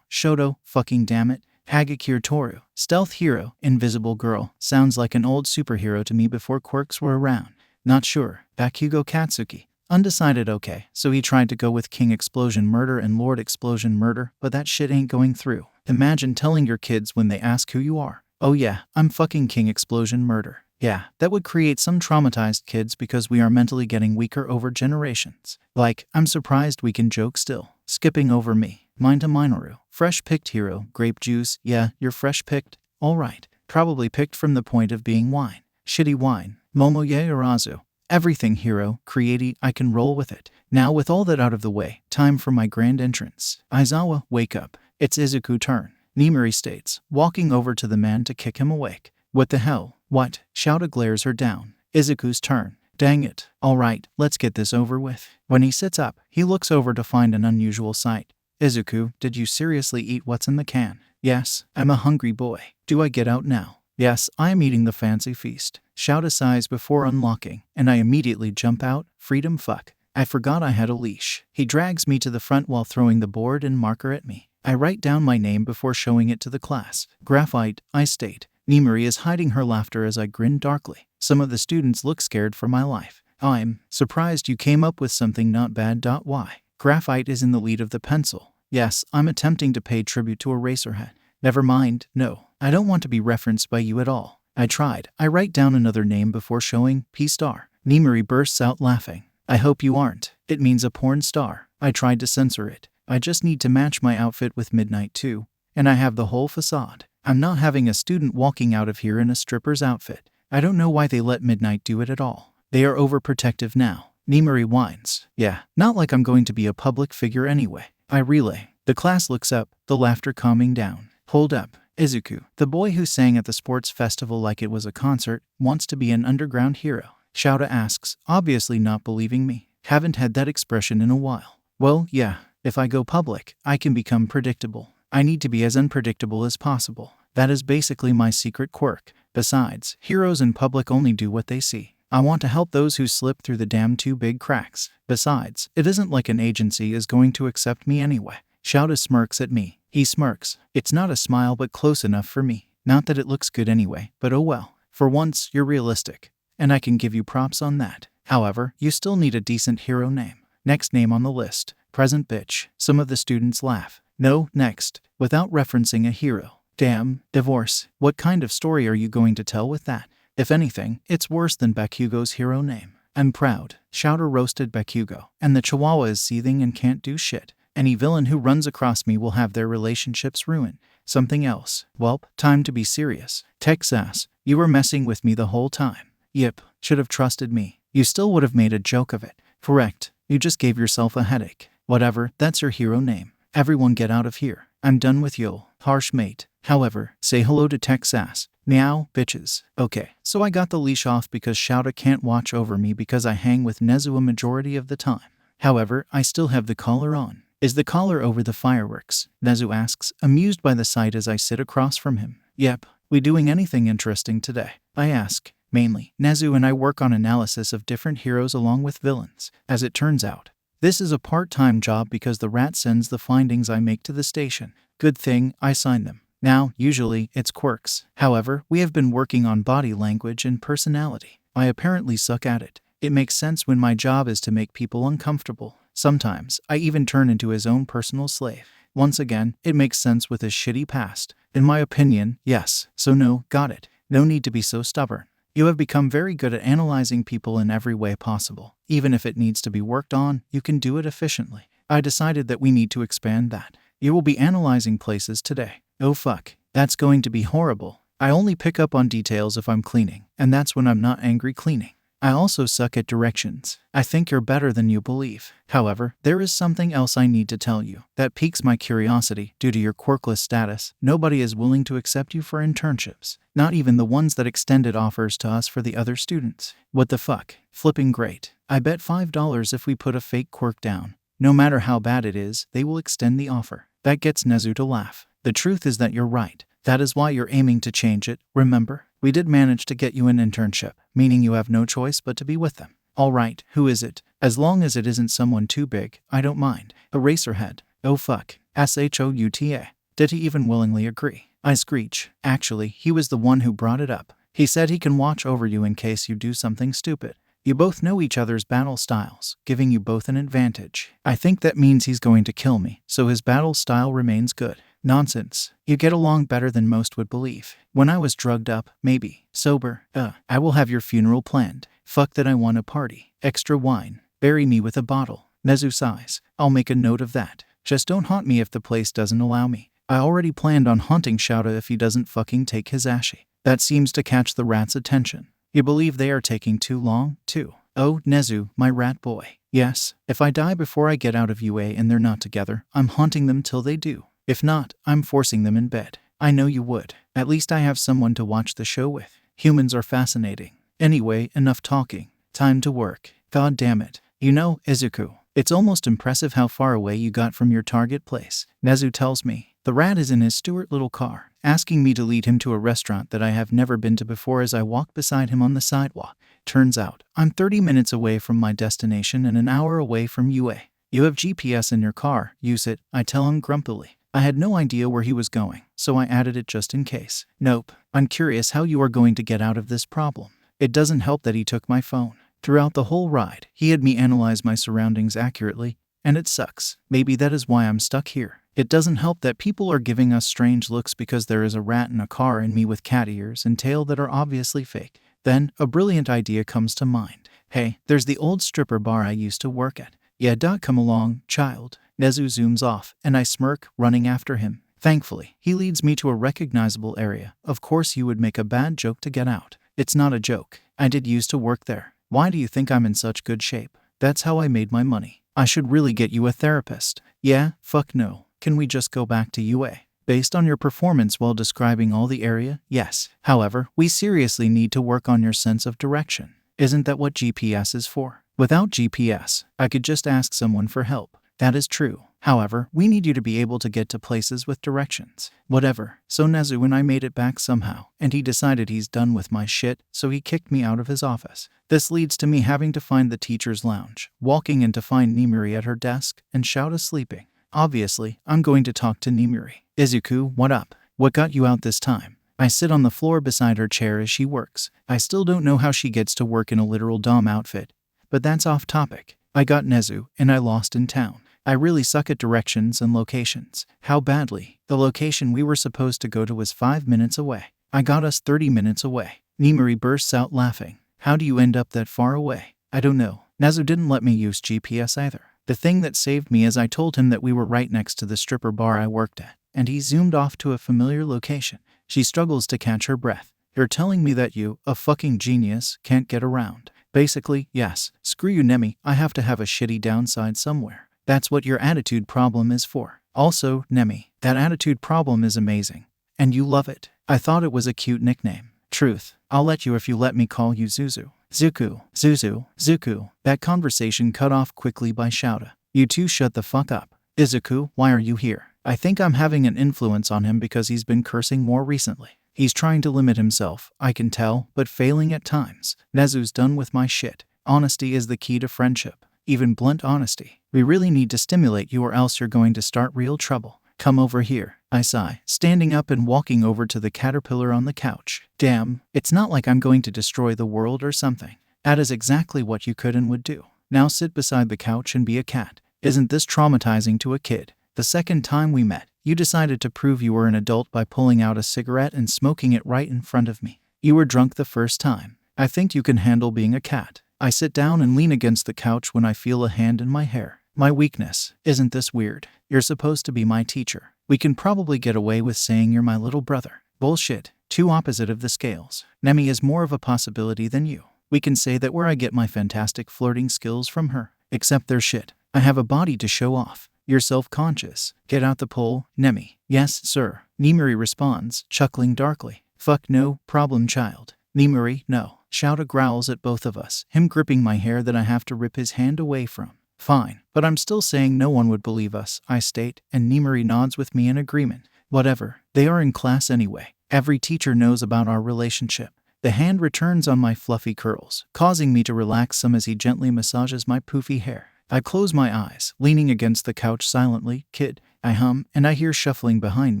Shoto, fucking damn it. Hagakure Toru, stealth hero. Invisible girl, sounds like an old superhero to me before quirks were around. Not sure. Bakugo Katsuki, undecided. Okay, so he tried to go with King Explosion Murder and Lord Explosion Murder, but that shit ain't going through. Imagine telling your kids when they ask who you are. Oh yeah, I'm fucking King Explosion Murder. Yeah, that would create some traumatized kids because we are mentally getting weaker over generations. Like, I'm surprised we can joke still. Skipping over me. Mineta Minoru, fresh picked hero. Grape juice, yeah, you're fresh picked. Alright, probably picked from the point of being wine. Shitty wine. Momoye Arazu, everything hero. Creati, I can roll with it. Now with all that out of the way, time for my grand entrance. Aizawa, wake up. It's Izuku's turn. Nimari states, walking over to the man to kick him awake. What the hell? What? Shouta glares her down. Izuku's turn. Dang it. Alright, let's get this over with. When he sits up, he looks over to find an unusual sight. Izuku, did you seriously eat what's in the can? Yes, I'm a hungry boy. Do I get out now? Yes, I am eating the fancy feast. Shouta sighs before unlocking, and I immediately jump out. Freedom fuck. I forgot I had a leash. He drags me to the front while throwing the board and marker at me. I write down my name before showing it to the class. Graphite, I state. Nimari is hiding her laughter as I grin darkly. Some of the students look scared for my life. I'm surprised you came up with something not bad. Why? Graphite is in the lead of the pencil. Yes, I'm attempting to pay tribute to Eraserhead. Never mind, no. I don't want to be referenced by you at all. I tried. I write down another name before showing P-star. Nemuri bursts out laughing. I hope you aren't. It means a porn star. I tried to censor it. I just need to match my outfit with Midnight too. And I have the whole facade. I'm not having a student walking out of here in a stripper's outfit. I don't know why they let Midnight do it at all. They are overprotective now. Nemuri whines. Yeah, not like I'm going to be a public figure anyway. I relay. The class looks up, the laughter calming down. Hold up. Izuku, the boy who sang at the sports festival like it was a concert, wants to be an underground hero. Shouta asks, obviously not believing me. Haven't had that expression in a while. Well, yeah, if I go public, I can become predictable. I need to be as unpredictable as possible. That is basically my secret quirk. Besides, heroes in public only do what they see. I want to help those who slip through the damn too big cracks. Besides, it isn't like an agency is going to accept me anyway. Shouta smirks at me. He smirks. It's not a smile but close enough for me. Not that it looks good anyway, but oh well. For once, you're realistic. And I can give you props on that. However, you still need a decent hero name. Next name on the list. Present bitch. Some of the students laugh. No, next. Without referencing a hero. Damn, divorce. What kind of story are you going to tell with that? If anything, it's worse than Bakugo's hero name. I'm proud. Shouta roasted Bakugo. And the Chihuahua is seething and can't do shit. Any villain who runs across me will have their relationships ruined. Something else. Welp, time to be serious. Texas, you were messing with me the whole time. Yep, should have trusted me. You still would have made a joke of it. Correct. You just gave yourself a headache. Whatever, that's your hero name. Everyone get out of here. I'm done with you, harsh mate. However, say hello to Texas. Meow, bitches. Okay, so I got the leash off because Shouta can't watch over me because I hang with Nezu a majority of the time. However, I still have the collar on. Is the collar over the fireworks? Nezu asks, amused by the sight as I sit across from him. Yep. We doing anything interesting today? I ask. Mainly, Nezu and I work on analysis of different heroes along with villains. As it turns out, this is a part-time job because the rat sends the findings I make to the station. Good thing I sign them. Now, usually, it's quirks. However, we have been working on body language and personality. I apparently suck at it. It makes sense when my job is to make people uncomfortable. Sometimes, I even turn into his own personal slave. Once again, it makes sense with his shitty past. In my opinion, yes. So no, got it. No need to be so stubborn. You have become very good at analyzing people in every way possible. Even if it needs to be worked on, you can do it efficiently. I decided that we need to expand that. You will be analyzing places today. Oh fuck, that's going to be horrible. I only pick up on details if I'm cleaning, and that's when I'm not angry cleaning. I also suck at directions. I think you're better than you believe. However, there is something else I need to tell you that piques my curiosity. Due to your quirkless status, nobody is willing to accept you for internships. Not even the ones that extended offers to us for the other students. What the fuck? Flipping great. I bet $5 if we put a fake quirk down. No matter how bad it is, they will extend the offer. That gets Nezu to laugh. The truth is that you're right. That is why you're aiming to change it, remember? We did manage to get you an internship, meaning you have no choice but to be with them. All right, who is it? As long as it isn't someone too big, I don't mind. Eraserhead. Oh fuck. SHOUTA. Did he even willingly agree? I screech. Actually, he was the one who brought it up. He said he can watch over you in case you do something stupid. You both know each other's battle styles, giving you both an advantage. I think that means he's going to kill me, so his battle style remains good. Nonsense. You get along better than most would believe. When I was drugged up, maybe. Sober. I will have your funeral planned. Fuck that I want a party. Extra wine. Bury me with a bottle. Nezu sighs. I'll make a note of that. Just don't haunt me if the place doesn't allow me. I already planned on haunting Shouta if he doesn't fucking take his ashi. That seems to catch the rat's attention. You believe they are taking too long, too? Oh, Nezu, my rat boy. Yes, if I die before I get out of UA and they're not together, I'm haunting them till they do. If not, I'm forcing them in bed. I know you would. At least I have someone to watch the show with. Humans are fascinating. Anyway, enough talking. Time to work. God damn it. You know, Izuku, it's almost impressive how far away you got from your target place. Nezu tells me. The rat is in his Stuart little car, asking me to lead him to a restaurant that I have never been to before as I walk beside him on the sidewalk. Turns out, I'm 30 minutes away from my destination and an hour away from UA. You have GPS in your car, use it, I tell him grumpily. I had no idea where he was going, so I added it just in case. Nope. I'm curious how you are going to get out of this problem. It doesn't help that he took my phone. Throughout the whole ride, he had me analyze my surroundings accurately, and it sucks. Maybe that is why I'm stuck here. It doesn't help that people are giving us strange looks because there is a rat in a car and me with cat ears and tail that are obviously fake. Then, a brilliant idea comes to mind. Hey, there's the old stripper bar I used to work at. Yeah, come along, child. Nezu zooms off, and I smirk, running after him. Thankfully, he leads me to a recognizable area. Of course you would make a bad joke to get out. It's not a joke. I did used to work there. Why do you think I'm in such good shape? That's how I made my money. I should really get you a therapist. Yeah, fuck no. Can we just go back to UA? Based on your performance while describing all the area, yes. However, we seriously need to work on your sense of direction. Isn't that what GPS is for? Without GPS, I could just ask someone for help. That is true. However, we need you to be able to get to places with directions. Whatever. So Nezu and I made it back somehow, and he decided he's done with my shit, so he kicked me out of his office. This leads to me having to find the teacher's lounge, walking in to find Nimuri at her desk, and Shouta sleeping. Obviously, I'm going to talk to Nimuri. Izuku, what up? What got you out this time? I sit on the floor beside her chair as she works. I still don't know how she gets to work in a literal dom outfit. But that's off topic. I got Nezu, and I lost in town. I really suck at directions and locations. How badly? The location we were supposed to go to was 5 minutes away. I got us 30 minutes away. Nimuri bursts out laughing. How do you end up that far away? I don't know. Nezu didn't let me use GPS either. The thing that saved me is I told him that we were right next to the stripper bar I worked at, and he zoomed off to a familiar location. She struggles to catch her breath. You're telling me that you, a fucking genius, can't get around? Basically, yes. Screw you, Nemi. I have to have a shitty downside somewhere. That's what your attitude problem is for. Also, Nemi, that attitude problem is amazing. And you love it. I thought it was a cute nickname. Truth. I'll let you if you let me call you Zuzu. Zuku. Zuzu. Zuku. That conversation cut off quickly by Shouta. You two shut the fuck up. Izuku, why are you here? I think I'm having an influence on him because he's been cursing more recently. He's trying to limit himself, I can tell, but failing at times. Nezu's done with my shit. Honesty is the key to friendship. Even blunt honesty. We really need to stimulate you or else you're going to start real trouble. Come over here, I sigh, standing up and walking over to the caterpillar on the couch. Damn, it's not like I'm going to destroy the world or something. That is exactly what you could and would do. Now sit beside the couch and be a cat. Isn't this traumatizing to a kid? The second time we met, you decided to prove you were an adult by pulling out a cigarette and smoking it right in front of me. You were drunk the first time. I think you can handle being a cat. I sit down and lean against the couch when I feel a hand in my hair. My weakness. Isn't this weird? You're supposed to be my teacher. We can probably get away with saying you're my little brother. Bullshit. Too opposite of the scales. Nemi is more of a possibility than you. We can say that where I get my fantastic flirting skills from her. Except they're shit. I have a body to show off. You're self-conscious. Get out the pole, Nemi. Yes, sir. Nimuri responds, chuckling darkly. Fuck no, problem child. Nimuri, no. Shouta growls at both of us, him gripping my hair that I have to rip his hand away from. Fine, but I'm still saying no one would believe us, I state, and Nimuri nods with me in agreement. Whatever, they are in class anyway. Every teacher knows about our relationship. The hand returns on my fluffy curls, causing me to relax some as he gently massages my poofy hair. I close my eyes, leaning against the couch silently. Kid, I hum, and I hear shuffling behind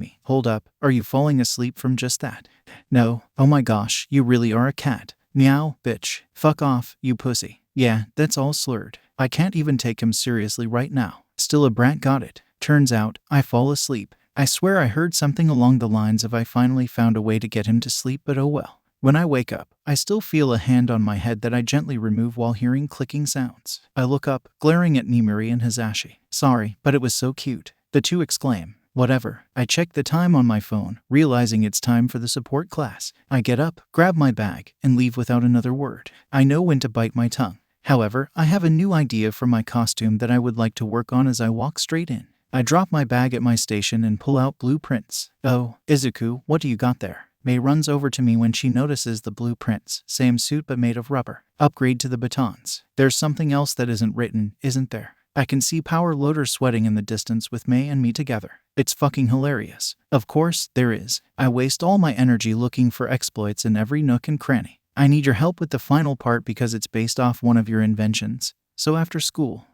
me. Hold up, are you falling asleep from just that? No. Oh my gosh, you really are a cat. Meow, bitch. Fuck off, you pussy. Yeah, that's all slurred. I can't even take him seriously right now. Still a brat, got it. Turns out, I fall asleep. I swear I heard something along the lines of I finally found a way to get him to sleep, but oh well. When I wake up, I still feel a hand on my head that I gently remove while hearing clicking sounds. I look up, glaring at Nimuri and Hisashi. Sorry, but it was so cute. The two exclaim. Whatever. I check the time on my phone, realizing it's time for the support class. I get up, grab my bag, and leave without another word. I know when to bite my tongue. However, I have a new idea for my costume that I would like to work on as I walk straight in. I drop my bag at my station and pull out blueprints. Oh, Izuku, what do you got there? Mei runs over to me when she notices the blueprints. Same suit but made of rubber. Upgrade to the batons. There's something else that isn't written, isn't there? I can see Power Loader sweating in the distance with Mei and me together. It's fucking hilarious. Of course, there is. I waste all my energy looking for exploits in every nook and cranny. I need your help with the final part because it's based off one of your inventions. So after school,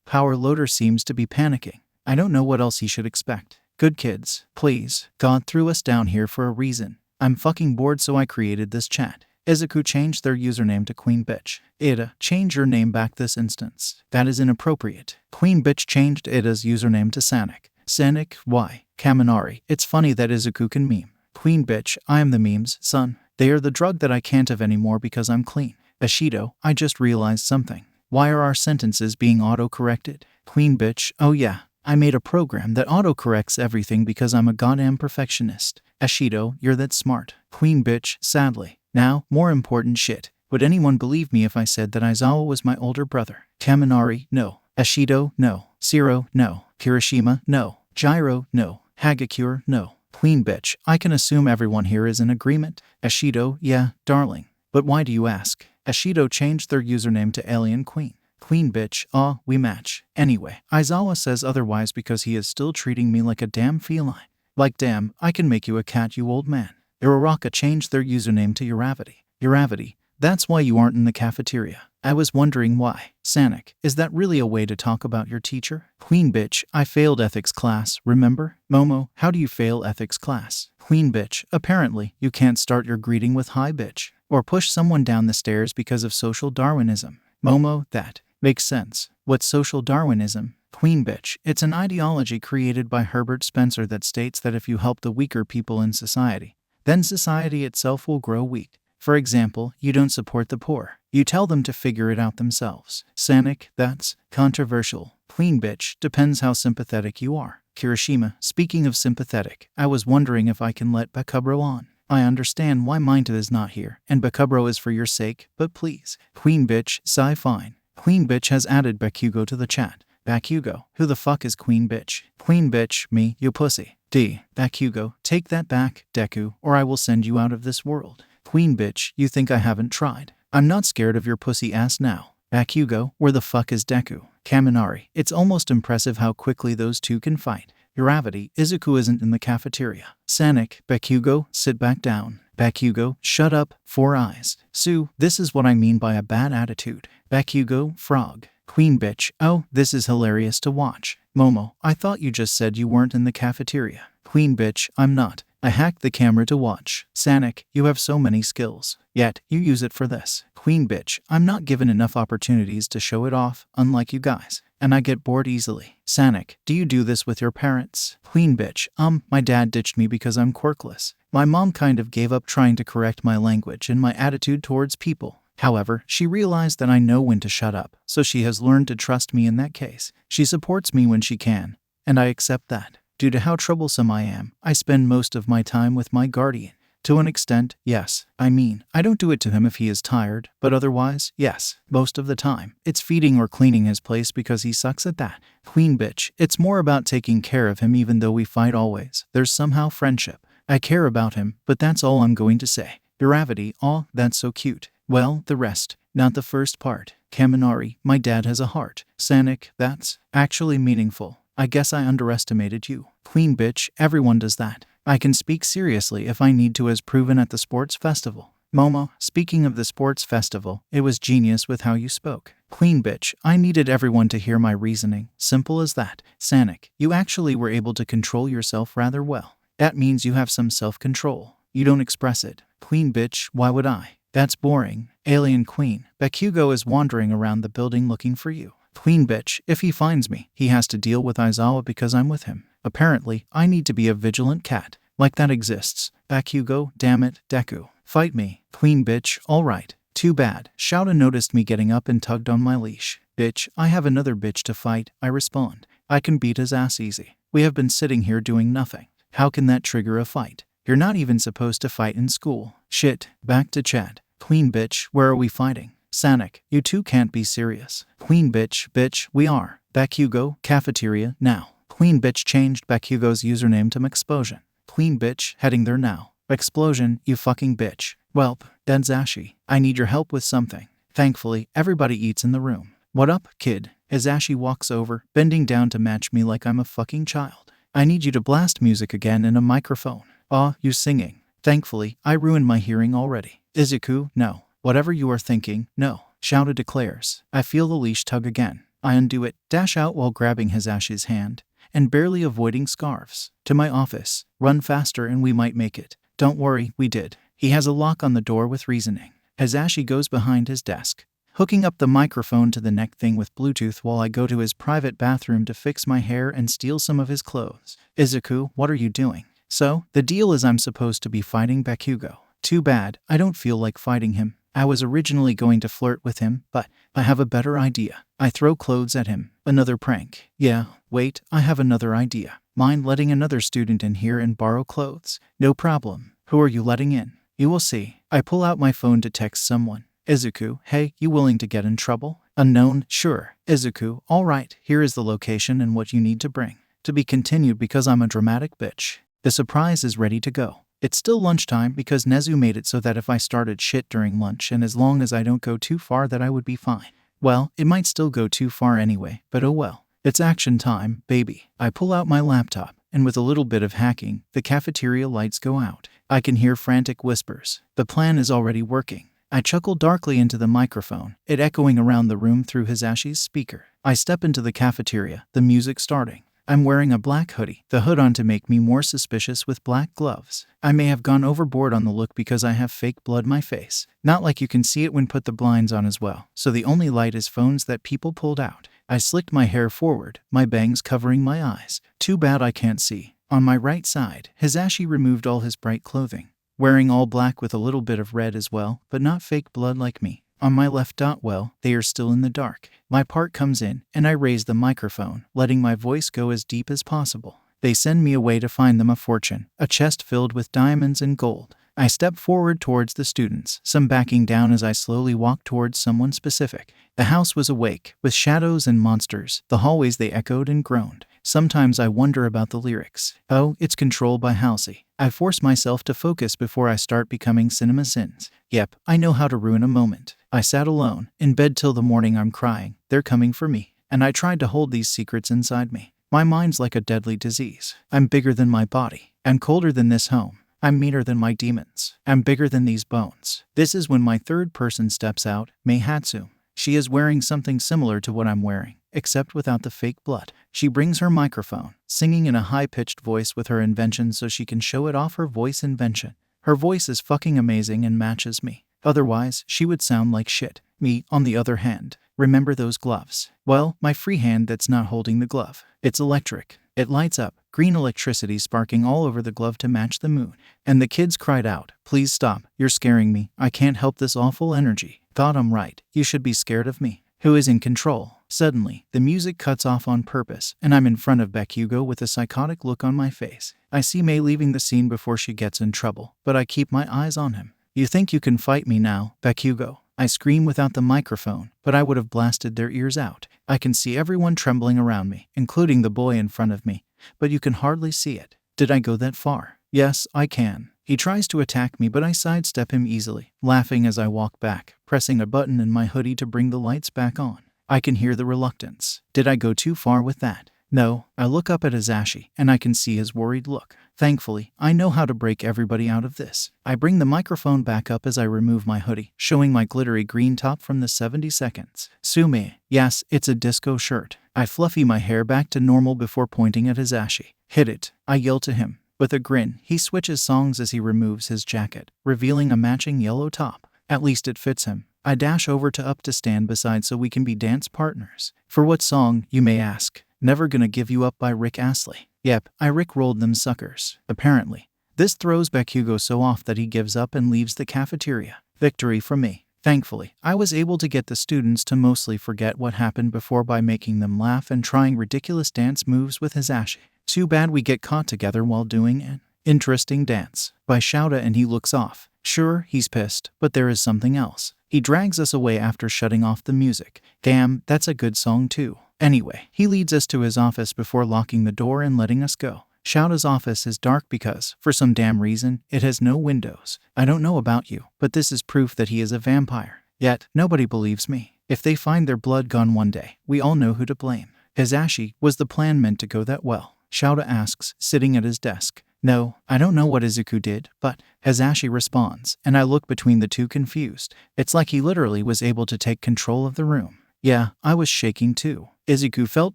Power Loader seems to be panicking. I don't know what else he should expect. Good kids, please. God threw us down here for a reason. I'm fucking bored, so I created this chat. Izuku changed their username to Queen Bitch. Ida, change your name back this instance. That is inappropriate. Queen Bitch changed Ida's username to Sonic. Sonic, why? Kaminari, it's funny that Izuku can meme. Queen bitch, I am the memes, son. They are the drug that I can't have anymore because I'm clean. Ashido, I just realized something. Why are our sentences being auto-corrected? Queen bitch, oh yeah. I made a program that auto-corrects everything because I'm a goddamn perfectionist. Ashido, you're that smart. Queen bitch, sadly. Now, more important shit. Would anyone believe me if I said that Aizawa was my older brother? Kaminari, no. Ashido, no. Shiro, no. Kirishima, no. Gyro, no. Hagakure, no. Queen bitch, I can assume everyone here is in agreement. Ashido, yeah, darling. But why do you ask? Ashido changed their username to Alien Queen. Queen bitch, we match. Anyway, Aizawa says otherwise because he is still treating me like a damn feline. Like damn, I can make you a cat, you old man. Uraraka changed their username to Uravity. Uravity, that's why you aren't in the cafeteria. I was wondering why. Sonic, is that really a way to talk about your teacher? Queen bitch, I failed ethics class, remember? Momo, how do you fail ethics class? Queen bitch, apparently, you can't start your greeting with hi bitch, or push someone down the stairs because of social Darwinism. Momo, that makes sense. What's social Darwinism? Queen bitch, it's an ideology created by Herbert Spencer that states that if you help the weaker people in society, then society itself will grow weak. For example, you don't support the poor. You tell them to figure it out themselves. Sonic, that's controversial. Queen bitch, depends how sympathetic you are. Kirishima, speaking of sympathetic, I was wondering if I can let Bakubro on. I understand why Mineta is not here, and Bakubro is for your sake, but please. Queen bitch, sigh fine. Queen bitch has added Bakugo to the chat. Bakugo, who the fuck is Queen bitch? Queen bitch, me, you pussy. D. Bakugo, take that back, Deku, or I will send you out of this world. Queen bitch, you think I haven't tried? I'm not scared of your pussy ass now. Bakugo, where the fuck is Deku? Kaminari, it's almost impressive how quickly those two can fight. Uravity, Izuku isn't in the cafeteria. Sonic, Bakugo, sit back down. Bakugo, shut up, 4 eyes. Sue, this is what I mean by a bad attitude. Bakugo, frog. Queen bitch, oh, this is hilarious to watch. Momo, I thought you just said you weren't in the cafeteria. Queen bitch, I'm not. I hacked the camera to watch. Sonic, you have so many skills. Yet, you use it for this. Queen bitch, I'm not given enough opportunities to show it off, unlike you guys. And I get bored easily. Sonic, do you do this with your parents? Queen bitch, my dad ditched me because I'm quirkless. My mom kind of gave up trying to correct my language and my attitude towards people. However, she realized that I know when to shut up, so she has learned to trust me in that case. She supports me when she can, and I accept that. Due to how troublesome I am, I spend most of my time with my guardian. To an extent, yes. I mean, I don't do it to him if he is tired, but otherwise, yes. Most of the time, it's feeding or cleaning his place because he sucks at that. Queen bitch, it's more about taking care of him even though we fight always. There's somehow friendship. I care about him, but that's all I'm going to say. Uravity, aw, that's so cute. Well, the rest, not the first part. Kaminari, my dad has a heart. Sonic, that's actually meaningful. I guess I underestimated you. Queen bitch, everyone does that. I can speak seriously if I need to, as proven at the sports festival. Momo, speaking of the sports festival, it was genius with how you spoke. Queen bitch, I needed everyone to hear my reasoning. Simple as that. Sonic, you actually were able to control yourself rather well. That means you have some self-control. You don't express it. Queen bitch, why would I? That's boring. Alien Queen, Bakugo is wandering around the building looking for you. Queen bitch, if he finds me, he has to deal with Aizawa because I'm with him. Apparently, I need to be a vigilant cat. Like that exists. Bakugo, damn it, Deku. Fight me. Queen bitch, alright. Too bad. Shouta noticed me getting up and tugged on my leash. Bitch, I have another bitch to fight, I respond. I can beat his ass easy. We have been sitting here doing nothing. How can that trigger a fight? You're not even supposed to fight in school. Shit, back to chat. Queen bitch, where are we fighting? Sonic, you two can't be serious. Queen bitch, we are. Bakugo, cafeteria, now. Queen bitch changed Bakugo's username to Mexplosion. Queen bitch, heading there now. Explosion, you fucking bitch. Welp, Denzashi, I need your help with something. Thankfully, everybody eats in the room. What up, kid? Azashi walks over, bending down to match me like I'm a fucking child. I need you to blast music again in a microphone. Aw, you singing. Thankfully, I ruined my hearing already. Izuku, no. Whatever you are thinking, no. Shouta declares. I feel the leash tug again. I undo it, dash out while grabbing Hazashi's hand, and barely avoiding scarves. To my office. Run faster and we might make it. Don't worry, we did. He has a lock on the door with reasoning. Hazashi goes behind his desk, hooking up the microphone to the neck thing with Bluetooth while I go to his private bathroom to fix my hair and steal some of his clothes. Izuku, what are you doing? So, the deal is I'm supposed to be fighting Bakugo. Too bad, I don't feel like fighting him. I was originally going to flirt with him, but I have a better idea. I throw clothes at him. Another prank. Yeah, wait, I have another idea. Mind letting another student in here and borrow clothes? No problem. Who are you letting in? You will see. I pull out my phone to text someone. Izuku, hey, you willing to get in trouble? Unknown, sure. Izuku, alright, here is the location and what you need to bring. To be continued because I'm a dramatic bitch. The surprise is ready to go. It's still lunchtime because Nezu made it so that if I started shit during lunch and as long as I don't go too far that I would be fine. Well, it might still go too far anyway, but oh well. It's action time, baby. I pull out my laptop, and with a little bit of hacking, the cafeteria lights go out. I can hear frantic whispers. The plan is already working. I chuckle darkly into the microphone, it echoing around the room through Hisashi's speaker. I step into the cafeteria, the music starting. I'm wearing a black hoodie, the hood on to make me more suspicious with black gloves. I may have gone overboard on the look because I have fake blood my face. Not like you can see it when put the blinds on as well, so the only light is phones that people pulled out. I slicked my hair forward, my bangs covering my eyes. Too bad I can't see. On my right side, Hisashi removed all his bright clothing. Wearing all black with a little bit of red as well, but not fake blood like me. On my left, well, they are still in the dark. My part comes in, and I raise the microphone, letting my voice go as deep as possible. They send me away to find them a fortune, a chest filled with diamonds and gold. I step forward towards the students, some backing down as I slowly walk towards someone specific. The house was awake, with shadows and monsters. The hallways they echoed and groaned. Sometimes I wonder about the lyrics. Oh, it's Control by Halsey. I force myself to focus before I start becoming Cinema Sins. Yep, I know how to ruin a moment. I sat alone, in bed till the morning. I'm crying. They're coming for me. And I tried to hold these secrets inside me. My mind's like a deadly disease. I'm bigger than my body. I'm colder than this home. I'm meaner than my demons. I'm bigger than these bones. This is when my third person steps out, Mei Hatsume. She is wearing something similar to what I'm wearing, except without the fake blood. She brings her microphone, singing in a high-pitched voice with her invention so she can show it off her voice invention. Her voice is fucking amazing and matches me. Otherwise, she would sound like shit. Me, on the other hand, remember those gloves? Well, my free hand that's not holding the glove. It's electric. It lights up, green electricity sparking all over the glove to match the moon. And the kids cried out, "Please stop, you're scaring me. I can't help this awful energy." Thought I'm right. You should be scared of me. Who is in control? Suddenly, the music cuts off on purpose, and I'm in front of Bakugo with a psychotic look on my face. I see Mei leaving the scene before she gets in trouble, but I keep my eyes on him. You think you can fight me now, Bakugo? I scream without the microphone, but I would have blasted their ears out. I can see everyone trembling around me, including the boy in front of me, but you can hardly see it. Did I go that far? Yes, I can. He tries to attack me, but I sidestep him easily, laughing as I walk back, pressing a button in my hoodie to bring the lights back on. I can hear the reluctance. Did I go too far with that? No. I look up at Hisashi, and I can see his worried look. Thankfully, I know how to break everybody out of this. I bring the microphone back up as I remove my hoodie, showing my glittery green top from the 70 seconds. Sume. Yes, it's a disco shirt. I fluffy my hair back to normal before pointing at Hisashi. Hit it. I yell to him. With a grin, he switches songs as he removes his jacket, revealing a matching yellow top. At least it fits him. I dash over to up to stand beside so we can be dance partners. For what song, you may ask? Never Gonna Give You Up by Rick Astley. Yep, I rickrolled them suckers. Apparently. This throws Bakugo so off that he gives up and leaves the cafeteria. Victory for me. Thankfully, I was able to get the students to mostly forget what happened before by making them laugh and trying ridiculous dance moves with Hisashi. Too bad we get caught together while doing an interesting dance by Shouta and he looks off. Sure, he's pissed, but there is something else. He drags us away after shutting off the music. Damn, that's a good song too. Anyway, he leads us to his office before locking the door and letting us go. Shouta's office is dark because, for some damn reason, it has no windows. I don't know about you, but this is proof that he is a vampire. Yet, nobody believes me. If they find their blood gone one day, we all know who to blame. Hisashi, was the plan meant to go that well? Shouta asks, sitting at his desk. No, I don't know what Izuku did, but Hisashi responds, and I look between the two confused. It's like he literally was able to take control of the room. Yeah, I was shaking too. Izuku felt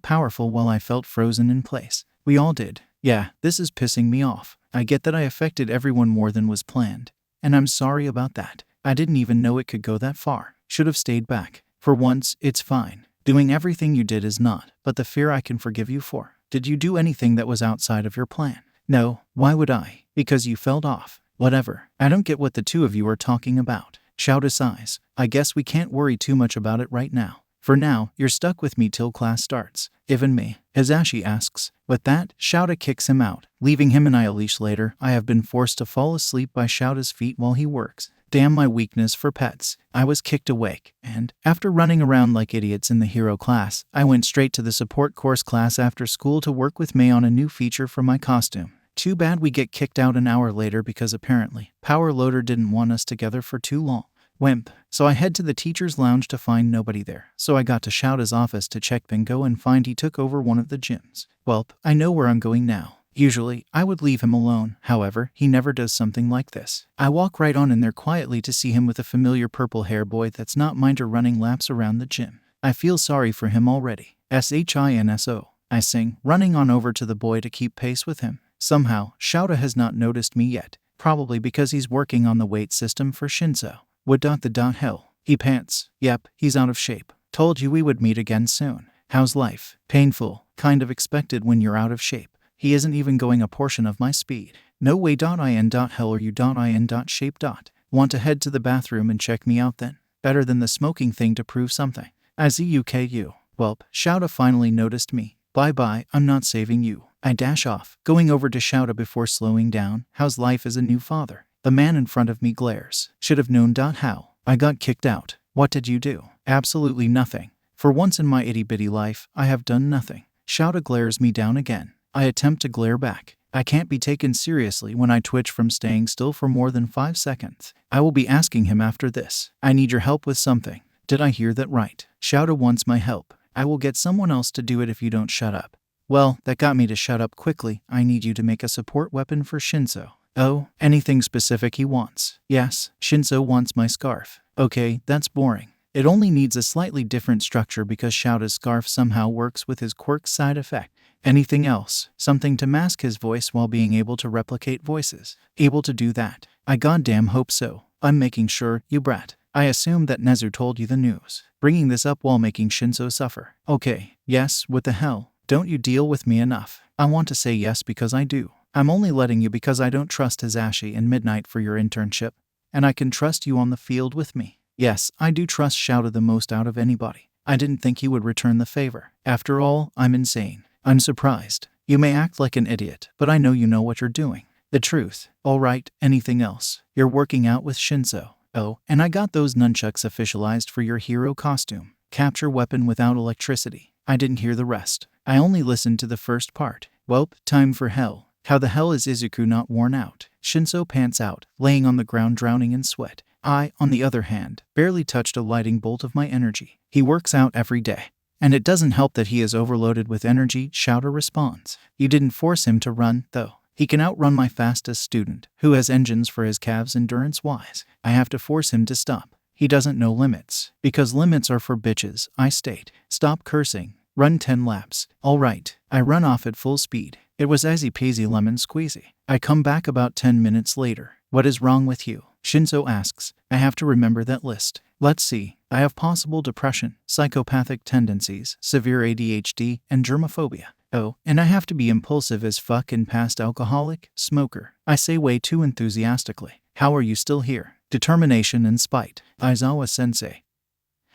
powerful while I felt frozen in place. We all did. Yeah, this is pissing me off. I get that I affected everyone more than was planned, and I'm sorry about that. I didn't even know it could go that far. Should have stayed back. For once, it's fine. Doing everything you did is not, but the fear I can forgive you for. Did you do anything that was outside of your plan? No. Why would I? Because you fell off. Whatever. I don't get what the two of you are talking about. Shouta sighs. I guess we can't worry too much about it right now. For now, you're stuck with me till class starts. Even me? Hizashi asks. With that, Shouta kicks him out, leaving him and I a leash later. I have been forced to fall asleep by Shouta's feet while he works. Damn my weakness for pets. I was kicked awake, and, after running around like idiots in the hero class, I went straight to the support course class after school to work with May on a new feature for my costume. Too bad we get kicked out an hour later because apparently, Power Loader didn't want us together for too long. Wimp. So I head to the teacher's lounge to find nobody there, so I got to Shouta's office to check bingo and find he took over one of the gyms. Welp, I know where I'm going now. Usually, I would leave him alone, however, he never does something like this. I walk right on in there quietly to see him with a familiar purple hair boy that's not Minder running laps around the gym. I feel sorry for him already. Shinso. I sing, running on over to the boy to keep pace with him. Somehow, Shouta has not noticed me yet, probably because he's working on the weight system for Shinso. What the hell? He pants. Yep, he's out of shape. Told you we would meet again soon. How's life? Painful. Kind of expected when you're out of shape. He isn't even going a portion of my speed. No way. Hell are you? Shape. Want to head to the bathroom and check me out then? Better than the smoking thing to prove something. Izuku. Welp, Shouta finally noticed me. Bye, I'm not saving you. I dash off, going over to Shouta before slowing down. How's life as a new father? The man in front of me glares. Should have known. How? I got kicked out. What did you do? Absolutely nothing. For once in my itty-bitty life, I have done nothing. Shouta glares me down again. I attempt to glare back. I can't be taken seriously when I twitch from staying still for more than 5 seconds. I will be asking him after this. I need your help with something. Did I hear that right? Shouta wants my help. I will get someone else to do it if you don't shut up. Well, that got me to shut up quickly. I need you to make a support weapon for Shinso. Oh, anything specific he wants? Yes, Shinso wants my scarf. Okay, that's boring. It only needs a slightly different structure because Shouta's scarf somehow works with his quirk side effect. Anything else? Something to mask his voice while being able to replicate voices. Able to do that? I goddamn hope so. I'm making sure, you brat. I assume that Nezu told you the news. Bringing this up while making Shinso suffer. Okay, yes, what the hell? Don't you deal with me enough? I want to say yes because I do. I'm only letting you because I don't trust Hizashi and Midnight for your internship, and I can trust you on the field with me. Yes, I do trust Shouta the most out of anybody. I didn't think he would return the favor. After all, I'm insane. I'm surprised. You may act like an idiot, but I know you know what you're doing. The truth. All right, anything else? You're working out with Shinso. Oh, and I got those nunchucks officialized for your hero costume. Capture weapon without electricity. I didn't hear the rest. I only listened to the first part. Welp, time for hell. How the hell is Izuku not worn out? Shinso pants out, laying on the ground drowning in sweat. I, on the other hand, barely touched a lightning bolt of my energy. He works out every day. And it doesn't help that he is overloaded with energy, Shouta responds. You didn't force him to run, though. He can outrun my fastest student, who has engines for his calves endurance-wise. I have to force him to stop. He doesn't know limits. Because limits are for bitches, I state. Stop cursing. Run 10 laps. All right. I run off at full speed. It was easy peasy lemon squeezy. I come back about 10 minutes later. What is wrong with you? Shinso asks. I have to remember that list. Let's see. I have possible depression, psychopathic tendencies, severe ADHD, and germophobia. Oh, and I have to be impulsive as fuck and past alcoholic, smoker. I say way too enthusiastically. How are you still here? Determination and spite. Aizawa sensei.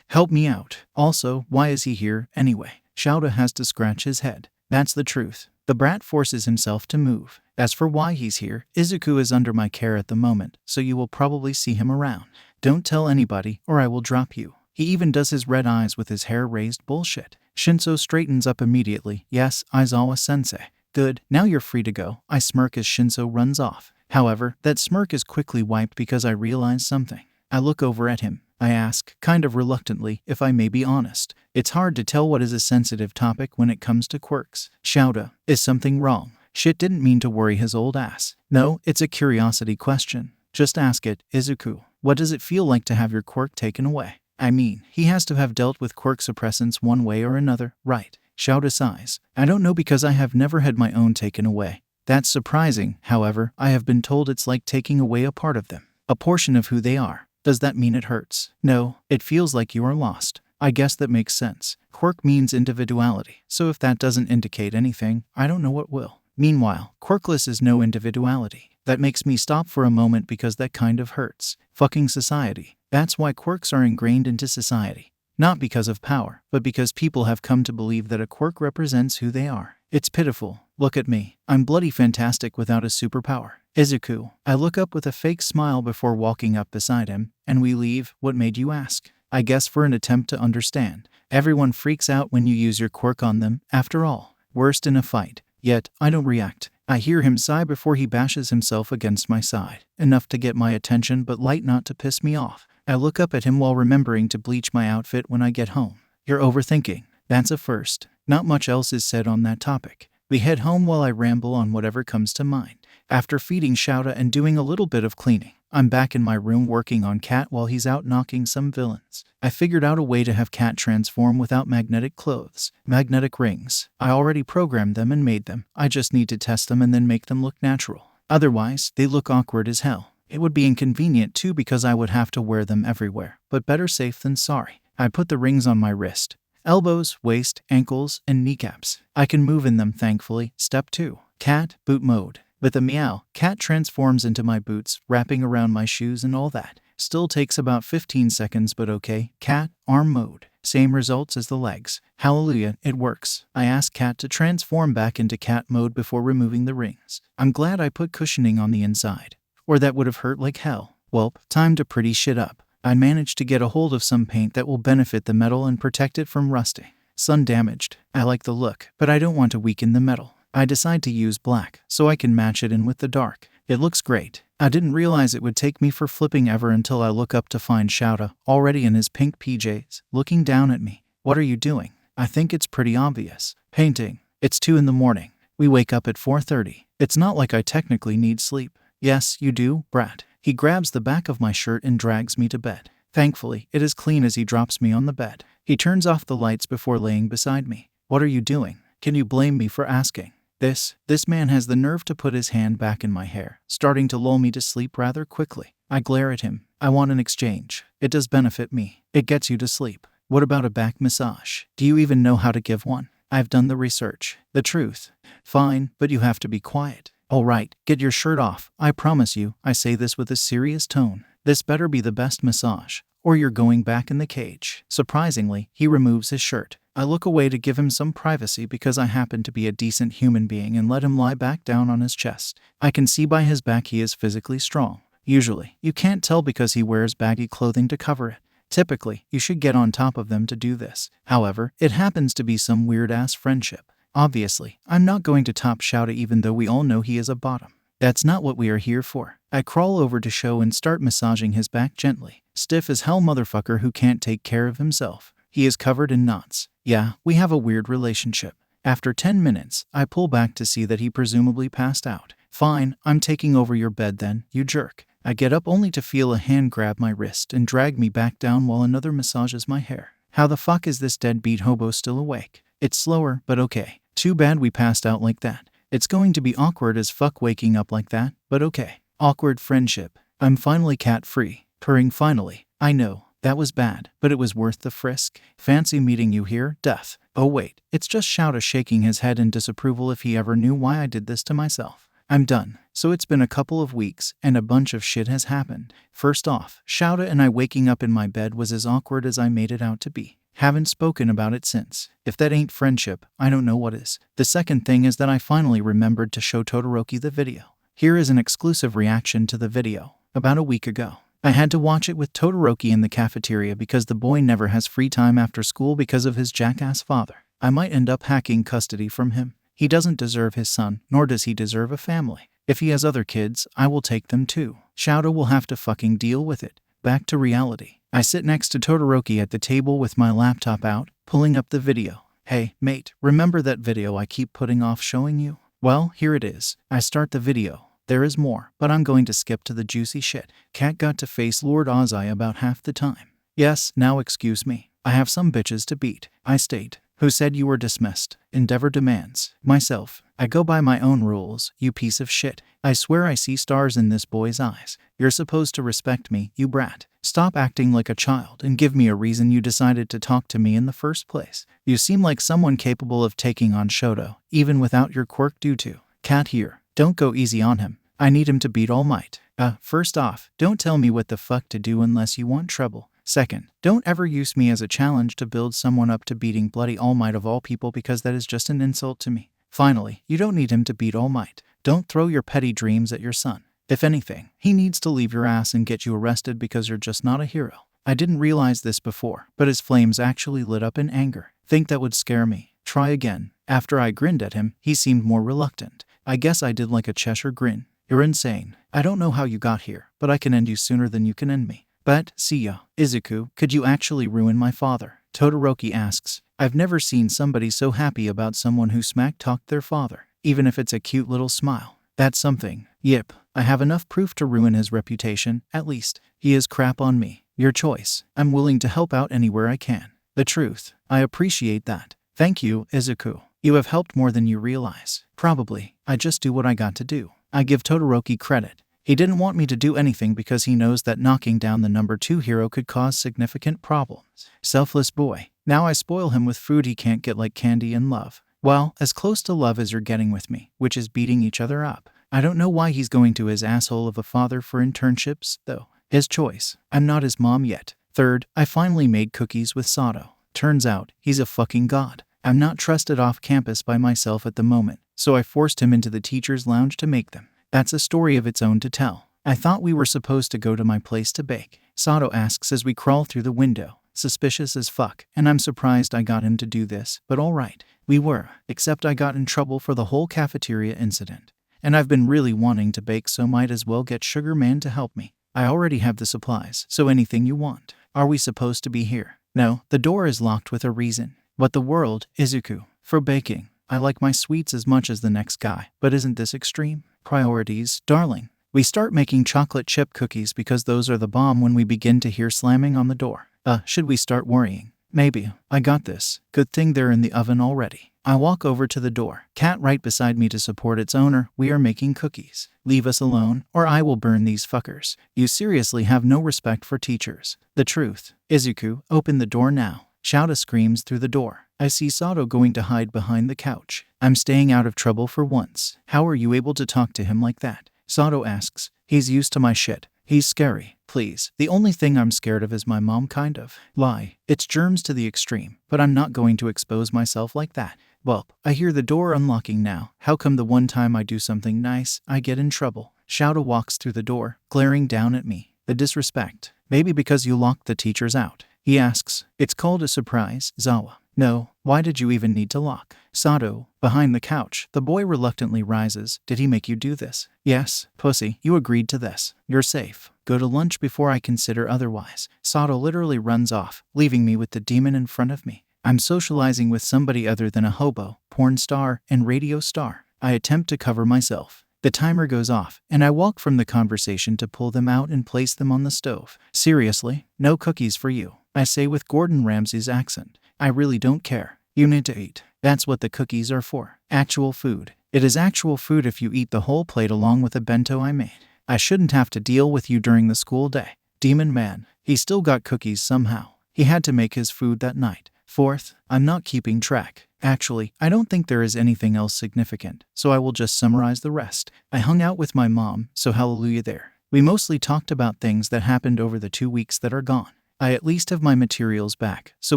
Help me out. Also, why is he here, anyway? Shouta has to scratch his head. That's the truth. The brat forces himself to move. As for why he's here, Izuku is under my care at the moment, so you will probably see him around. Don't tell anybody, or I will drop you. He even does his red eyes with his hair raised bullshit. Shinso straightens up immediately. Yes, Aizawa sensei. Good, now you're free to go. I smirk as Shinso runs off. However, that smirk is quickly wiped because I realize something. I look over at him. I ask, kind of reluctantly, if I may be honest. It's hard to tell what is a sensitive topic when it comes to quirks. Shouta, is something wrong? Shit didn't mean to worry his old ass. No, it's a curiosity question. Just ask it, Izuku. What does it feel like to have your quirk taken away? I mean, he has to have dealt with quirk suppressants one way or another, right? Shouta sighs. I don't know because I have never had my own taken away. That's surprising, however, I have been told it's like taking away a part of them. A portion of who they are. Does that mean it hurts? No, it feels like you are lost. I guess that makes sense. Quirk means individuality, so if that doesn't indicate anything, I don't know what will. Meanwhile, quirkless is no individuality. That makes me stop for a moment because that kind of hurts. Fucking society. That's why quirks are ingrained into society. Not because of power, but because people have come to believe that a quirk represents who they are. It's pitiful. Look at me. I'm bloody fantastic without a superpower. Izuku. I look up with a fake smile before walking up beside him, and we leave. What made you ask? I guess for an attempt to understand. Everyone freaks out when you use your quirk on them, after all. Worst in a fight. Yet, I don't react. I hear him sigh before he bashes himself against my side. Enough to get my attention but light not to piss me off. I look up at him while remembering to bleach my outfit when I get home. You're overthinking. That's a first. Not much else is said on that topic. We head home while I ramble on whatever comes to mind. After feeding Shouta and doing a little bit of cleaning, I'm back in my room working on Cat while he's out knocking some villains. I figured out a way to have Cat transform without magnetic clothes. Magnetic rings. I already programmed them and made them. I just need to test them and then make them look natural. Otherwise, they look awkward as hell. It would be inconvenient too because I would have to wear them everywhere. But better safe than sorry. I put the rings on my wrist. Elbows, waist, ankles, and kneecaps. I can move in them thankfully. Step 2. Cat, boot mode. With a meow, Cat transforms into my boots, wrapping around my shoes and all that. Still takes about 15 seconds but okay. Cat, arm mode. Same results as the legs. Hallelujah, it works. I ask Cat to transform back into Cat mode before removing the rings. I'm glad I put cushioning on the inside. Or that would have hurt like hell. Welp, time to pretty shit up. I managed to get a hold of some paint that will benefit the metal and protect it from rusting. Sun damaged. I like the look, but I don't want to weaken the metal. I decide to use black, so I can match it in with the dark. It looks great. I didn't realize it would take me for flipping ever until I look up to find Shouta, already in his pink PJs, looking down at me. What are you doing? I think it's pretty obvious. Painting. It's 2 in the morning. We wake up at 4:30. It's not like I technically need sleep. Yes, you do, brat. He grabs the back of my shirt and drags me to bed. Thankfully, it is clean as he drops me on the bed. He turns off the lights before laying beside me. What are you doing? Can you blame me for asking? This man has the nerve to put his hand back in my hair, starting to lull me to sleep rather quickly. I glare at him. I want an exchange. It does benefit me. It gets you to sleep. What about a back massage? Do you even know how to give one? I've done the research. The truth. Fine, but you have to be quiet. All right, get your shirt off. I promise you, I say this with a serious tone. This better be the best massage, or you're going back in the cage. Surprisingly, he removes his shirt. I look away to give him some privacy because I happen to be a decent human being and let him lie back down on his chest. I can see by his back he is physically strong. Usually, you can't tell because he wears baggy clothing to cover it. Typically, you should get on top of them to do this. However, it happens to be some weird-ass friendship. Obviously, I'm not going to top Shouta even though we all know he is a bottom. That's not what we are here for. I crawl over to Sho and start massaging his back gently. Stiff as hell motherfucker who can't take care of himself. He is covered in knots. Yeah, we have a weird relationship. After 10 minutes, I pull back to see that he presumably passed out. Fine, I'm taking over your bed then, you jerk. I get up only to feel a hand grab my wrist and drag me back down while another massages my hair. How the fuck is this deadbeat hobo still awake? It's slower, but okay. Too bad we passed out like that. It's going to be awkward as fuck waking up like that, but okay. Awkward friendship. I'm finally cat-free. Purring finally. I know, that was bad, but it was worth the frisk. Fancy meeting you here, Death. Oh wait, it's just Shouta shaking his head in disapproval if he ever knew why I did this to myself. I'm done. So it's been a couple of weeks, and a bunch of shit has happened. First off, Shouta and I waking up in my bed was as awkward as I made it out to be. Haven't spoken about it since. If that ain't friendship, I don't know what is. The second thing is that I finally remembered to show Todoroki the video. Here is an exclusive reaction to the video. About a week ago, I had to watch it with Todoroki in the cafeteria because the boy never has free time after school because of his jackass father. I might end up hacking custody from him. He doesn't deserve his son, nor does he deserve a family. If he has other kids, I will take them too. Shouta will have to fucking deal with it. Back to reality. I sit next to Todoroki at the table with my laptop out, pulling up the video. Hey, mate, remember that video I keep putting off showing you? Well, here it is. I start the video. There is more, but I'm going to skip to the juicy shit. Cat got to face Lord Ozai about half the time. Yes, now excuse me. I have some bitches to beat. I state. Who said you were dismissed? Endeavor demands. Myself. I go by my own rules, you piece of shit. I swear I see stars in this boy's eyes. You're supposed to respect me, you brat. Stop acting like a child and give me a reason you decided to talk to me in the first place. You seem like someone capable of taking on Shoto, even without your quirk due to. Cat here. Don't go easy on him. I need him to beat All Might. First off, don't tell me what the fuck to do unless you want trouble. Second, don't ever use me as a challenge to build someone up to beating bloody All Might of all people, because that is just an insult to me. Finally, you don't need him to beat All Might. Don't throw your petty dreams at your son. If anything, he needs to leave your ass and get you arrested because you're just not a hero. I didn't realize this before, but his flames actually lit up in anger. Think that would scare me. Try again. After I grinned at him, he seemed more reluctant. I guess I did like a Cheshire grin. You're insane. I don't know how you got here, but I can end you sooner than you can end me. But, see ya. Izuku, could you actually ruin my father? Todoroki asks. I've never seen somebody so happy about someone who smack-talked their father, even if it's a cute little smile. That's something. Yep, I have enough proof to ruin his reputation, at least. He is crap on me. Your choice. I'm willing to help out anywhere I can. The truth. I appreciate that. Thank you, Izuku. You have helped more than you realize. Probably. I just do what I got to do. I give Todoroki credit. He didn't want me to do anything because he knows that knocking down the number 2 hero could cause significant problems. Selfless boy. Now I spoil him with food he can't get, like candy and love. Well, as close to love as you're getting with me, which is beating each other up. I don't know why he's going to his asshole of a father for internships, though. His choice. I'm not his mom yet. Third, I finally made cookies with Sato. Turns out, he's a fucking god. I'm not trusted off campus by myself at the moment, so I forced him into the teacher's lounge to make them. That's a story of its own to tell. I thought we were supposed to go to my place to bake. Sato asks as we crawl through the window. Suspicious as fuck, and I'm surprised I got him to do this, but alright. We were, except I got in trouble for the whole cafeteria incident. And I've been really wanting to bake, so might as well get Sugar Man to help me. I already have the supplies, so anything you want. Are we supposed to be here? No, the door is locked with a reason. What the world, Izuku? For baking. I like my sweets as much as the next guy, but isn't this extreme? Priorities, darling. We start making chocolate chip cookies because those are the bomb when we begin to hear slamming on the door. Should we start worrying? Maybe. I got this. Good thing they're in the oven already. I walk over to the door, cat right beside me to support its owner. We are making cookies. Leave us alone, or I will burn these fuckers. You seriously have no respect for teachers. The truth. Izuku, open the door now. Shouta screams through the door. I see Sato going to hide behind the couch. I'm staying out of trouble for once. How are you able to talk to him like that? Sato asks. He's used to my shit. He's scary. Please. The only thing I'm scared of is my mom, kind of. Lie. It's germs to the extreme, but I'm not going to expose myself like that. Well, I hear the door unlocking now. How come the one time I do something nice, I get in trouble? Shouta walks through the door, glaring down at me. The disrespect. Maybe because you locked the teachers out. He asks. It's called a surprise, Zawa. No, why did you even need to lock? Sato, behind the couch, the boy reluctantly rises. Did he make you do this? Yes, pussy, you agreed to this. You're safe. Go to lunch before I consider otherwise. Sato literally runs off, leaving me with the demon in front of me. I'm socializing with somebody other than a hobo, porn star, and radio star. I attempt to cover myself. The timer goes off, and I walk from the conversation to pull them out and place them on the stove. Seriously? No cookies for you, I say with Gordon Ramsay's accent. I really don't care. You need to eat. That's what the cookies are for. Actual food. It is actual food if you eat the whole plate along with a bento I made. I shouldn't have to deal with you during the school day. Demon man. He still got cookies somehow. He had to make his food that night. Fourth, I'm not keeping track. Actually, I don't think there is anything else significant, so I will just summarize the rest. I hung out with my mom, so hallelujah there. We mostly talked about things that happened over the 2 weeks that are gone. I at least have my materials back, so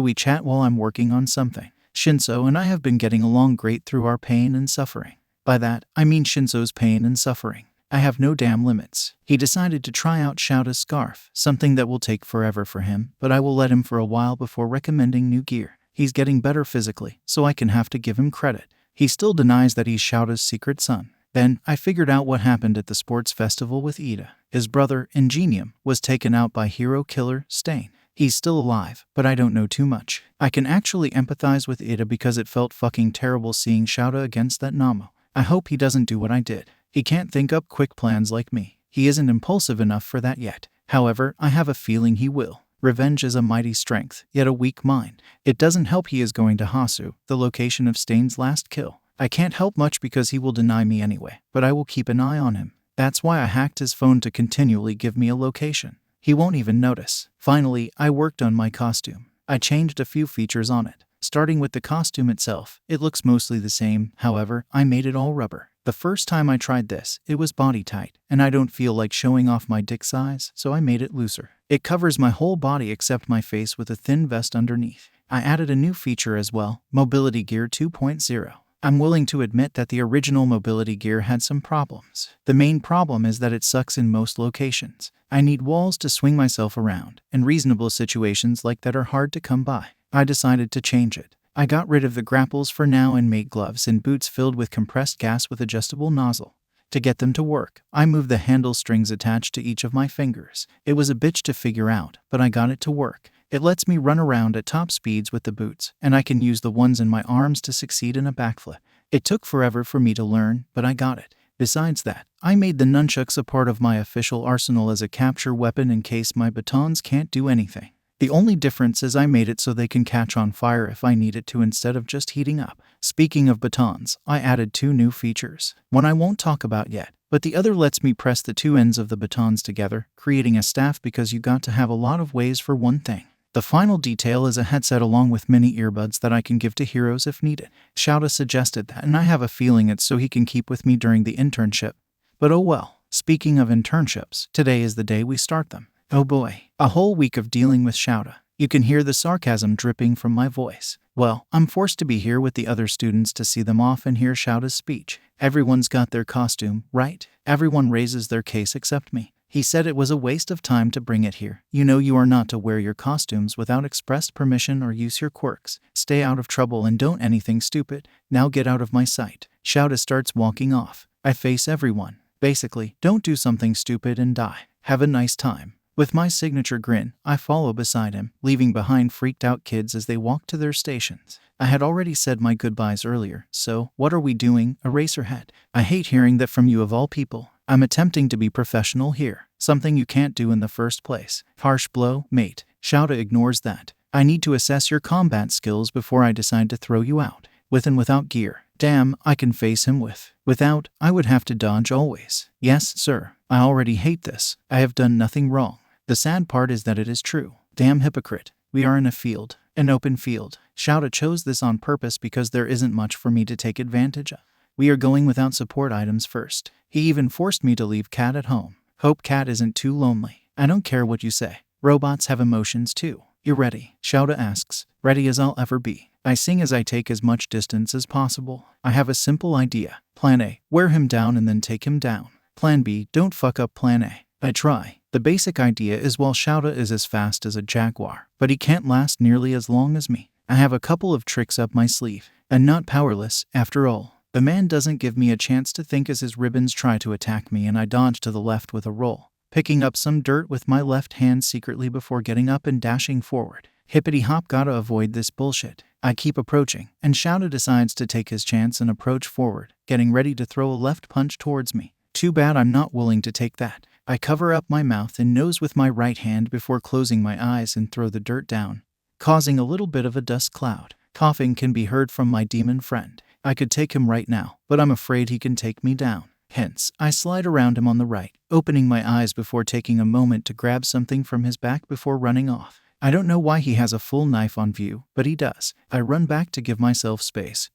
we chat while I'm working on something. Shinso and I have been getting along great through our pain and suffering. By that, I mean Shinso's pain and suffering. I have no damn limits. He decided to try out Shouta's scarf, something that will take forever for him, but I will let him for a while before recommending new gear. He's getting better physically, so I can have to give him credit. He still denies that he's Shouta's secret son. Then, I figured out what happened at the sports festival with Ida. His brother, Ingenium, was taken out by hero killer Stain. He's still alive, but I don't know too much. I can actually empathize with Ida because it felt fucking terrible seeing Shouta against that Namo. I hope he doesn't do what I did. He can't think up quick plans like me. He isn't impulsive enough for that yet. However, I have a feeling he will. Revenge is a mighty strength, yet a weak mind. It doesn't help he is going to Hasu, the location of Stain's last kill. I can't help much because he will deny me anyway, but I will keep an eye on him. That's why I hacked his phone to continually give me a location. He won't even notice. Finally, I worked on my costume. I changed a few features on it. Starting with the costume itself, it looks mostly the same, however, I made it all rubber. The first time I tried this, it was body tight, and I don't feel like showing off my dick size, so I made it looser. It covers my whole body except my face with a thin vest underneath. I added a new feature as well, Mobility Gear 2.0. I'm willing to admit that the original mobility gear had some problems. The main problem is that it sucks in most locations. I need walls to swing myself around, and reasonable situations like that are hard to come by. I decided to change it. I got rid of the grapples for now and made gloves and boots filled with compressed gas with adjustable nozzle. To get them to work, I moved the handle strings attached to each of my fingers. It was a bitch to figure out, but I got it to work. It lets me run around at top speeds with the boots, and I can use the ones in my arms to succeed in a backflip. It took forever for me to learn, but I got it. Besides that, I made the nunchucks a part of my official arsenal as a capture weapon in case my batons can't do anything. The only difference is I made it so they can catch on fire if I need it to instead of just heating up. Speaking of batons, I added 2 new features. One I won't talk about yet, but the other lets me press the 2 ends of the batons together, creating a staff because you got to have a lot of ways for one thing. The final detail is a headset along with mini earbuds that I can give to heroes if needed. Shouta suggested that, and I have a feeling it's so he can keep with me during the internship. But oh well. Speaking of internships, today is the day we start them. Oh boy, a whole week of dealing with Shouta. You can hear the sarcasm dripping from my voice. Well, I'm forced to be here with the other students to see them off and hear Shouta's speech. Everyone's got their costume, right? Everyone raises their case except me. He said it was a waste of time to bring it here. You know you are not to wear your costumes without express permission or use your quirks. Stay out of trouble and don't anything stupid. Now get out of my sight. Shouta starts walking off. I face everyone. Basically, don't do something stupid and die. Have a nice time. With my signature grin, I follow beside him, leaving behind freaked out kids as they walk to their stations. I had already said my goodbyes earlier, so what are we doing, Eraserhead? I hate hearing that from you of all people. I'm attempting to be professional here, something you can't do in the first place. Harsh blow, mate. Shouta ignores that. I need to assess your combat skills before I decide to throw you out. With and without gear. Damn, I can face him with. Without, I would have to dodge always. Yes, sir. I already hate this. I have done nothing wrong. The sad part is that it is true. Damn hypocrite. We are in a field. An open field. Shouta chose this on purpose because there isn't much for me to take advantage of. We are going without support items first. He even forced me to leave Cat at home. Hope Cat isn't too lonely. I don't care what you say. Robots have emotions too. You ready? Shouta asks. Ready as I'll ever be. I sing as I take as much distance as possible. I have a simple idea. Plan A. Wear him down and then take him down. Plan B. Don't fuck up Plan A. I try. The basic idea is while Shouta is as fast as a jaguar, but he can't last nearly as long as me. I have a couple of tricks up my sleeve. And not powerless, after all. The man doesn't give me a chance to think as his ribbons try to attack me and I dodge to the left with a roll, picking up some dirt with my left hand secretly before getting up and dashing forward. Hippity hop, gotta avoid this bullshit. I keep approaching, and Shouta decides to take his chance and approach forward, getting ready to throw a left punch towards me. Too bad I'm not willing to take that. I cover up my mouth and nose with my right hand before closing my eyes and throw the dirt down, causing a little bit of a dust cloud. Coughing can be heard from my demon friend. I could take him right now, but I'm afraid he can take me down. Hence, I slide around him on the right, opening my eyes before taking a moment to grab something from his back before running off. I don't know why he has a full knife on view, but he does. I run back to give myself space,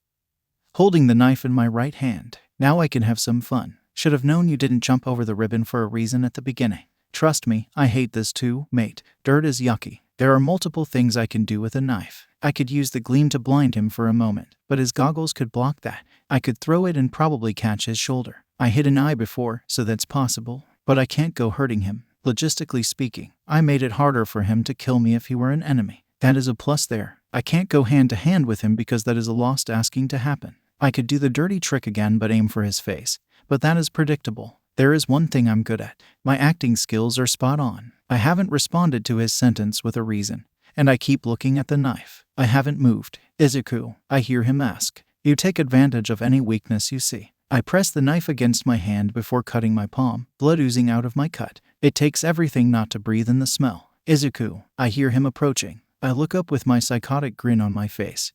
holding the knife in my right hand. Now I can have some fun. Should have known you didn't jump over the ribbon for a reason at the beginning. Trust me, I hate this too, mate. Dirt is yucky. There are multiple things I can do with a knife. I could use the gleam to blind him for a moment, but his goggles could block that. I could throw it and probably catch his shoulder. I hit an eye before, so that's possible, but I can't go hurting him. Logistically speaking, I made it harder for him to kill me if he were an enemy. That is a plus there. I can't go hand to hand with him because that is a lost asking to happen. I could do the dirty trick again but aim for his face, but that is predictable. There is one thing I'm good at. My acting skills are spot on. I haven't responded to his sentence with a reason, and I keep looking at the knife. I haven't moved. Izuku, I hear him ask. You take advantage of any weakness you see. I press the knife against my hand before cutting my palm, blood oozing out of my cut. It takes everything not to breathe in the smell. Izuku, I hear him approaching. I look up with my psychotic grin on my face,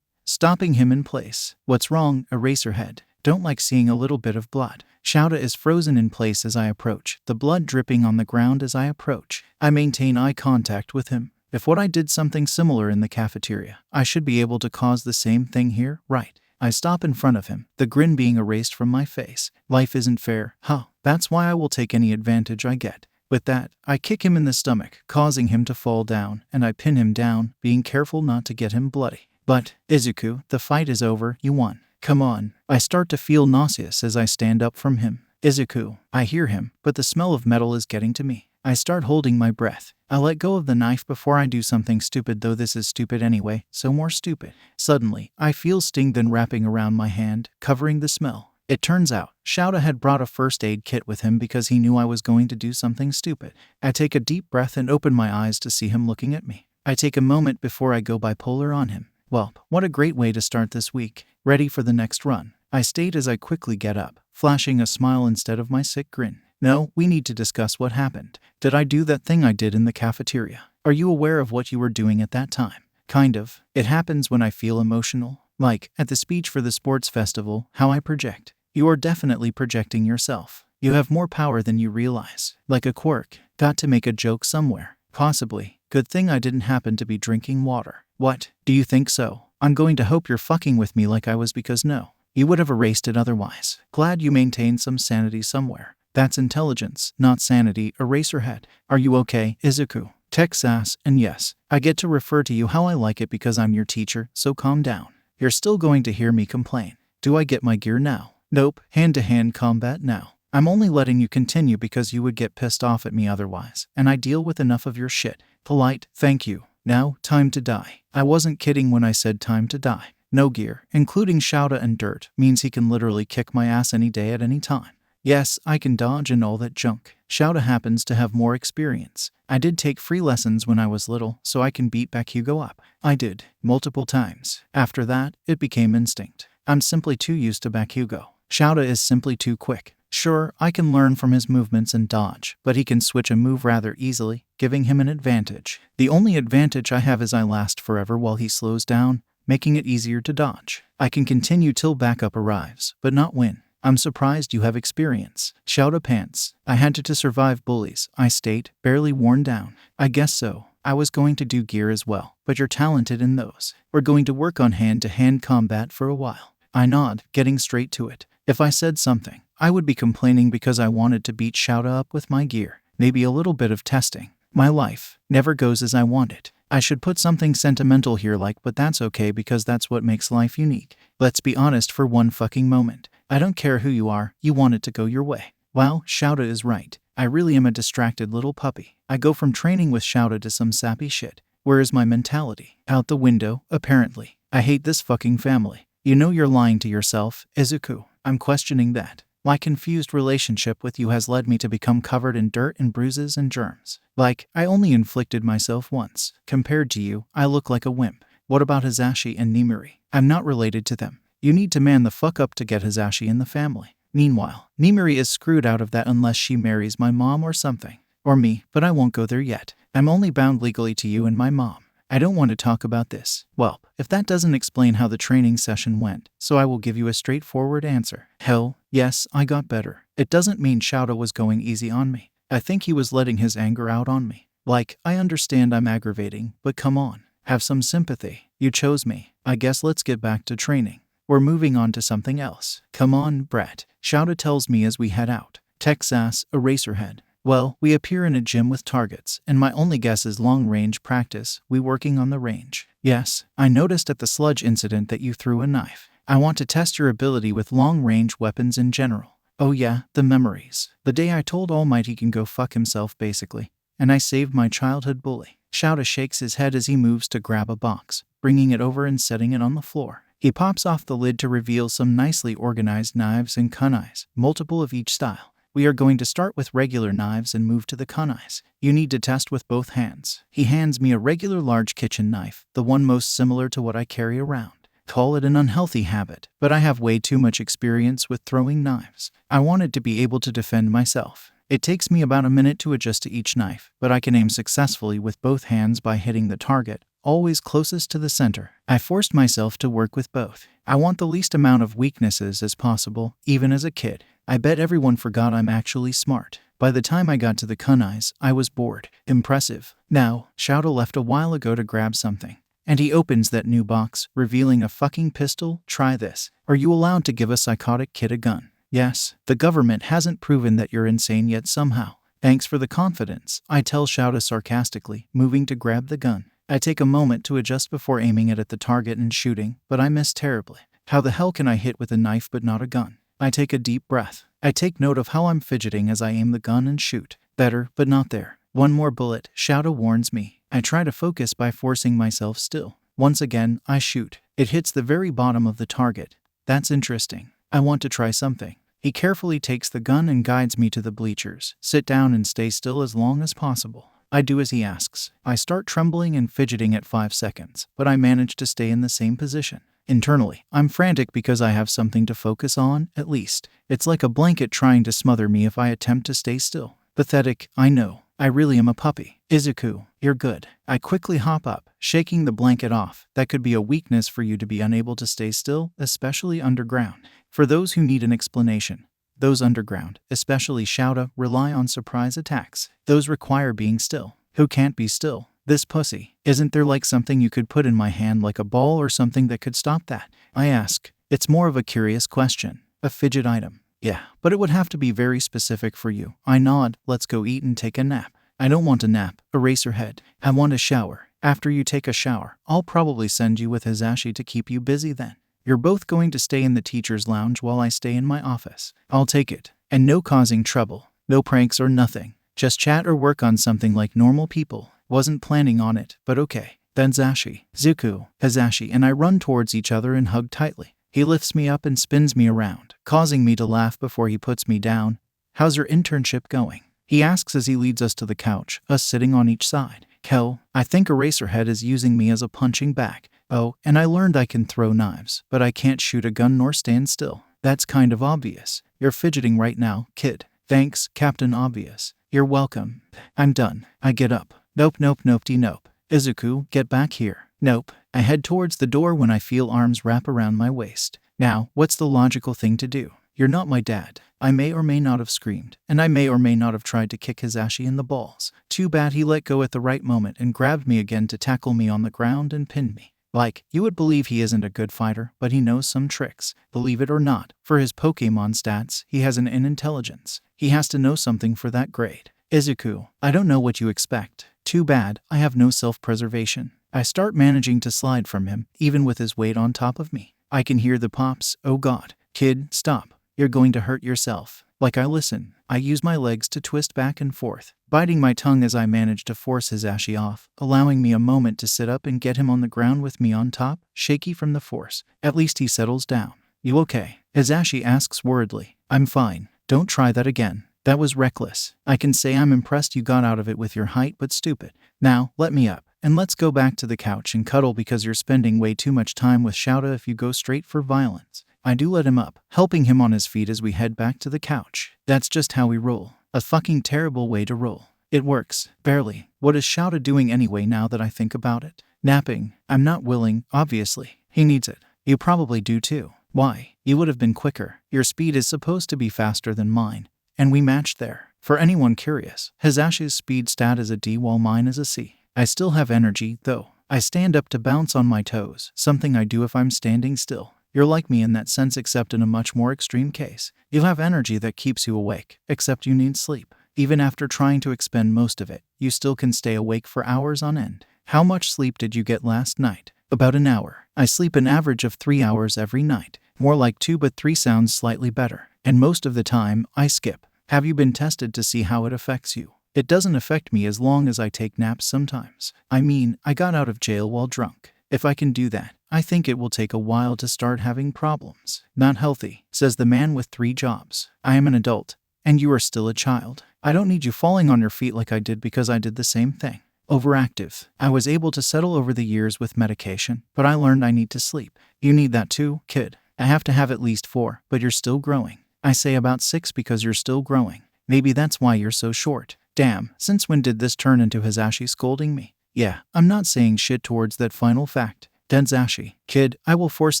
stopping him in place. What's wrong, Eraserhead? Don't like seeing a little bit of blood. Shouta is frozen in place as I approach, the blood dripping on the ground as I approach. I maintain eye contact with him. If what I did something similar in the cafeteria, I should be able to cause the same thing here, right? I stop in front of him, the grin being erased from my face. Life isn't fair, huh? That's why I will take any advantage I get. With that, I kick him in the stomach, causing him to fall down, and I pin him down, being careful not to get him bloody. But, Izuku, the fight is over, you won. Come on. I start to feel nauseous as I stand up from him. Izuku, I hear him, but the smell of metal is getting to me. I start holding my breath. I let go of the knife before I do something stupid, though this is stupid anyway, so more stupid. Suddenly, I feel sting then wrapping around my hand, covering the smell. It turns out, Shouta had brought a first aid kit with him because he knew I was going to do something stupid. I take a deep breath and open my eyes to see him looking at me. I take a moment before I go bipolar on him. Well, what a great way to start this week. Ready for the next run, I state as I quickly get up, flashing a smile instead of my sick grin. No, we need to discuss what happened. Did I do that thing I did in the cafeteria? Are you aware of what you were doing at that time? Kind of. It happens when I feel emotional. Like, at the speech for the sports festival, how I project. You are definitely projecting yourself. You have more power than you realize. Like a quirk. Got to make a joke somewhere. Possibly. Good thing I didn't happen to be drinking water. What? Do you think so? I'm going to hope you're fucking with me like I was, because no. You would have erased it otherwise. Glad you maintained some sanity somewhere. That's intelligence, not sanity, Eraserhead. Are you okay, Izuku? Texas, and yes, I get to refer to you how I like it because I'm your teacher, so calm down. You're still going to hear me complain. Do I get my gear now? Nope, hand-to-hand combat now. I'm only letting you continue because you would get pissed off at me otherwise, and I deal with enough of your shit. Polite, thank you. Now, time to die. I wasn't kidding when I said time to die. No gear, including Shouta and dirt, means he can literally kick my ass any day at any time. Yes, I can dodge and all that junk. Shouta happens to have more experience. I did take free lessons when I was little, so I can beat Bakugo up. I did, multiple times. After that, it became instinct. I'm simply too used to Bakugo. Shouta is simply too quick. Sure, I can learn from his movements and dodge, but he can switch a move rather easily, giving him an advantage. The only advantage I have is I last forever while he slows down, making it easier to dodge. I can continue till backup arrives, but not win. I'm surprised you have experience. Shouta pants. I had to survive bullies, I state, barely worn down. I guess so. I was going to do gear as well, but you're talented in those. We're going to work on hand-to-hand combat for a while. I nod, getting straight to it. If I said something, I would be complaining because I wanted to beat Shouta up with my gear. Maybe a little bit of testing. My life never goes as I want it. I should put something sentimental here but that's okay because that's what makes life unique. Let's be honest for one fucking moment. I don't care who you are, you want it to go your way. Wow, Shouta is right. I really am a distracted little puppy. I go from training with Shouta to some sappy shit. Where is my mentality? Out the window, apparently. I hate this fucking family. You know you're lying to yourself, Izuku. I'm questioning that. My confused relationship with you has led me to become covered in dirt and bruises and germs. Like, I only inflicted myself once. Compared to you, I look like a wimp. What about Hisashi and Nimiri? I'm not related to them. You need to man the fuck up to get Hisashi in the family. Meanwhile, Nimiri is screwed out of that unless she marries my mom or something. Or me, but I won't go there yet. I'm only bound legally to you and my mom. I don't want to talk about this. Well, if that doesn't explain how the training session went, so I will give you a straightforward answer. Hell, yes, I got better. It doesn't mean Shouta was going easy on me. I think he was letting his anger out on me. Like, I understand I'm aggravating, but come on. Have some sympathy. You chose me. I guess let's get back to training. We're moving on to something else. Come on, Brett. Shouta tells me as we head out. Texas, Eraserhead. Well, we appear in a gym with targets, and my only guess is long-range practice. We working on the range. Yes, I noticed at the sludge incident that you threw a knife. I want to test your ability with long-range weapons in general. Oh yeah, the memories. The day I told All Might he can go fuck himself basically, and I saved my childhood bully. Shouta shakes his head as he moves to grab a box, bringing it over and setting it on the floor. He pops off the lid to reveal some nicely organized knives and kunais, multiple of each style. We are going to start with regular knives and move to the kunais. You need to test with both hands. He hands me a regular large kitchen knife, the one most similar to what I carry around. Call it an unhealthy habit, but I have way too much experience with throwing knives. I wanted to be able to defend myself. It takes me about a minute to adjust to each knife, but I can aim successfully with both hands by hitting the target, always closest to the center. I forced myself to work with both. I want the least amount of weaknesses as possible, even as a kid. I bet everyone forgot I'm actually smart. By the time I got to the kunais, I was bored. Impressive. Now, Shouta left a while ago to grab something. And he opens that new box, revealing a fucking pistol. Try this. Are you allowed to give a psychotic kid a gun? Yes. The government hasn't proven that you're insane yet somehow. Thanks for the confidence, I tell Shouta sarcastically, moving to grab the gun. I take a moment to adjust before aiming it at the target and shooting, but I miss terribly. How the hell can I hit with a knife but not a gun? I take a deep breath. I take note of how I'm fidgeting as I aim the gun and shoot. Better, but not there. One more bullet, Shouta warns me. I try to focus by forcing myself still. Once again, I shoot. It hits the very bottom of the target. That's interesting. I want to try something. He carefully takes the gun and guides me to the bleachers. Sit down and stay still as long as possible. I do as he asks. I start trembling and fidgeting at 5 seconds, but I manage to stay in the same position. Internally, I'm frantic because I have something to focus on, at least. It's like a blanket trying to smother me if I attempt to stay still. Pathetic, I know. I really am a puppy. Izuku, you're good. I quickly hop up, shaking the blanket off. That could be a weakness for you to be unable to stay still, especially underground. For those who need an explanation, those underground, especially Shouta, rely on surprise attacks. Those require being still. Who can't be still? This pussy. Isn't there like something you could put in my hand like a ball or something that could stop that? I ask. It's more of a curious question. A fidget item. Yeah, but it would have to be very specific for you. I nod. Let's go eat and take a nap. I don't want a nap. Eraserhead. I want a shower. After you take a shower, I'll probably send you with Hizashi to keep you busy then. You're both going to stay in the teacher's lounge while I stay in my office. I'll take it. And no causing trouble. No pranks or nothing. Just chat or work on something like normal people. Wasn't planning on it, but okay. Then Zuko, Hizashi and I run towards each other and hug tightly. He lifts me up and spins me around, causing me to laugh before he puts me down. How's your internship going? He asks as he leads us to the couch, us sitting on each side. Kel, I think Eraserhead is using me as a punching bag. Oh, and I learned I can throw knives, but I can't shoot a gun nor stand still. That's kind of obvious. You're fidgeting right now, kid. Thanks, Captain Obvious. You're welcome. I'm done. I get up. Nope. Izuku, get back here. Nope. I head towards the door when I feel arms wrap around my waist. Now, what's the logical thing to do? You're not my dad. I may or may not have screamed, and I may or may not have tried to kick Hizashi in the balls. Too bad he let go at the right moment and grabbed me again to tackle me on the ground and pin me. Like, you would believe he isn't a good fighter, but he knows some tricks. Believe it or not, for his Pokemon stats, he has an N intelligence. He has to know something for that grade. Izuku, I don't know what you expect. Too bad, I have no self-preservation. I start managing to slide from him, even with his weight on top of me. I can hear the pops. Oh god. Kid, stop. You're going to hurt yourself. Like I listen, I use my legs to twist back and forth, biting my tongue as I manage to force Hizashi off, allowing me a moment to sit up and get him on the ground with me on top, shaky from the force. At least he settles down. You okay? Hizashi asks worriedly. I'm fine. Don't try that again. That was reckless. I can say I'm impressed you got out of it with your height, but stupid. Now, let me up, and let's go back to the couch and cuddle because you're spending way too much time with Shouta if you go straight for violence. I do let him up, helping him on his feet as we head back to the couch. That's just how we roll. A fucking terrible way to roll. It works. Barely. What is Shouta doing anyway now that I think about it? Napping. I'm not willing, obviously. He needs it. You probably do too. Why? You would have been quicker. Your speed is supposed to be faster than mine. And we matched there. For anyone curious, Hizashi's speed stat is a D while mine is a C. I still have energy, though. I stand up to bounce on my toes, something I do if I'm standing still. You're like me in that sense except in a much more extreme case. You have energy that keeps you awake, except you need sleep. Even after trying to expend most of it, you still can stay awake for hours on end. How much sleep did you get last night? About an hour. I sleep an average of 3 hours every night. More like 2, but 3 sounds slightly better. And most of the time, I skip. Have you been tested to see how it affects you? It doesn't affect me as long as I take naps sometimes. I mean, I got out of jail while drunk. If I can do that, I think it will take a while to start having problems. Not healthy, says the man with 3 jobs. I am an adult, and you are still a child. I don't need you falling on your feet like I did because I did the same thing. Overactive. I was able to settle over the years with medication, but I learned I need to sleep. You need that too, kid. I have to have at least 4, but you're still growing. I say about 6 because you're still growing. Maybe that's why you're so short. Damn, since when did this turn into Hisashi scolding me? Yeah, I'm not saying shit towards that final fact. Denzashi, kid, I will force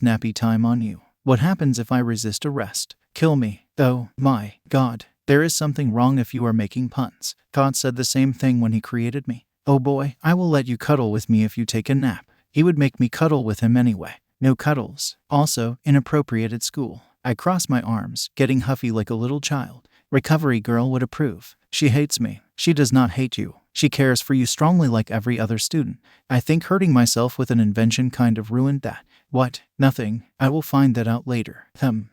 nappy time on you. What happens if I resist arrest? Kill me. Oh, my God. There is something wrong if you are making puns. God said the same thing when he created me. Oh boy, I will let you cuddle with me if you take a nap. He would make me cuddle with him anyway. No cuddles. Also, inappropriate at school. I cross my arms, getting huffy like a little child. Recovery girl would approve. She hates me. She does not hate you. She cares for you strongly like every other student. I think hurting myself with an invention kind of ruined that. What? Nothing. I will find that out later.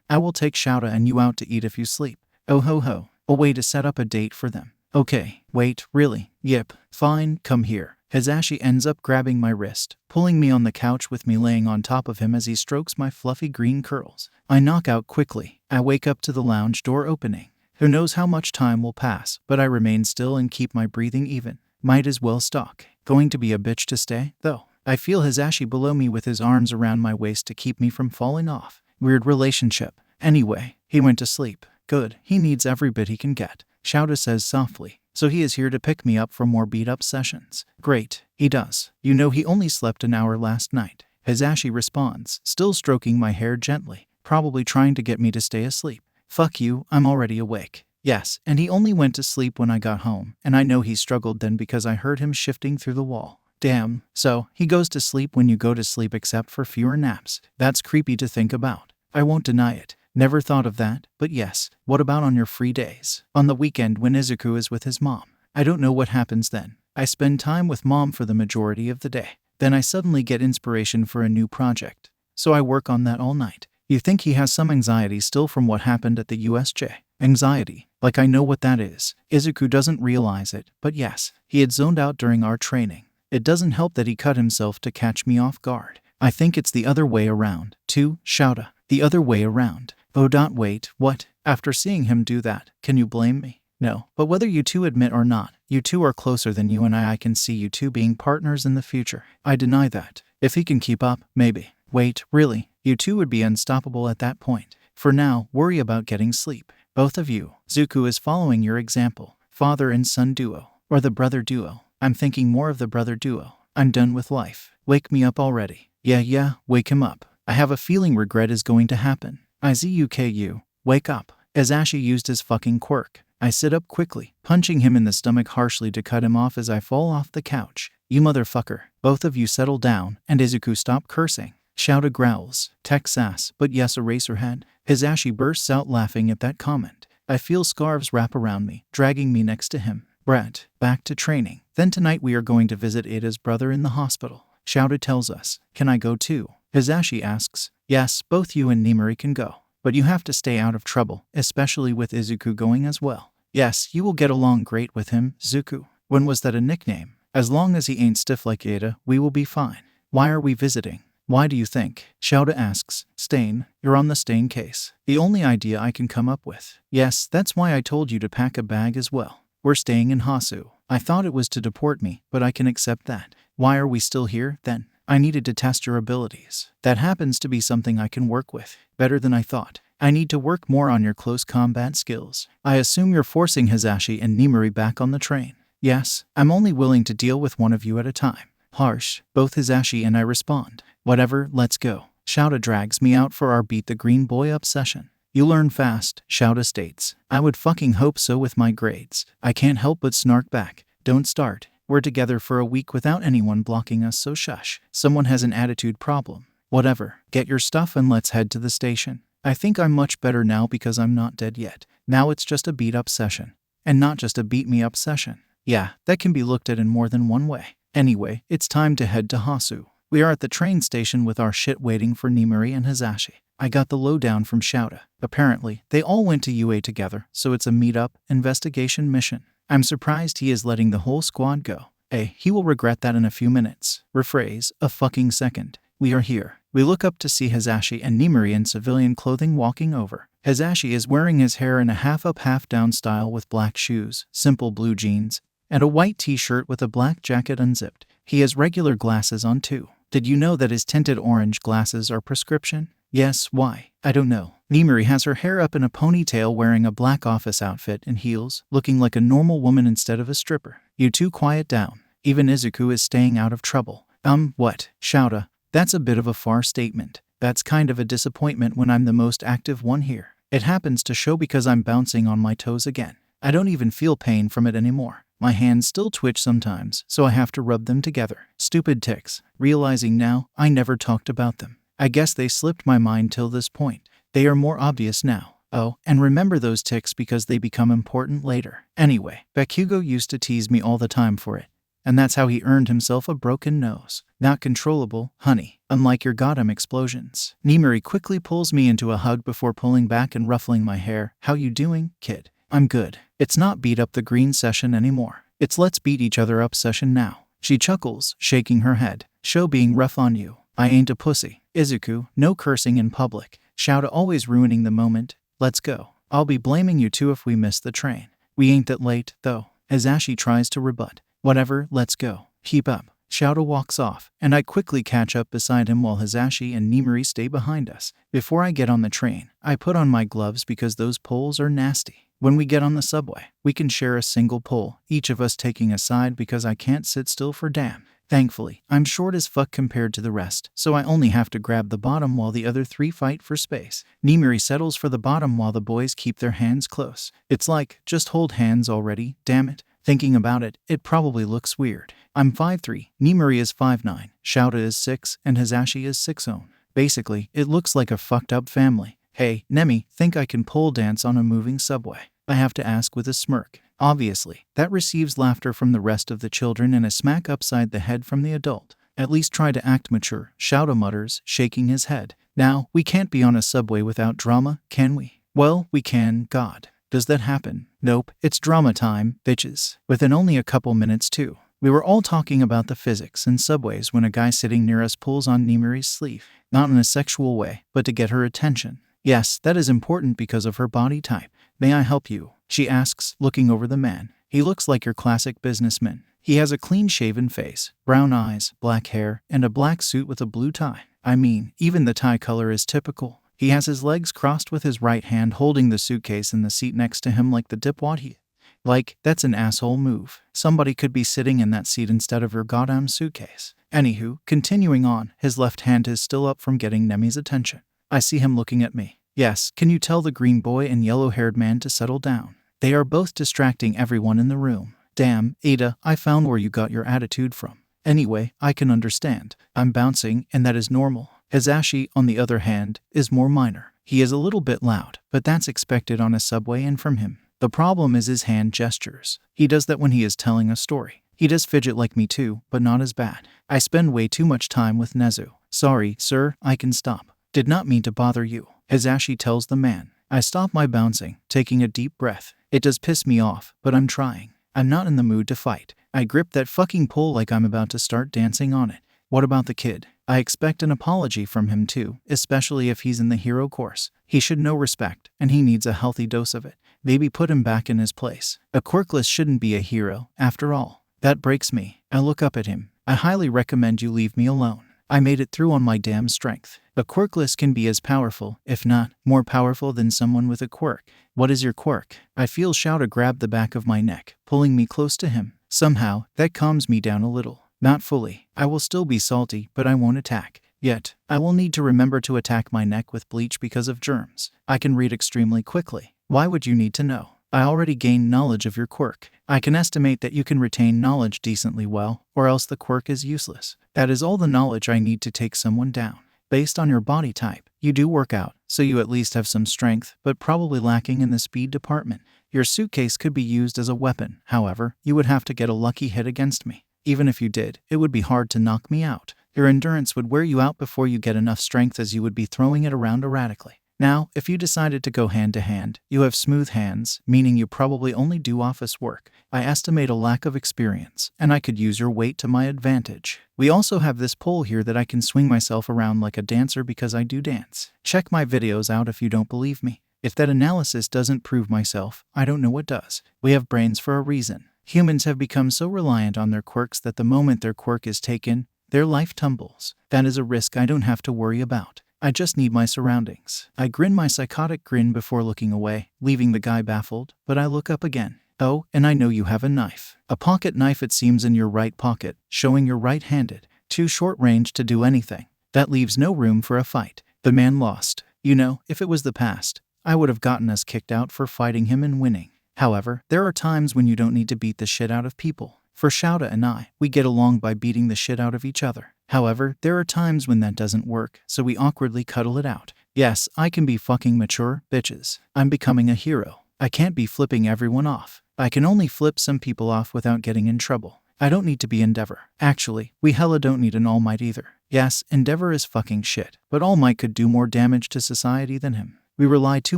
I will take Shouta and you out to eat if you sleep. Oh ho ho. A way to set up a date for them. Okay, wait, really? Yep, fine, come here. Hisashi ends up grabbing my wrist, pulling me on the couch with me laying on top of him as he strokes my fluffy green curls. I knock out quickly. I wake up to the lounge door opening. Who knows how much time will pass, but I remain still and keep my breathing even. Might as well stalk. Going to be a bitch to stay, though. I feel Hisashi below me with his arms around my waist to keep me from falling off. Weird relationship. Anyway, he went to sleep. Good, he needs every bit he can get. Shouta says softly. So he is here to pick me up for more beat-up sessions. Great, he does. You know he only slept an hour last night. Hisashi responds, still stroking my hair gently, probably trying to get me to stay asleep. Fuck you, I'm already awake. Yes, and he only went to sleep when I got home, and I know he struggled then because I heard him shifting through the wall. Damn, so he goes to sleep when you go to sleep except for fewer naps. That's creepy to think about. I won't deny it. Never thought of that, but yes, what about on your free days? On the weekend when Izuku is with his mom? I don't know what happens then. I spend time with mom for the majority of the day. Then I suddenly get inspiration for a new project. So I work on that all night. You think he has some anxiety still from what happened at the USJ? Anxiety, like I know what that is. Izuku doesn't realize it, but yes, he had zoned out during our training. It doesn't help that he cut himself to catch me off guard. I think it's the other way around, too, Shouta. The other way around. Oh, wait, what? After seeing him do that, can you blame me? No, but whether you two admit or not, you two are closer than you and I can see you two being partners in the future. I deny that. If he can keep up, maybe. Wait, really? You two would be unstoppable at that point. For now, worry about getting sleep. Both of you. Zuko is following your example. Father and son duo. Or the brother duo. I'm thinking more of the brother duo. I'm done with life. Wake me up already. Yeah, wake him up. I have a feeling regret is going to happen. Izuku, wake up. Hisashi used his fucking quirk. I sit up quickly, punching him in the stomach harshly to cut him off as I fall off the couch. You motherfucker. Both of you settle down, and Izuku stop cursing. Shouta growls. Tech sass, but yes, Eraserhead. Hisashi bursts out laughing at that comment. I feel scarves wrap around me, dragging me next to him. Brett, back to training. Then tonight we are going to visit Ada's brother in the hospital. Shouta tells us. Can I go too? Hisashi asks. Yes, both you and Nimari can go. But you have to stay out of trouble, especially with Izuku going as well. Yes, you will get along great with him, Zuku. When was that a nickname? As long as he ain't stiff like Ada, we will be fine. Why are we visiting? Why do you think? Shouta asks. Stain, you're on the stain case. The only idea I can come up with. Yes, that's why I told you to pack a bag as well. We're staying in Hasu. I thought it was to deport me, but I can accept that. Why are we still here, then? I needed to test your abilities. That happens to be something I can work with. Better than I thought. I need to work more on your close combat skills. I assume you're forcing Hisashi and Nimari back on the train. Yes, I'm only willing to deal with one of you at a time. Harsh. Both Hisashi and I respond. Whatever, let's go. Shouta drags me out for our Beat the Green Boy Up session. You learn fast, Shouta states. I would fucking hope so with my grades. I can't help but snark back. Don't start. We're together for a week without anyone blocking us, so shush. Someone has an attitude problem. Whatever. Get your stuff and let's head to the station. I think I'm much better now because I'm not dead yet. Now it's just a beat-up session. And not just a beat-me-up session. Yeah, that can be looked at in more than one way. Anyway, it's time to head to Hasu. We are at the train station with our shit waiting for Nimari and Hisashi. I got the lowdown from Shouta. Apparently, they all went to UA together, so it's a meet-up, investigation mission. I'm surprised he is letting the whole squad go. He will regret that in a few minutes. Rephrase, a fucking second. We are here. We look up to see Hisashi and Nimari in civilian clothing walking over. Hisashi is wearing his hair in a half-up, half-down style with black shoes, simple blue jeans, and a white t-shirt with a black jacket unzipped. He has regular glasses on too. Did you know that his tinted orange glasses are prescription? Yes, why? I don't know. Nimari has her hair up in a ponytail, wearing a black office outfit and heels, looking like a normal woman instead of a stripper. You two quiet down. Even Izuku is staying out of trouble. What? Shouta. That's a bit of a far statement. That's kind of a disappointment when I'm the most active one here. It happens to show because I'm bouncing on my toes again. I don't even feel pain from it anymore. My hands still twitch sometimes, so I have to rub them together. Stupid tics. Realizing now, I never talked about them. I guess they slipped my mind till this point. They are more obvious now. Oh, and remember those tics because they become important later. Anyway, Bakugo used to tease me all the time for it. And that's how he earned himself a broken nose. Not controllable, honey, unlike your goddamn explosions. Nimari quickly pulls me into a hug before pulling back and ruffling my hair. How you doing, kid? I'm good. It's not beat up the green session anymore. It's let's beat each other up session now. She chuckles, shaking her head. Show being rough on you. I ain't a pussy. Izuku, no cursing in public. Shouta always ruining the moment. Let's go. I'll be blaming you too if we miss the train. We ain't that late, though. Azashi tries to rebut. Whatever, let's go. Keep up. Shouta walks off, and I quickly catch up beside him while Hizashi and Nimari stay behind us. Before I get on the train, I put on my gloves because those poles are nasty. When we get on the subway, we can share a single pole, each of us taking a side because I can't sit still for damn. Thankfully, I'm short as fuck compared to the rest, so I only have to grab the bottom while the other three fight for space. Nimari settles for the bottom while the boys keep their hands close. It's like, just hold hands already, damn it. Thinking about it, it probably looks weird. I'm 5'3", Nimari is 5'9", Shouta is 6, and Hizashi is 6'0". Basically, it looks like a fucked up family. Hey, Nemi, think I can pole dance on a moving subway? I have to ask with a smirk. Obviously, that receives laughter from the rest of the children and a smack upside the head from the adult. At least try to act mature, Shouta mutters, shaking his head. Now, we can't be on a subway without drama, can we? Well, we can, God. Does that happen? Nope, it's drama time, bitches. Within only a couple minutes too. We were all talking about the physics and subways when a guy sitting near us pulls on Nimari's sleeve. Not in a sexual way, but to get her attention. Yes, that is important because of her body type. May I help you? She asks, looking over the man. He looks like your classic businessman. He has a clean-shaven face, brown eyes, black hair, and a black suit with a blue tie. I mean, even the tie color is typical. He has his legs crossed with his right hand holding the suitcase in the seat next to him like the dipwad he. Like, that's an asshole move. Somebody could be sitting in that seat instead of your goddamn suitcase. Anywho, continuing on, his left hand is still up from getting Nemi's attention. I see him looking at me. Yes, can you tell the green boy and yellow-haired man to settle down? They are both distracting everyone in the room. Damn, Ada, I found where you got your attitude from. Anyway, I can understand. I'm bouncing, and that is normal. Hizashi, on the other hand, is more minor. He is a little bit loud, but that's expected on a subway and from him. The problem is his hand gestures. He does that when he is telling a story. He does fidget like me too, but not as bad. I spend way too much time with Nezu. Sorry, sir, I can stop. Did not mean to bother you. Hizashi tells the man. I stop my bouncing, taking a deep breath. It does piss me off, but I'm trying. I'm not in the mood to fight. I grip that fucking pole like I'm about to start dancing on it. What about the kid? I expect an apology from him too, especially if he's in the hero course. He should know respect, and he needs a healthy dose of it. Maybe put him back in his place. A quirkless shouldn't be a hero, after all. That breaks me. I look up at him. I highly recommend you leave me alone. I made it through on my damn strength. A quirkless can be as powerful, if not more powerful than someone with a quirk. What is your quirk? I feel Shouta grab the back of my neck, pulling me close to him. Somehow, that calms me down a little. Not fully. I will still be salty, but I won't attack. Yet, I will need to remember to attack my neck with bleach because of germs. I can read extremely quickly. Why would you need to know? I already gained knowledge of your quirk. I can estimate that you can retain knowledge decently well, or else the quirk is useless. That is all the knowledge I need to take someone down. Based on your body type, you do work out, so you at least have some strength, but probably lacking in the speed department. Your suitcase could be used as a weapon, however, you would have to get a lucky hit against me. Even if you did, it would be hard to knock me out. Your endurance would wear you out before you get enough strength as you would be throwing it around erratically. Now, if you decided to go hand to hand, you have smooth hands, meaning you probably only do office work. I estimate a lack of experience, and I could use your weight to my advantage. We also have this pole here that I can swing myself around like a dancer because I do dance. Check my videos out if you don't believe me. If that analysis doesn't prove myself, I don't know what does. We have brains for a reason. Humans have become so reliant on their quirks that the moment their quirk is taken, their life tumbles. That is a risk I don't have to worry about. I just need my surroundings. I grin my psychotic grin before looking away, leaving the guy baffled, but I look up again. Oh, and I know you have a knife. A pocket knife, it seems, in your right pocket, showing you're right-handed. Too short range to do anything. That leaves no room for a fight. The man lost. You know, if it was the past, I would have gotten us kicked out for fighting him and winning. However, there are times when you don't need to beat the shit out of people. For Shouta and I, we get along by beating the shit out of each other. However, there are times when that doesn't work, so we awkwardly cuddle it out. Yes, I can be fucking mature, bitches. I'm becoming a hero. I can't be flipping everyone off. I can only flip some people off without getting in trouble. I don't need to be Endeavor. Actually, we hella don't need an All Might either. Yes, Endeavor is fucking shit, but All Might could do more damage to society than him. We rely too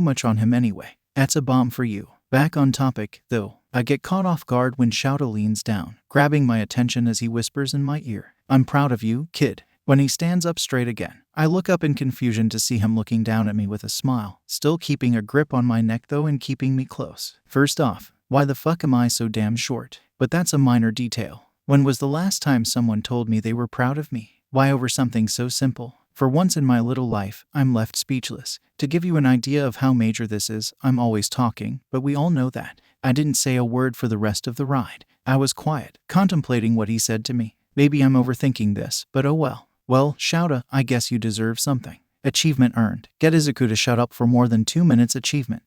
much on him anyway. That's a bomb for you. Back on topic, though. I get caught off guard when Shouta leans down, grabbing my attention as he whispers in my ear, "I'm proud of you, kid." When he stands up straight again, I look up in confusion to see him looking down at me with a smile, still keeping a grip on my neck though and keeping me close. First off, why the fuck am I so damn short? But that's a minor detail. When was the last time someone told me they were proud of me? Why over something so simple? For once in my little life, I'm left speechless. To give you an idea of how major this is, I'm always talking, but we all know that. I didn't say a word for the rest of the ride. I was quiet, contemplating what he said to me. Maybe I'm overthinking this, but oh well. Well, Shouta, I guess you deserve something. Achievement earned. Get Izuku to shut up for more than 2 minutes. Achievement.